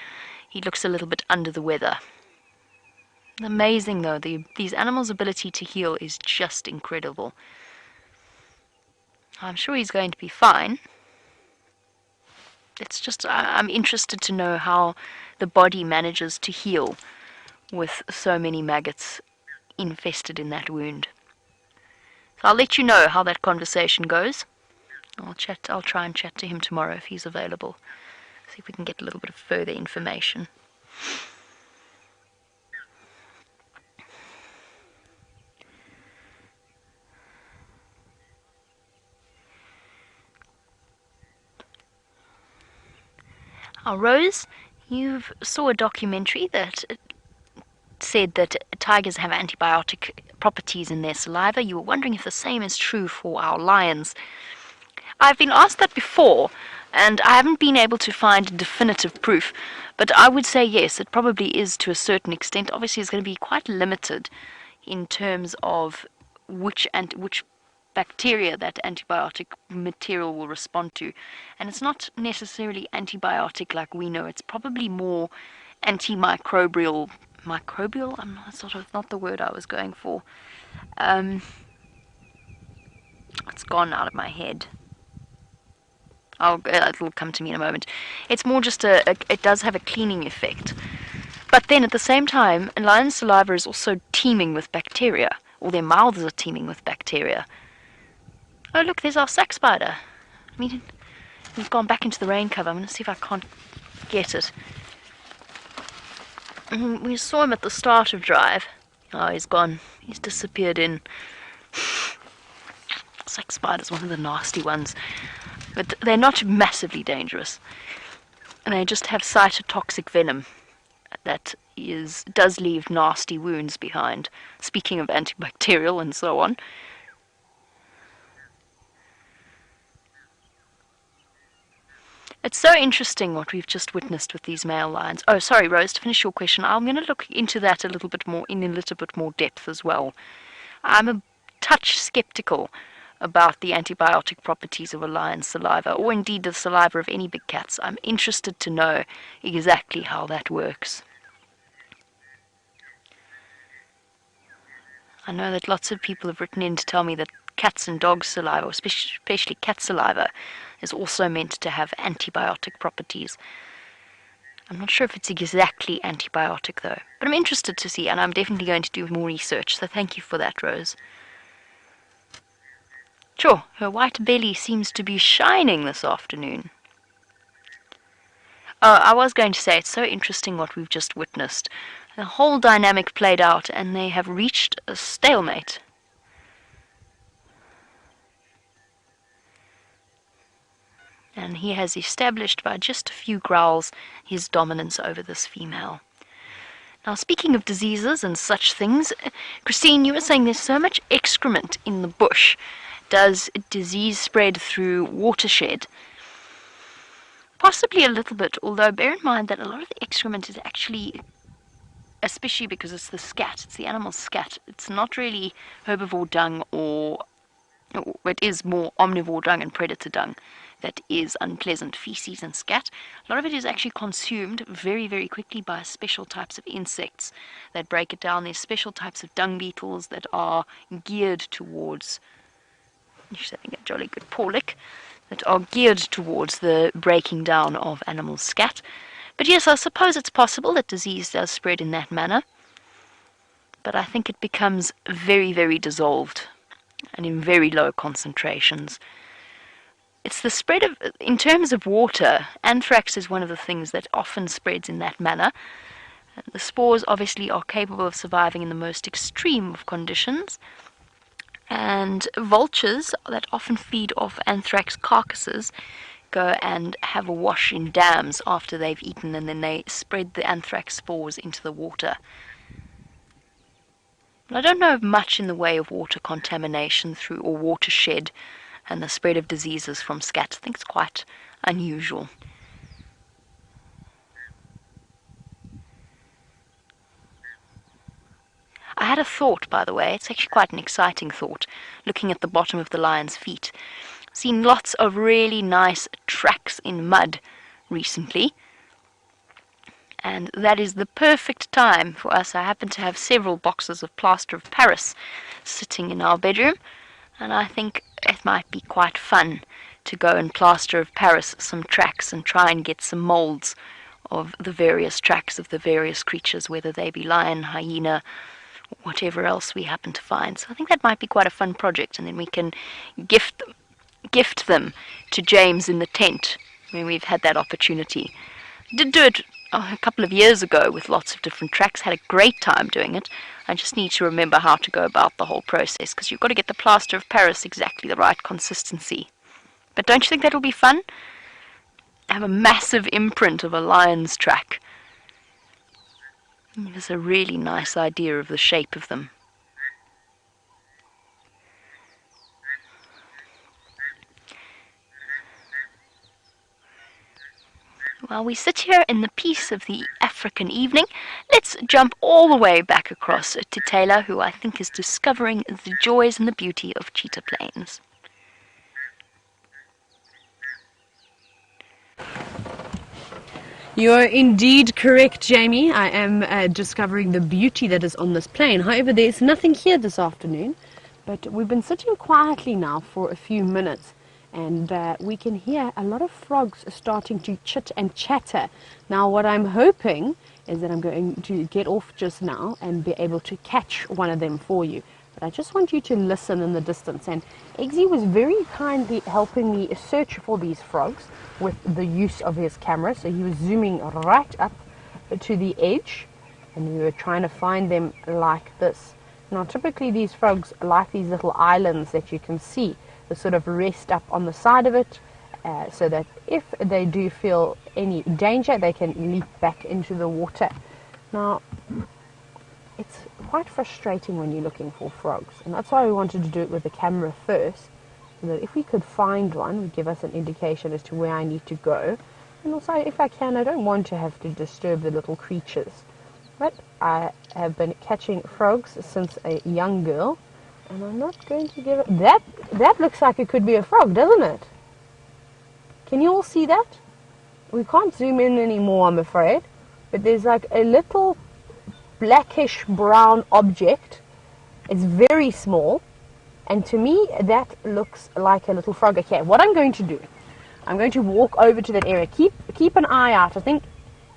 He looks a little bit under the weather. Amazing though, these animals' ability to heal is just incredible. I'm sure he's going to be fine. It's just, I'm interested to know how the body manages to heal with so many maggots infested in that wound. So I'll let you know how that conversation goes. I'll try and chat to him tomorrow if he's available. See if we can get a little bit of further information. Now, Rose, you saw a documentary that said that tigers have antibiotic properties in their saliva. You were wondering if the same is true for our lions. I've been asked that before, and I haven't been able to find definitive proof, but I would say yes, it probably is to a certain extent. Obviously, it's going to be quite limited in terms of which bacteria that antibiotic material will respond to. And it's not necessarily antibiotic like we know. It's probably more antimicrobial. Microbial? Not the word I was going for. It's gone out of my head. It'll come to me in a moment. It's more just it does have a cleaning effect. But then at the same time, lions' saliva is also teeming with bacteria, or their mouths are teeming with bacteria. Oh look, there's our sack spider. I mean, we've gone back into the rain cover. I'm going to see if I can't get it. We saw him at the start of drive. Oh, he's gone. He's disappeared in. Sack spider's one of the nasty ones. But they're not massively dangerous. And they just have cytotoxic venom that does leave nasty wounds behind. Speaking of antibacterial and so on. It's so interesting what we've just witnessed with these male lions. Oh, sorry, Rose, to finish your question, I'm going to look into that a little bit more depth as well. I'm a touch skeptical about the antibiotic properties of a lion's saliva, or indeed the saliva of any big cats. I'm interested to know exactly how that works. I know that lots of people have written in to tell me that cats and dogs' saliva, especially cat saliva, is also meant to have antibiotic properties. I'm not sure if it's exactly antibiotic though, but I'm interested to see, and I'm definitely going to do more research, so thank you for that, Rose. Sure, her white belly seems to be shining this afternoon. I was going to say, it's so interesting what we've just witnessed. The whole dynamic played out, and they have reached a stalemate. And he has established by just a few growls his dominance over this female. Now, speaking of diseases and such things, Christine, you were saying there's so much excrement in the bush. Does disease spread through watershed? Possibly a little bit, although bear in mind that a lot of the excrement is actually, especially because it's the scat, it's the animal's scat, it's not really herbivore dung or it is more omnivore dung and predator dung that is unpleasant, feces and scat. A lot of it is actually consumed very, very quickly by special types of insects that break it down. There's special types of dung beetles that are geared towards, she's having a jolly good paw lick, that are geared towards the breaking down of animal scat. But yes, I suppose it's possible that disease does spread in that manner. But I think it becomes very, very dissolved and in very low concentrations. It's the spread of, in terms of water, anthrax is one of the things that often spreads in that manner. The spores obviously are capable of surviving in the most extreme of conditions. And vultures that often feed off anthrax carcasses go and have a wash in dams after they've eaten, and then they spread the anthrax spores into the water. I don't know much in the way of water contamination through or watershed and the spread of diseases from scat. I think it's quite unusual. I had a thought, by the way. It's actually quite an exciting thought, looking at the bottom of the lion's feet. I've seen lots of really nice tracks in mud recently, and that is the perfect time for us. I happen to have several boxes of plaster of Paris sitting in our bedroom, and I think it might be quite fun to go and plaster of Paris some tracks and try and get some molds of the various tracks of the various creatures, whether they be lion, hyena, whatever else we happen to find. So I think that might be quite a fun project, and then we can gift them to James in the tent when we've had that opportunity. Did do it a couple of years ago with lots of different tracks, had a great time doing it. I just need to remember how to go about the whole process, because you've got to get the plaster of Paris exactly the right consistency. But don't you think that'll be fun? Have a massive imprint of a lion's track. It's a really nice idea of the shape of them. While we sit here in the peace of the African evening, let's jump all the way back across to Tayla, who I think is discovering the joys and the beauty of cheetah plains. You are indeed correct, Jamie. I am discovering the beauty that is on this plain. However, there's nothing here this afternoon, but we've been sitting quietly now for a few minutes, and we can hear a lot of frogs starting to chit and chatter. Now, what I'm hoping is that I'm going to get off just now and be able to catch one of them for you. But I just want you to listen in the distance. And Eggsy was very kindly helping me search for these frogs with the use of his camera. So he was zooming right up to the edge, and we were trying to find them like this. Now, typically these frogs like these little islands that you can see. They sort of rest up on the side of it, so that if they do feel any danger, they can leap back into the water. Now, it's quite frustrating when you're looking for frogs, and that's why we wanted to do it with the camera first, so that if we could find one, it would give us an indication as to where I need to go. And also, if I can, I don't want to have to disturb the little creatures. But I have been catching frogs since a young girl, and I'm not going to give it... That looks like it could be a frog, doesn't it? Can you all see that? We can't zoom in anymore, I'm afraid, but there's like a little blackish brown object. It's very small, and to me that looks like a little frog. Okay, what I'm going to do, I'm going to walk over to that area. Keep an eye out. I think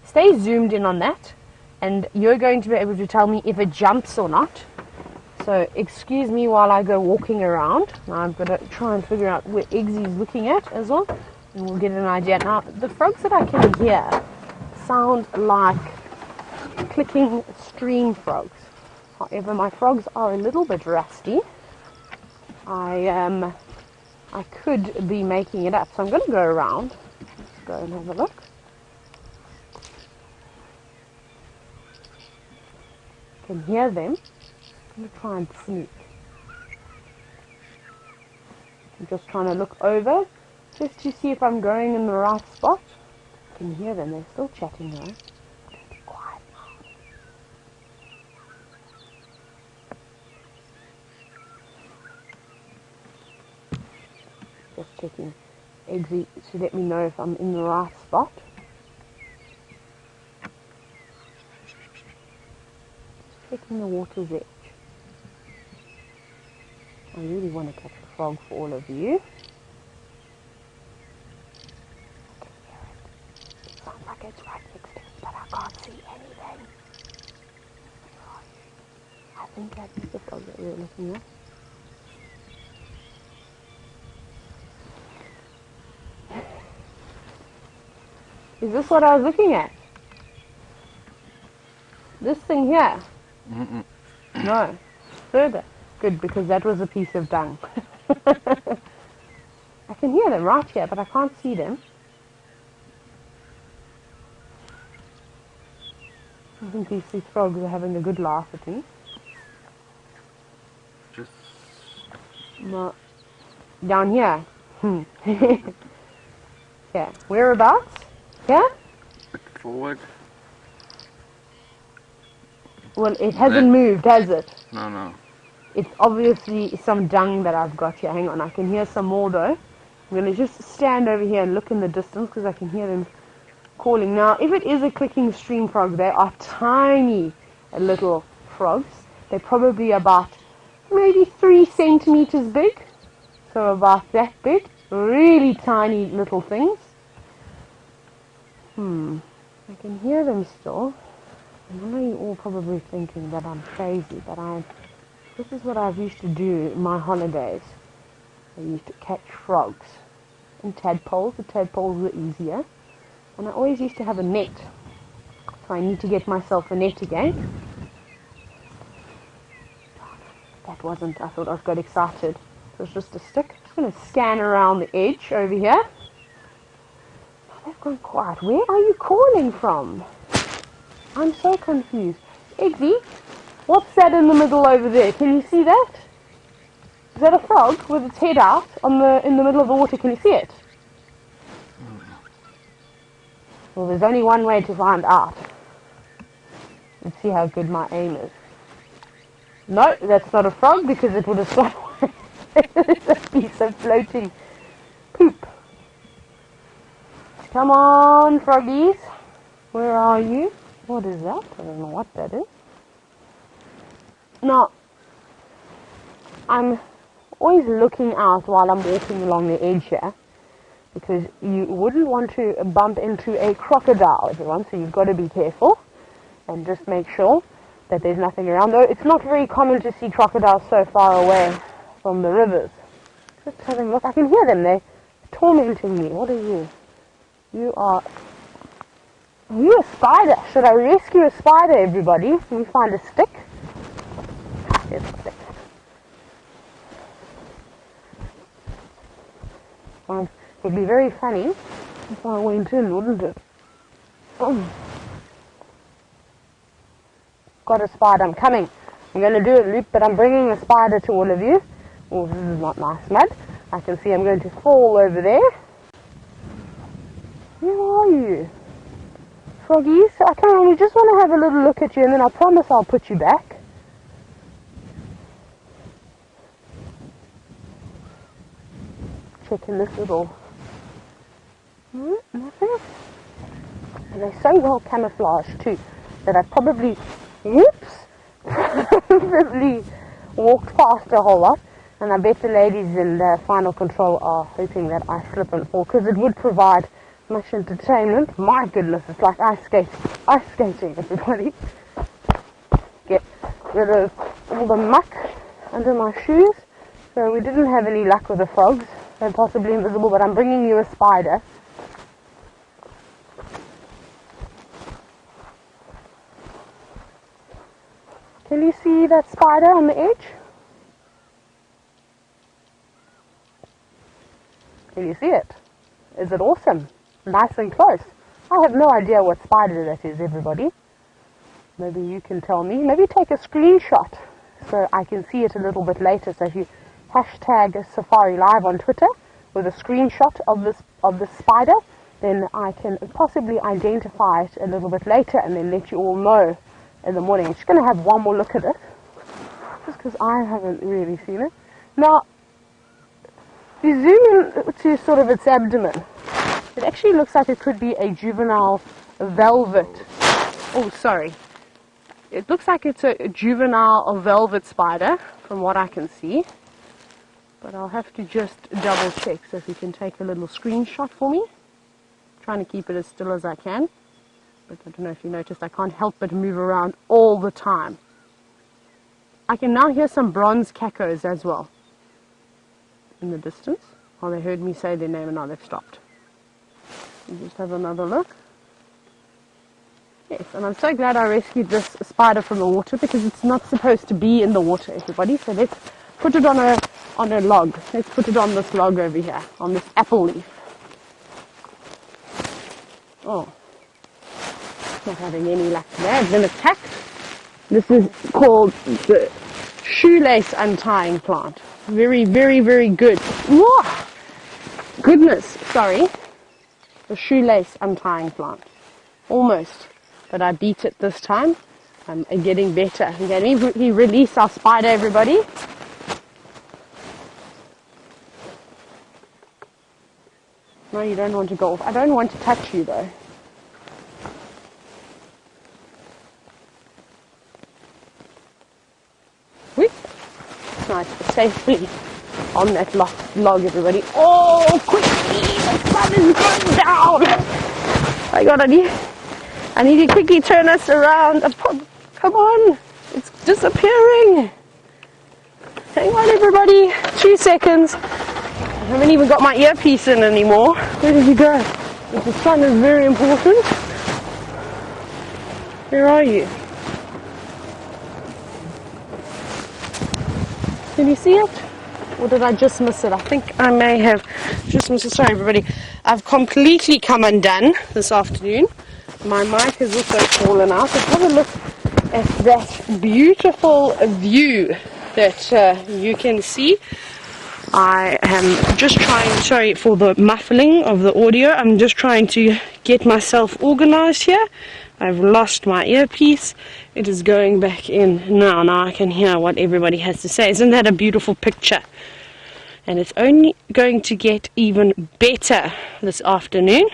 stay zoomed in on that, and you're going to be able to tell me if it jumps or not. So excuse me while I go walking around. Now I've got to try and figure out where Eggsy's looking at as well, and we'll get an idea. Now the frogs that I can hear sound like clicking stream frogs. However, my frogs are a little bit rusty. I could be making it up, so I'm going to go around, go and have a look. I can hear them. I'm going to try and sneak. I'm just trying to look over just to see if I'm going in the right spot. I can hear them. They're still chatting though. Be quiet now. Just checking Eggsy to let me know if I'm in the right spot. Checking the water's edge. I really want to catch a frog for all of you. see anything. I think that is the frog that we're looking at. Is this what I was looking at? This thing here? Mm-mm. No. Further. Good, because that was a piece of dung. I can hear them right here, but I can't see them. I think these frogs are having a good laugh at me. Just No. Down here. Yeah. Whereabouts? Yeah? forward. Well, it hasn't moved, has it? No, no. It's obviously some dung that I've got here. Hang on, I can hear some more though. I'm going to just stand over here and look in the distance because I can hear them calling. Now, if it is a clicking stream frog, they are tiny little frogs. They're probably about maybe 3 centimeters big. So about that big. Really tiny little things. I can hear them still. And I know you're all probably thinking that I'm crazy, but this is what I used to do in my holidays. I used to catch frogs and tadpoles. The tadpoles were easier. And I always used to have a net. So I need to get myself a net again. That wasn't, I thought I got excited. It was just a stick. I'm just going to scan around the edge over here. Oh, they've gone quiet. Where are you calling from? I'm so confused. Eggsy, what's that in the middle over there? Can you see that? Is that a frog with its head out in the middle of the water? Can you see it? Well, there's only one way to find out. Let's see how good my aim is. No, that's not a frog because it would have stopped. It's a piece of floating poop. Come on, froggies. Where are you? What is that? I don't know what that is. Now, I'm always looking out while I'm walking along the edge here because you wouldn't want to bump into a crocodile, everyone, so you've got to be careful and just make sure that there's nothing around. Though it's not very common to see crocodiles so far away from the rivers. Just having a look. I can hear them. They're tormenting me. What are you? You are you a spider? Should I rescue a spider, everybody? Let me find a stick. Here's a stick. It would be very funny if I went in, wouldn't it? Got a spider. I'm coming. I'm going to do a loop, but I'm bringing the spider to all of you. Oh, this is not nice mud. I can see I'm going to fall over there. Where are you? Froggies, I only just want to have a little look at you and then I promise I'll put you back. Checking this little... nothing. And they're so well camouflaged too that I probably... Whoops! probably walked past a whole lot. And I bet the ladies in the final control are hoping that I slip and fall because it would provide much entertainment. My goodness, it's like ice skating, everybody. Get rid of all the muck under my shoes. So we didn't have any luck with the frogs. They're possibly invisible, but I'm bringing you a spider. Can you see that spider on the edge? Can you see it? Is it awesome? Nice and close. I have no idea what spider that is, everybody. Maybe you can tell me. Maybe take a screenshot so I can see it a little bit later. So if you hashtag Safari Live on Twitter with a screenshot of this spider, then I can possibly identify it a little bit later and then let you all know in the morning. I'm just going to have one more look at it, just because I haven't really seen it. Now, if you zoom in to sort of its abdomen, it actually looks like it could be a juvenile velvet. Oh, sorry. It looks like it's a juvenile velvet spider, from what I can see. But I'll have to just double check. So if you can take a little screenshot for me. Trying to keep it as still as I can. But I don't know if you noticed, I can't help but move around all the time. I can now hear some bronze cacos as well in the distance. Oh, they heard me say their name and now they've stopped. We'll just have another look. Yes, and I'm so glad I rescued this spider from the water because it's not supposed to be in the water, everybody. So let's put it on a log. Let's put it on this log over here, on this apple leaf. Oh, not having any luck there. It's been attacked. This is called the shoelace untying plant. Very, very, very good. Whoa! Goodness, sorry. The shoelace untying plant. Almost. But I beat it this time. I'm getting better. Let me release our spider, everybody. No, you don't want to go off. I don't want to touch you, though. Whoop. Nice, safely on that log, everybody. Oh, quickly! The sun is going down! I need to quickly turn us around. Come on! It's disappearing! Hang on, everybody. 2 seconds. I haven't even got my earpiece in anymore. Where did you go? The sun is very important. Where are you? Can you see it? Or did I just miss it? I think I may have just missed it. Sorry, everybody. I've completely come undone this afternoon. My mic has also fallen out. Let's have a look at that beautiful view that you can see. I am just trying, sorry for the muffling of the audio, I'm just trying to get myself organized here. I've lost my earpiece. It is going back in now. Now I can hear what everybody has to say. Isn't that a beautiful picture? And it's only going to get even better this afternoon.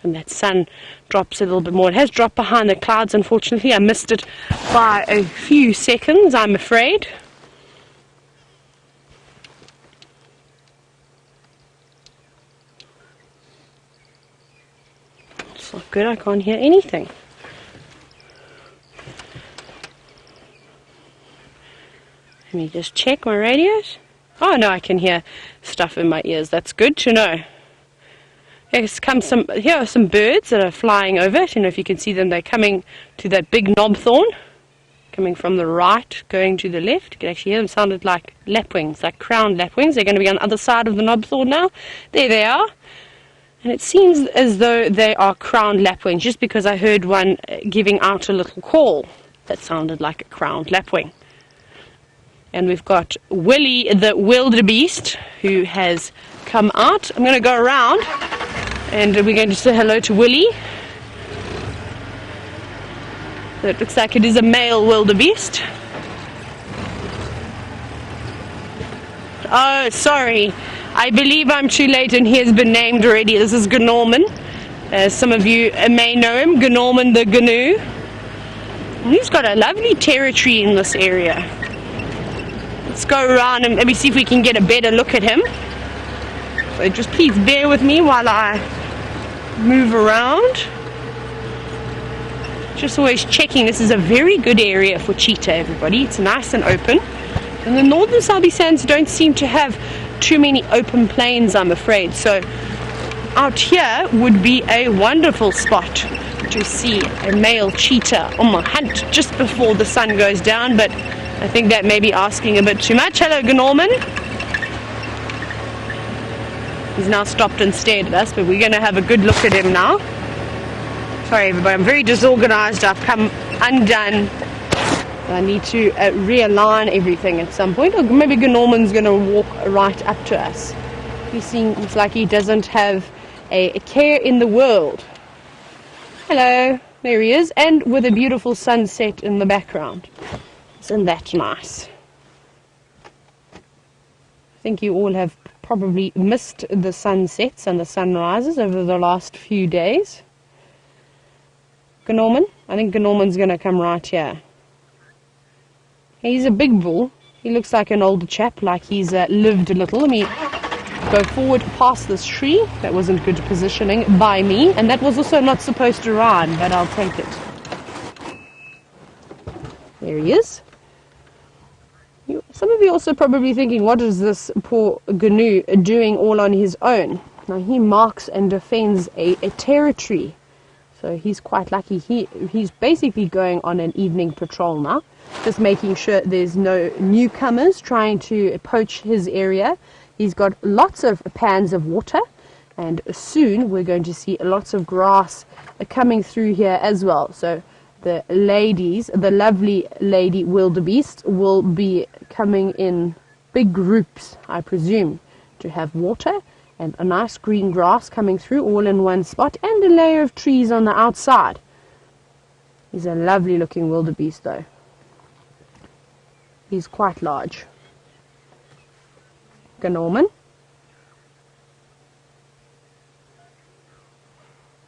And that sun drops a little bit more. It has dropped behind the clouds, unfortunately. I missed it by a few seconds, I'm afraid. It's not good, I can't hear anything. Let me just check my radios. Oh no, I can hear stuff in my ears. That's good to know. Here are some birds that are flying over. I don't know if you can see them. They're coming to that big knobthorn, coming from the right, going to the left. You can actually hear them. Sounded like lapwings, like crowned lapwings. They're going to be on the other side of the knobthorn now. There they are. And it seems as though they are crowned lapwings, just because I heard one giving out a little call that sounded like a crowned lapwing. And we've got Willie the wildebeest who has come out. I'm going to go around and we're going to say hello to Willie. So it looks like it is a male wildebeest. Oh, sorry. I believe I'm too late and he has been named already. This is Gnorman. Some of you may know him, Gnorman the Gnu. And he's got a lovely territory in this area. Let's go around and let me see if we can get a better look at him. So just please bear with me while I move around. Just always checking. This is a very good area for cheetah, everybody. It's nice and open. And the northern Selby Sands don't seem to have too many open plains, I'm afraid. So out here would be a wonderful spot to see a male cheetah on my hunt just before the sun goes down, but I think that may be asking a bit too much. Hello, Gnorman. He's now stopped and stared at us, but we're going to have a good look at him now. Sorry, everybody. I'm very disorganized. I've come undone. I need to realign everything at some point. Or maybe Gnorman's going to walk right up to us. He seems like he doesn't have a care in the world. Hello. There he is. And with a beautiful sunset in the background. Isn't that nice? I think you all have probably missed the sunsets and the sunrises over the last few days. Gnorman? I think Gnorman's going to come right here. He's a big bull. He looks like an older chap, like he's lived a little. Let me go forward past this tree. That wasn't good positioning by me, and that was also not supposed to run, but I'll take it. There he is. Some of you are also probably thinking, what is this poor GNU doing all on his own? Now he marks and defends a territory. So he's quite lucky. He's basically going on an evening patrol now, just making sure there's no newcomers trying to poach his area. He's got lots of pans of water, and soon we're going to see lots of grass coming through here as well. So the ladies, the lovely lady wildebeest, will be coming in big groups, I presume, to have water and a nice green grass coming through all in one spot, and a layer of trees on the outside. He's a lovely looking wildebeest though. He's quite large. Norman.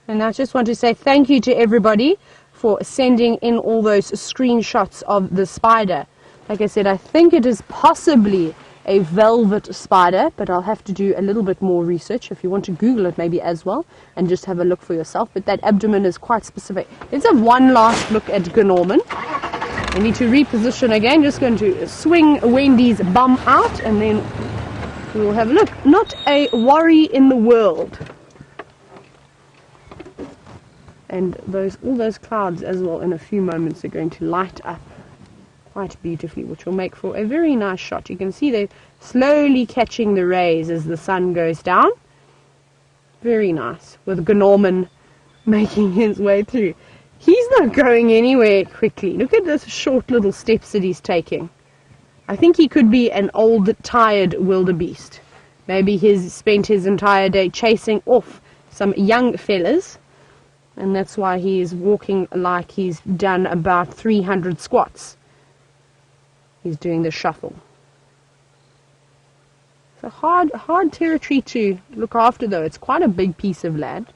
And I just want to say thank you to everybody for sending in all those screenshots of the spider. Like I said, I think it is possibly a velvet spider, but I'll have to do a little bit more research. If you want to Google it maybe as well and just have a look for yourself, but that abdomen is quite specific. Let's have one last look at Gnorman. I need to reposition again. Just going to swing Wendy's bum out, and then we will have a look. Not a worry in the world. And all those clouds as well in a few moments are going to light up quite beautifully, which will make for a very nice shot. You can see they're slowly catching the rays as the sun goes down. Very nice, with Gnorman making his way through. He's not going anywhere quickly. Look at those short little steps that he's taking. I think he could be an old, tired wildebeest. Maybe he's spent his entire day chasing off some young fellas, and that's why he is walking like he's done about 300 squats. He's doing the shuffle. It's a hard territory to look after, though. It's quite a big piece of land.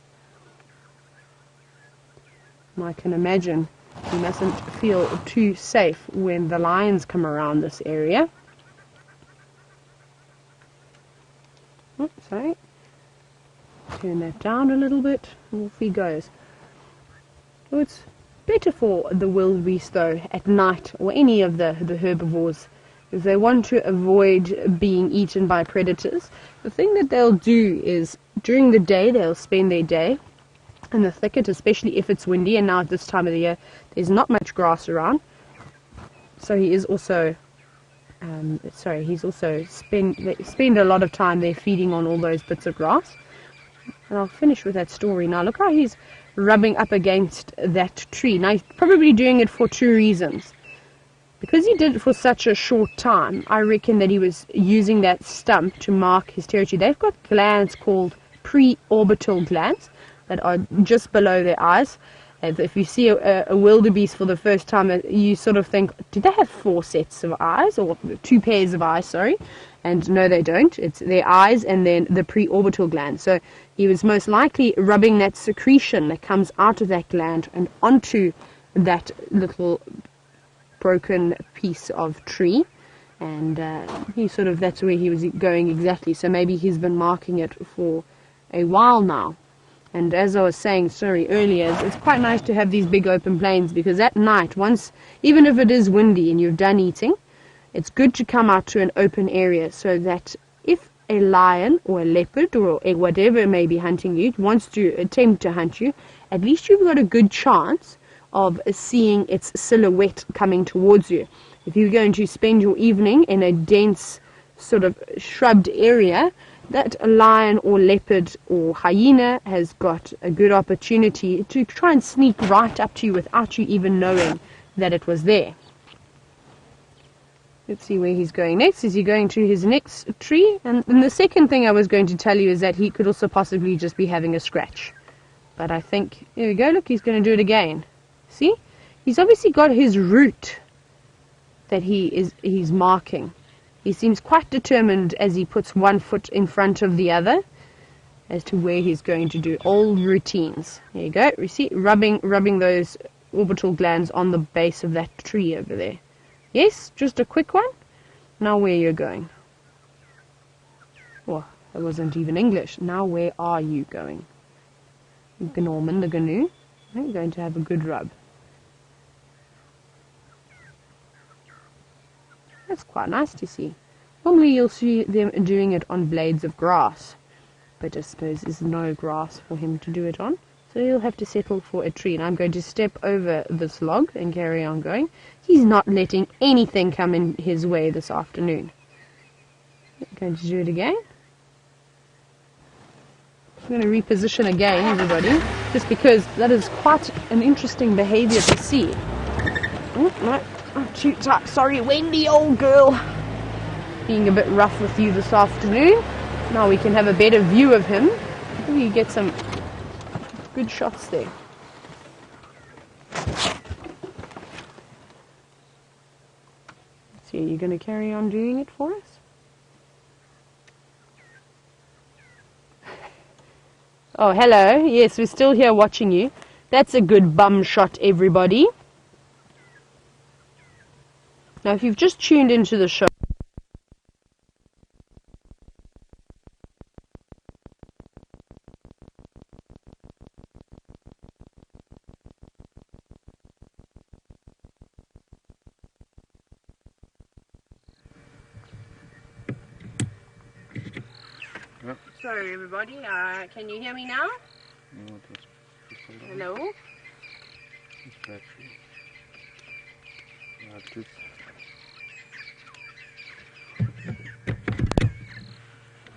And I can imagine you mustn't feel too safe when the lions come around this area. Oh, sorry. Turn that down a little bit, and off he goes. Oh, it's better for the wildebeest though at night, or any of the herbivores, if they want to avoid being eaten by predators. The thing that they'll do is during the day they'll spend their day in the thicket, especially if it's windy, and now at this time of the year there's not much grass around. So he is also spend a lot of time there feeding on all those bits of grass. And I'll finish with that story now. Look how he's rubbing up against that tree. Now he's probably doing it for two reasons. Because he did it for such a short time, I reckon that he was using that stump to mark his territory. They've got glands called preorbital glands that are just below their eyes. And if you see a wildebeest for the first time, you sort of think, do they have 4 sets of eyes, or 2 pairs of eyes, sorry? And no, they don't. It's their eyes and then the preorbital gland. So he was most likely rubbing that secretion that comes out of that gland and onto that little broken piece of tree. And that's where he was going exactly. So maybe he's been marking it for a while now. And as I was saying, earlier, it's quite nice to have these big open plains, because at night, even if it is windy and you've done eating, it's good to come out to an open area, so that if a lion or a leopard or whatever may be hunting you wants to attempt to hunt you, at least you've got a good chance of seeing its silhouette coming towards you. If you're going to spend your evening in a dense sort of shrubbed area, that lion or leopard or hyena has got a good opportunity to try and sneak right up to you without you even knowing that it was there. Let's see where he's going next. Is he going to his next tree? And the second thing I was going to tell you is that he could also possibly just be having a scratch. But I think, here we go, look, he's going to do it again. See? He's obviously got his route that he's marking. He seems quite determined as he puts one foot in front of the other as to where he's going to do old routines. There you go. You see, rubbing those orbital glands on the base of that tree over there. Yes, just a quick one. Now where you're going. Oh, That wasn't even English. Now where are you going? Norman, the GNU. Are you going to have a good rub? That's quite nice to see. Normally you'll see them doing it on blades of grass, but I suppose there's no grass for him to do it on, so he'll have to settle for a tree. And I'm going to step over this log and carry on going. He's not letting anything come in his way this afternoon. I'm going to do it again. I'm going to reposition again, everybody, just because that is quite an interesting behavior to see. Oh, no, I'm too tight. Sorry, Wendy, old girl. Being a bit rough with you this afternoon. Now we can have a better view of him. Maybe you get some good shots there. So are you going to carry on doing it for us? Oh, hello. Yes, we're still here watching you. That's a good bum shot, everybody. Now, if you've just tuned into the show, Yep. sorry, everybody. Can you hear me now? No, it was just Hello? It's battery. Yeah, just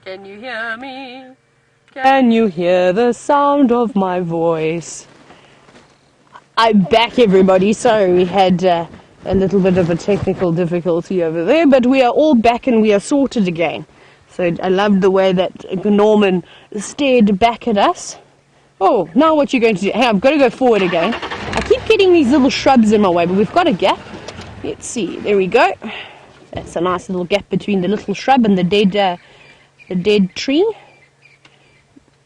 Can you hear me? Can you hear the sound of my voice? I'm back, everybody. Sorry, we had a little bit of a technical difficulty over there, but we are all back and we are sorted again. So I loved the way that Norman stared back at us. Oh, now what you're going to do? Hey, I've got to go forward again. I keep getting these little shrubs in my way, but we've got a gap. Let's see. There we go. That's a nice little gap between the little shrub and the dead tree.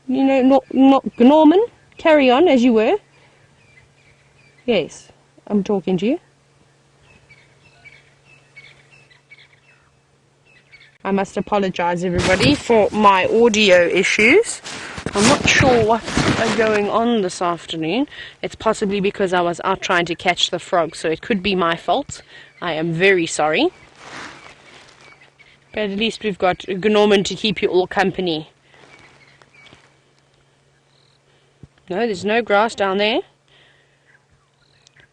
You know, not Norman. Carry on as you were. Yes, I'm talking to you. I must apologize, everybody, for my audio issues. I'm not sure what's going on this afternoon. It's possibly because I was out trying to catch the frog, so it could be my fault. I am very sorry. But at least we've got Norman to keep you all company. No, there's no grass down there.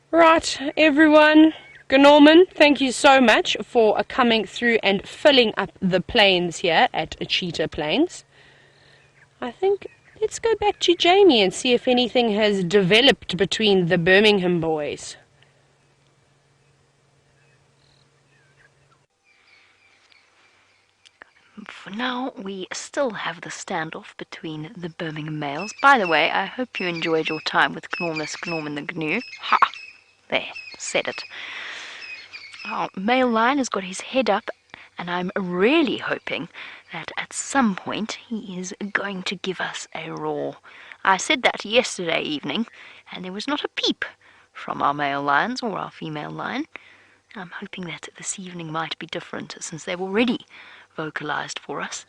Right, everyone. Norman, thank you so much for coming through and filling up the plains here at Cheetah Plains. I think let's go back to Jamie and see if anything has developed between the Birmingham boys. For now, we still have the standoff between the Birmingham males. By the way, I hope you enjoyed your time with Norman the GNU. Ha! There, said it. Our male lion has got his head up, and I'm really hoping that at some point he is going to give us a roar. I said that yesterday evening, and there was not a peep from our male lions or our female lion. I'm hoping that this evening might be different, since they've already vocalized for us.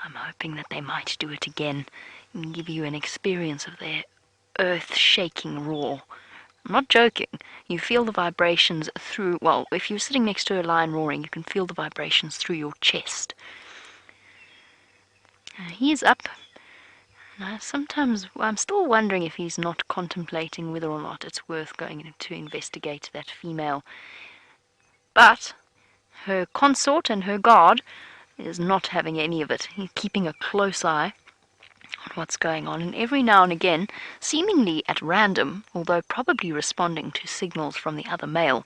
I'm hoping that they might do it again and give you an experience of their earth-shaking roar. I'm not joking. You feel the vibrations through, well, if you're sitting next to a lion roaring, you can feel the vibrations through your chest. He is up. And I'm still wondering if he's not contemplating whether or not it's worth going to investigate that female. But her consort and her guard is not having any of it. He's keeping a close eye on what's going on, and every now and again, seemingly at random, although probably responding to signals from the other male,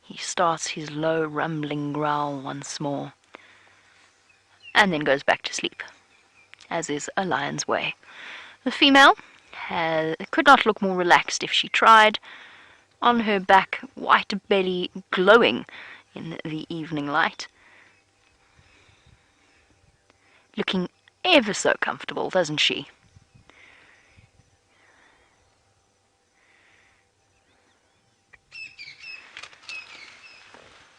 he starts his low rumbling growl once more, and then goes back to sleep, as is a lion's way. The female could not look more relaxed if she tried, on her back, white belly glowing in the evening light, looking ever so comfortable, doesn't she?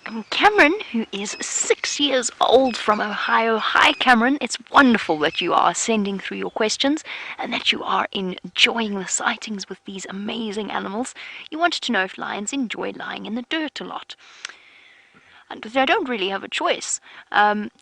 And Cameron, who is 6 6 years old from Ohio. Hi, Cameron. It's wonderful that you are sending through your questions and that you are enjoying the sightings with these amazing animals. You wanted to know if lions enjoy lying in the dirt a lot. And they don't really have a choice.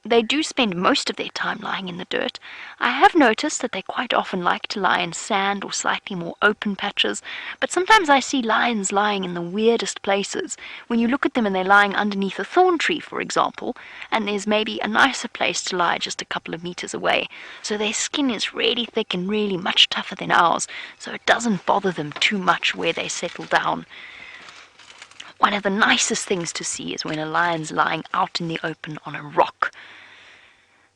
They do spend most of their time lying in the dirt. I have noticed that they quite often like to lie in sand or slightly more open patches, but sometimes I see lions lying in the weirdest places. When you look at them and they're lying underneath a thorn tree, for example, and there's maybe a nicer place to lie just a couple of meters away. So their skin is really thick and really much tougher than ours, so it doesn't bother them too much where they settle down. One of the nicest things to see is when a lion's lying out in the open on a rock.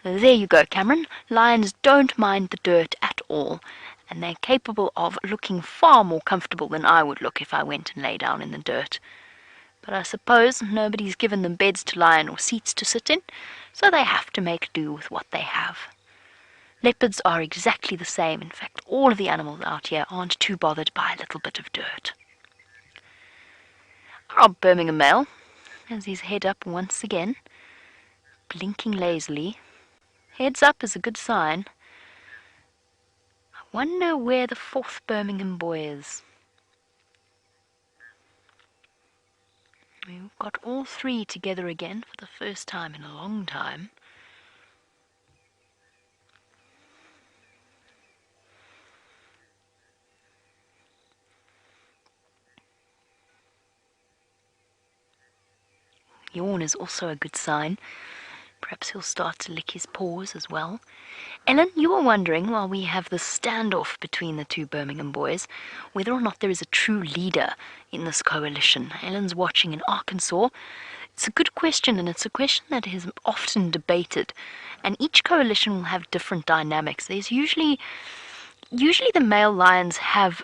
There you go, Cameron. Lions don't mind the dirt at all, and they're capable of looking far more comfortable than I would look if I went and lay down in the dirt. But I suppose nobody's given them beds to lie in or seats to sit in, so they have to make do with what they have. Leopards are exactly the same. In fact, all of the animals out here aren't too bothered by a little bit of dirt. Our Birmingham male has his head up once again, blinking lazily. Heads up is a good sign. I wonder where the 4th Birmingham boy is. We've got all 3 together again for the first time in a long time. Yawn is also a good sign. Perhaps he'll start to lick his paws as well. Ellen, you were wondering, while we have this standoff between the 2 Birmingham boys, whether or not there is a true leader in this coalition. Ellen's watching in Arkansas. It's a good question, and it's a question that is often debated. And each coalition will have different dynamics. There's usually the male lions have,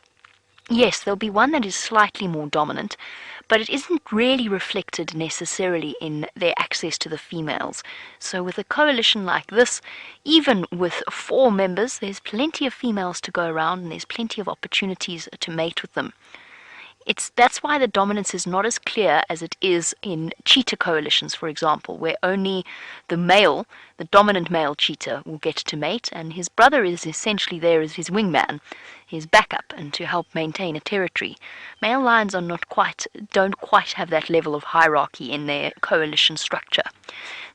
yes, there'll be one that is slightly more dominant, but it isn't really reflected necessarily in their access to the females. So with a coalition like this, even with 4 members, there's plenty of females to go around and there's plenty of opportunities to mate with them. That's why the dominance is not as clear as it is in cheetah coalitions, for example, where only the dominant male cheetah will get to mate, and his brother is essentially there as his wingman, his backup, and to help maintain a territory. Male lions don't quite have that level of hierarchy in their coalition structure.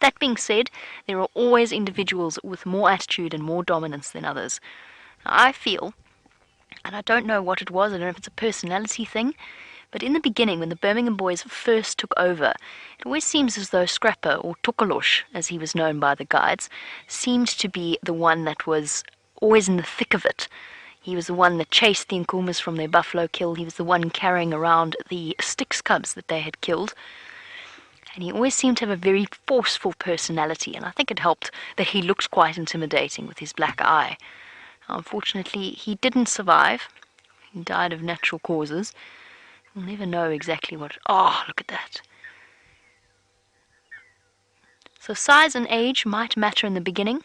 That being said, there are always individuals with more attitude and more dominance than others. I feel, and I don't know what it was, I don't know if it's a personality thing, but in the beginning, when the Birmingham boys first took over, it always seems as though Scrapper, or Tukalosh, as he was known by the guides, seemed to be the one that was always in the thick of it. He was the one that chased the Nkumas from their buffalo kill. He was the one carrying around the Styx cubs that they had killed. And he always seemed to have a very forceful personality, and I think it helped that he looked quite intimidating with his black eye. Unfortunately, he didn't survive. He died of natural causes. We'll never know exactly what... Oh, look at that. So size and age might matter in the beginning,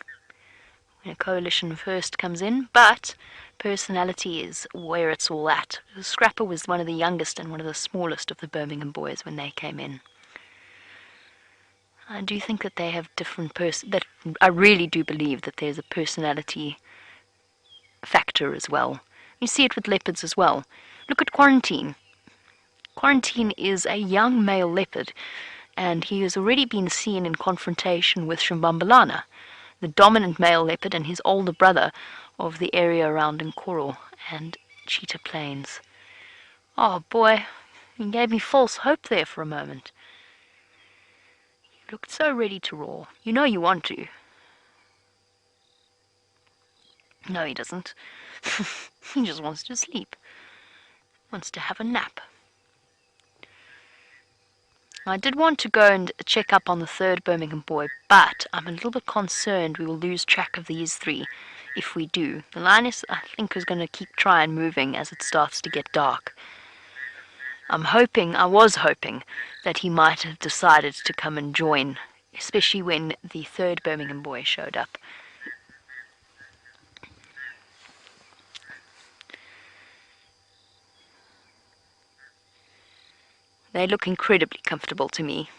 when a coalition first comes in, but personality is where it's all at. Scrapper was one of the youngest and one of the smallest of the Birmingham boys when they came in. I do think that they have different I really do believe that there's a personality factor as well. You see it with leopards as well. Look at Quarantine. Quarantine is a young male leopard, and he has already been seen in confrontation with Shimbambalana, the dominant male leopard and his older brother of the area around Nkoro and Cheetah Plains. Oh boy, he gave me false hope there for a moment. He looked so ready to roar. You know you want to. No, he doesn't. He just wants to sleep. Wants to have a nap. I did want to go and check up on the 3rd Birmingham boy, but I'm a little bit concerned we will lose track of these 3 if we do. The lioness, I think, is going to keep trying moving as it starts to get dark. I was hoping that he might have decided to come and join, especially when the 3rd Birmingham boy showed up. They look incredibly comfortable to me.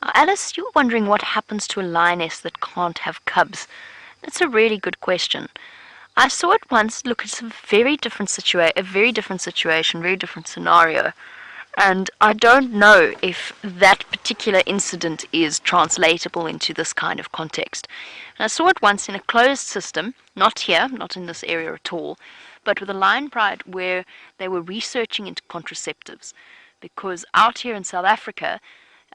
Alice, you're wondering what happens to a lioness that can't have cubs. That's a really good question. I saw it once. Look, it's a very different situation, very different scenario. And I don't know if that particular incident is translatable into this kind of context. And I saw it once in a closed system, not here, not in this area at all, but with a lion pride where they were researching into contraceptives. Because out here in South Africa,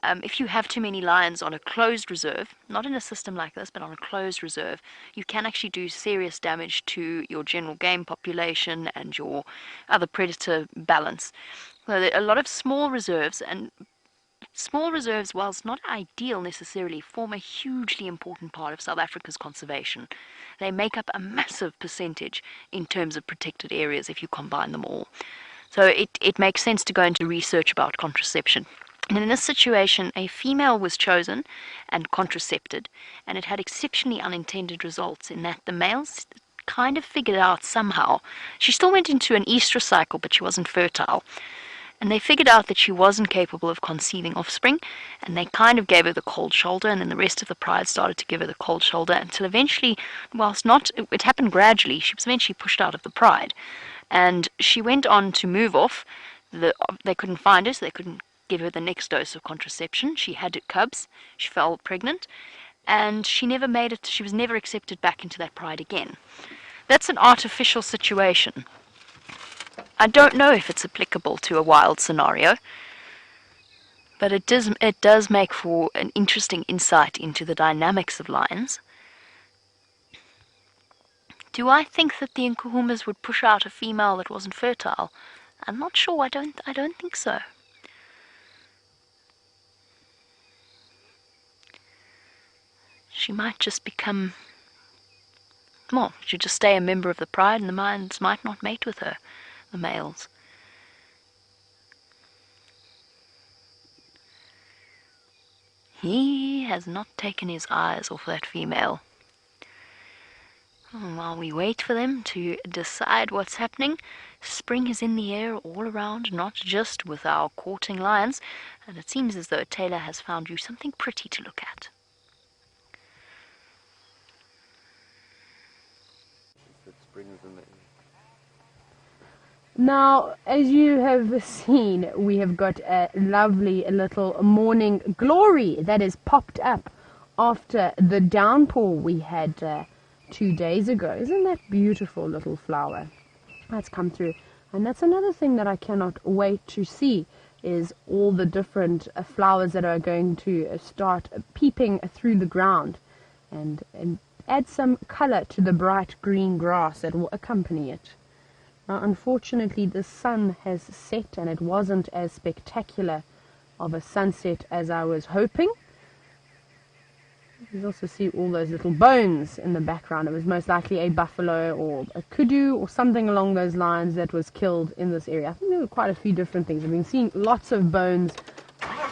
if you have too many lions on a closed reserve, not in a system like this, but on a closed reserve, you can actually do serious damage to your general game population and your other predator balance. So there are a lot of small reserves, and small reserves, whilst not ideal necessarily, form a hugely important part of South Africa's conservation. They make up a massive percentage in terms of protected areas if you combine them all. So it makes sense to go into research about contraception. And in this situation, a female was chosen and contracepted, and it had exceptionally unintended results in that the males kind of figured out somehow. She still went into an estrous cycle, but she wasn't fertile. And they figured out that she wasn't capable of conceiving offspring, and they kind of gave her the cold shoulder, and then the rest of the pride started to give her the cold shoulder until eventually, whilst not, it happened gradually, she was eventually pushed out of the pride. And she went on to move off. They couldn't find her, so they couldn't give her the next dose of contraception. She had cubs, she fell pregnant, and she never made it, she was never accepted back into that pride again. That's an artificial situation. I don't know if it's applicable to a wild scenario, but it does make for an interesting insight into the dynamics of lions. Do I think that the Nkuhumas would push out a female that wasn't fertile? I'm not sure. I don't think so. She might just become, well, she'd just stay a member of the pride, and the males might not mate with her, the males. He has not taken his eyes off that female. While we wait for them to decide what's happening, spring is in the air all around, not just with our courting lions, and it seems as though Tayla has found you something pretty to look at. Spring is in the air. Now, as you have seen, we have got a lovely little morning glory that has popped up after the downpour we had 2 days ago. Isn't that beautiful little flower that's come through? And that's another thing that I cannot wait to see, is all the different flowers that are going to start peeping through the ground and add some color to the bright green grass that will accompany it. Now, unfortunately, the sun has set, and it wasn't as spectacular of a sunset as I was hoping. You can also see all those little bones in the background. It was most likely a buffalo or a kudu or something along those lines that was killed in this area. I think there were quite a few different things. I've been seeing lots of bones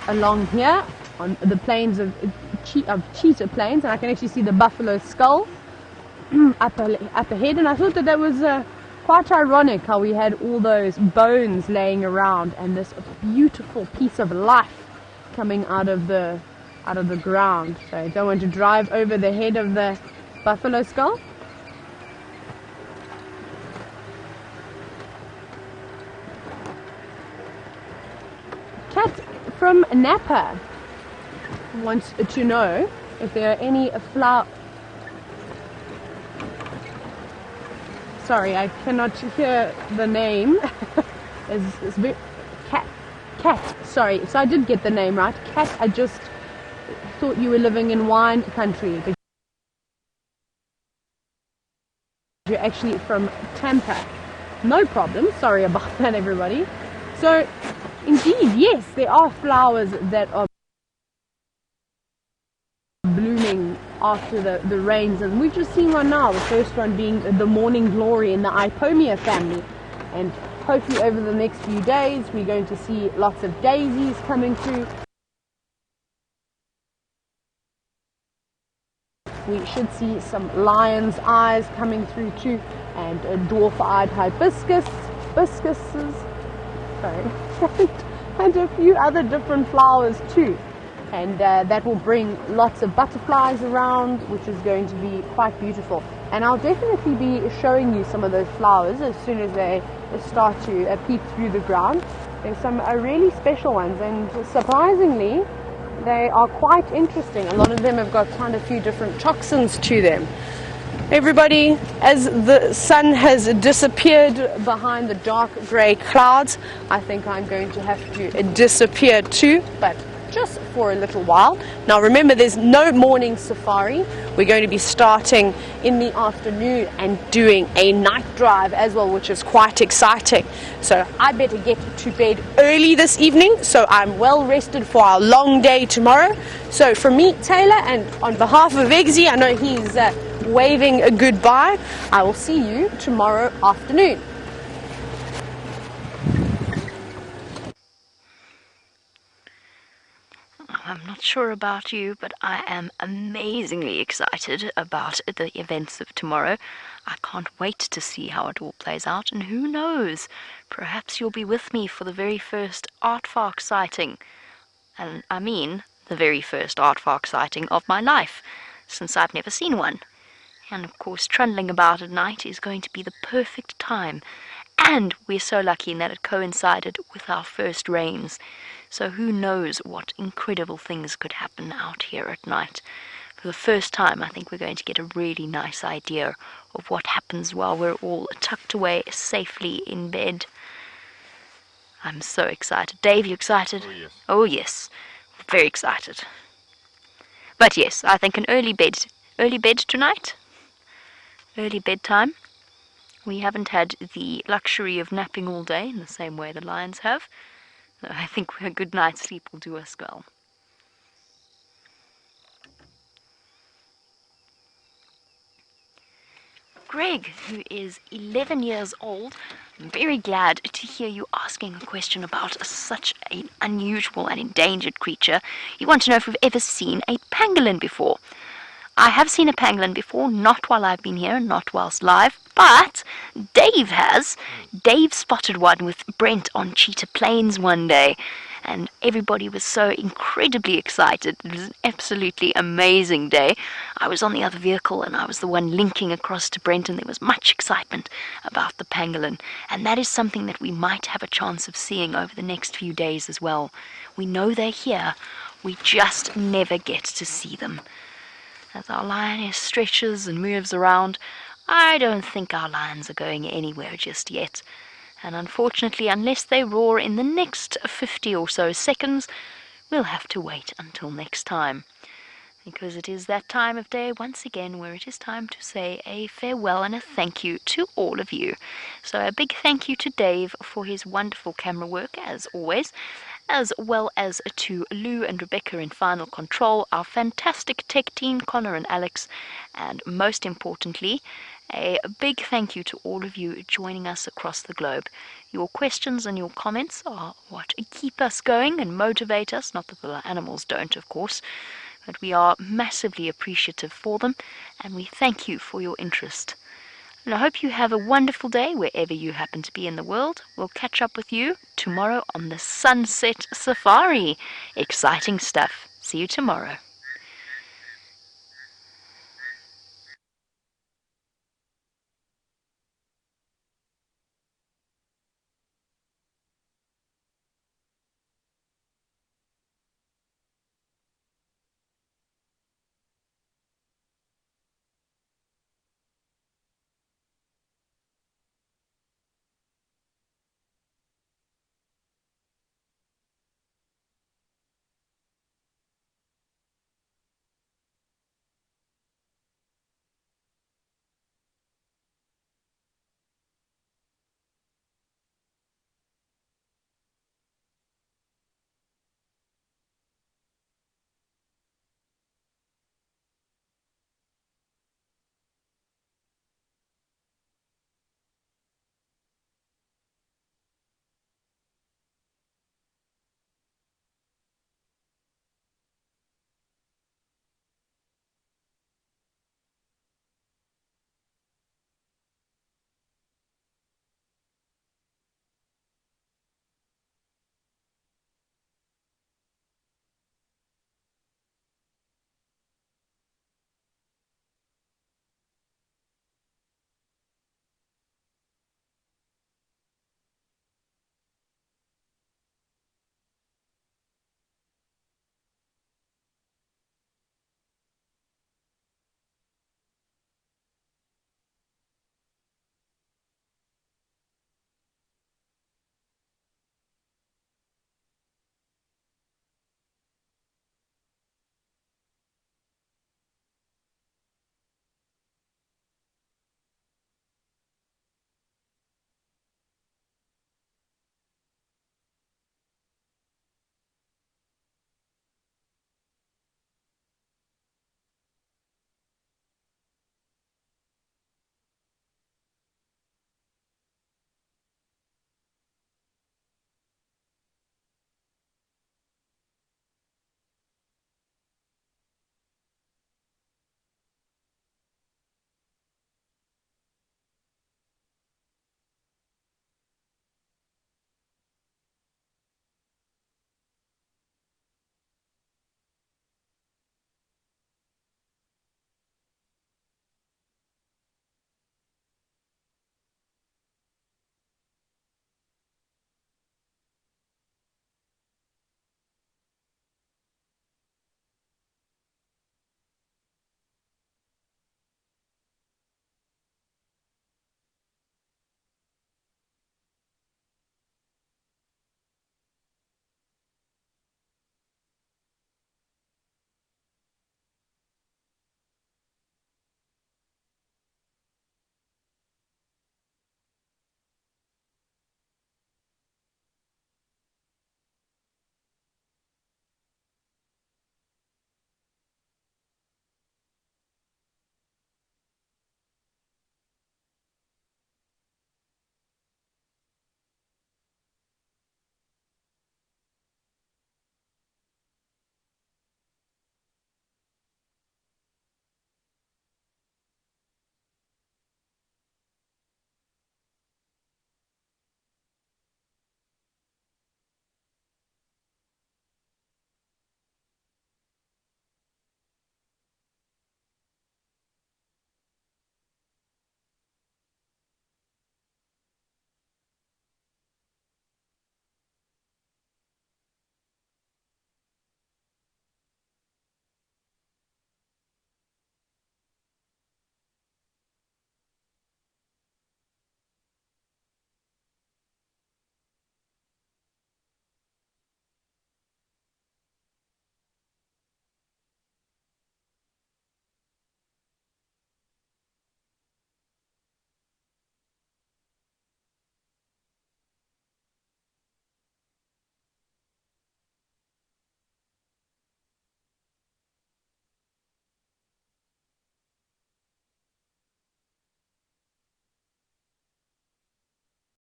along here on the plains of cheetah plains, and I can actually see the buffalo skull up ahead, and I thought that was quite ironic how we had all those bones laying around and this beautiful piece of life coming out of the ground. So I don't want to drive over the head of the buffalo skull. Cat from Napa wants to know if there are any Sorry, I cannot hear the name. It's Cat. Sorry, so I did get the name right. Cat, I just thought you were living in wine country, but you're actually from Tampa. No problem. Sorry about that, everybody. So, indeed, yes, there are flowers that are blooming after the rains, and we've just seen one now, the first one being the morning glory in the Ipomia family, and hopefully over the next few days we're going to see lots of daisies coming through. We should see some lion's eyes coming through too, and dwarf-eyed hibiscuses, sorry, and a few other different flowers too. and that will bring lots of butterflies around, which is going to be quite beautiful. And I'll definitely be showing you some of those flowers as soon as they start to peep through the ground. There's some really special ones, and surprisingly they are quite interesting. A lot of them have got quite a few different toxins to them. Everybody, as the sun has disappeared behind the dark grey clouds, I think I'm going to have to disappear too, but just for a little while. Now remember, there's no morning safari. We're going to be starting in the afternoon and doing a night drive as well, which is quite exciting. So I better get to bed early this evening so I'm well rested for our long day tomorrow. So from me, Tayla, and on behalf of Eggsy, I know he's waving a goodbye. I will see you tomorrow afternoon. I'm not sure about you, but I am amazingly excited about the events of tomorrow. I can't wait to see how it all plays out, and who knows, perhaps you'll be with me for the very first aardvark sighting. And I mean the very first aardvark sighting of my life, since I've never seen one. And of course, trundling about at night is going to be the perfect time. And we're so lucky in that it coincided with our first rains. So who knows what incredible things could happen out here at night. For the first time, I think we're going to get a really nice idea of what happens while we're all tucked away safely in bed. I'm so excited. Dave, you excited? Oh, yes. Oh, yes. Very excited. But yes, I think an early bed tonight. Early bedtime. We haven't had the luxury of napping all day in the same way the lions have. So I think a good night's sleep will do us well. Greg, who is 11 years old, I'm very glad to hear you asking a question about such an unusual and endangered creature. You want to know if we've ever seen a pangolin before. I have seen a pangolin before, not while I've been here, not whilst live, but Dave has. Dave spotted one with Brent on Cheetah Plains one day, and everybody was so incredibly excited. It was an absolutely amazing day. I was on the other vehicle, and I was the one linking across to Brent, and there was much excitement about the pangolin, and that is something that we might have a chance of seeing over the next few days as well. We know they're here, we just never get to see them. As our lioness stretches and moves around, I don't think our lions are going anywhere just yet. And unfortunately, unless they roar in the next 50 or so seconds, we'll have to wait until next time. Because it is that time of day once again where it is time to say a farewell and a thank you to all of you. So a big thank you to Dave for his wonderful camera work as always, as well as to Lou and Rebecca in Final Control, our fantastic tech team, Connor and Alex, and most importantly, a big thank you to all of you joining us across the globe. Your questions and your comments are what keep us going and motivate us, not that the animals don't, of course, but we are massively appreciative for them, and we thank you for your interest. And I hope you have a wonderful day wherever you happen to be in the world. We'll catch up with you tomorrow on the Sunset Safari. Exciting stuff. See you tomorrow.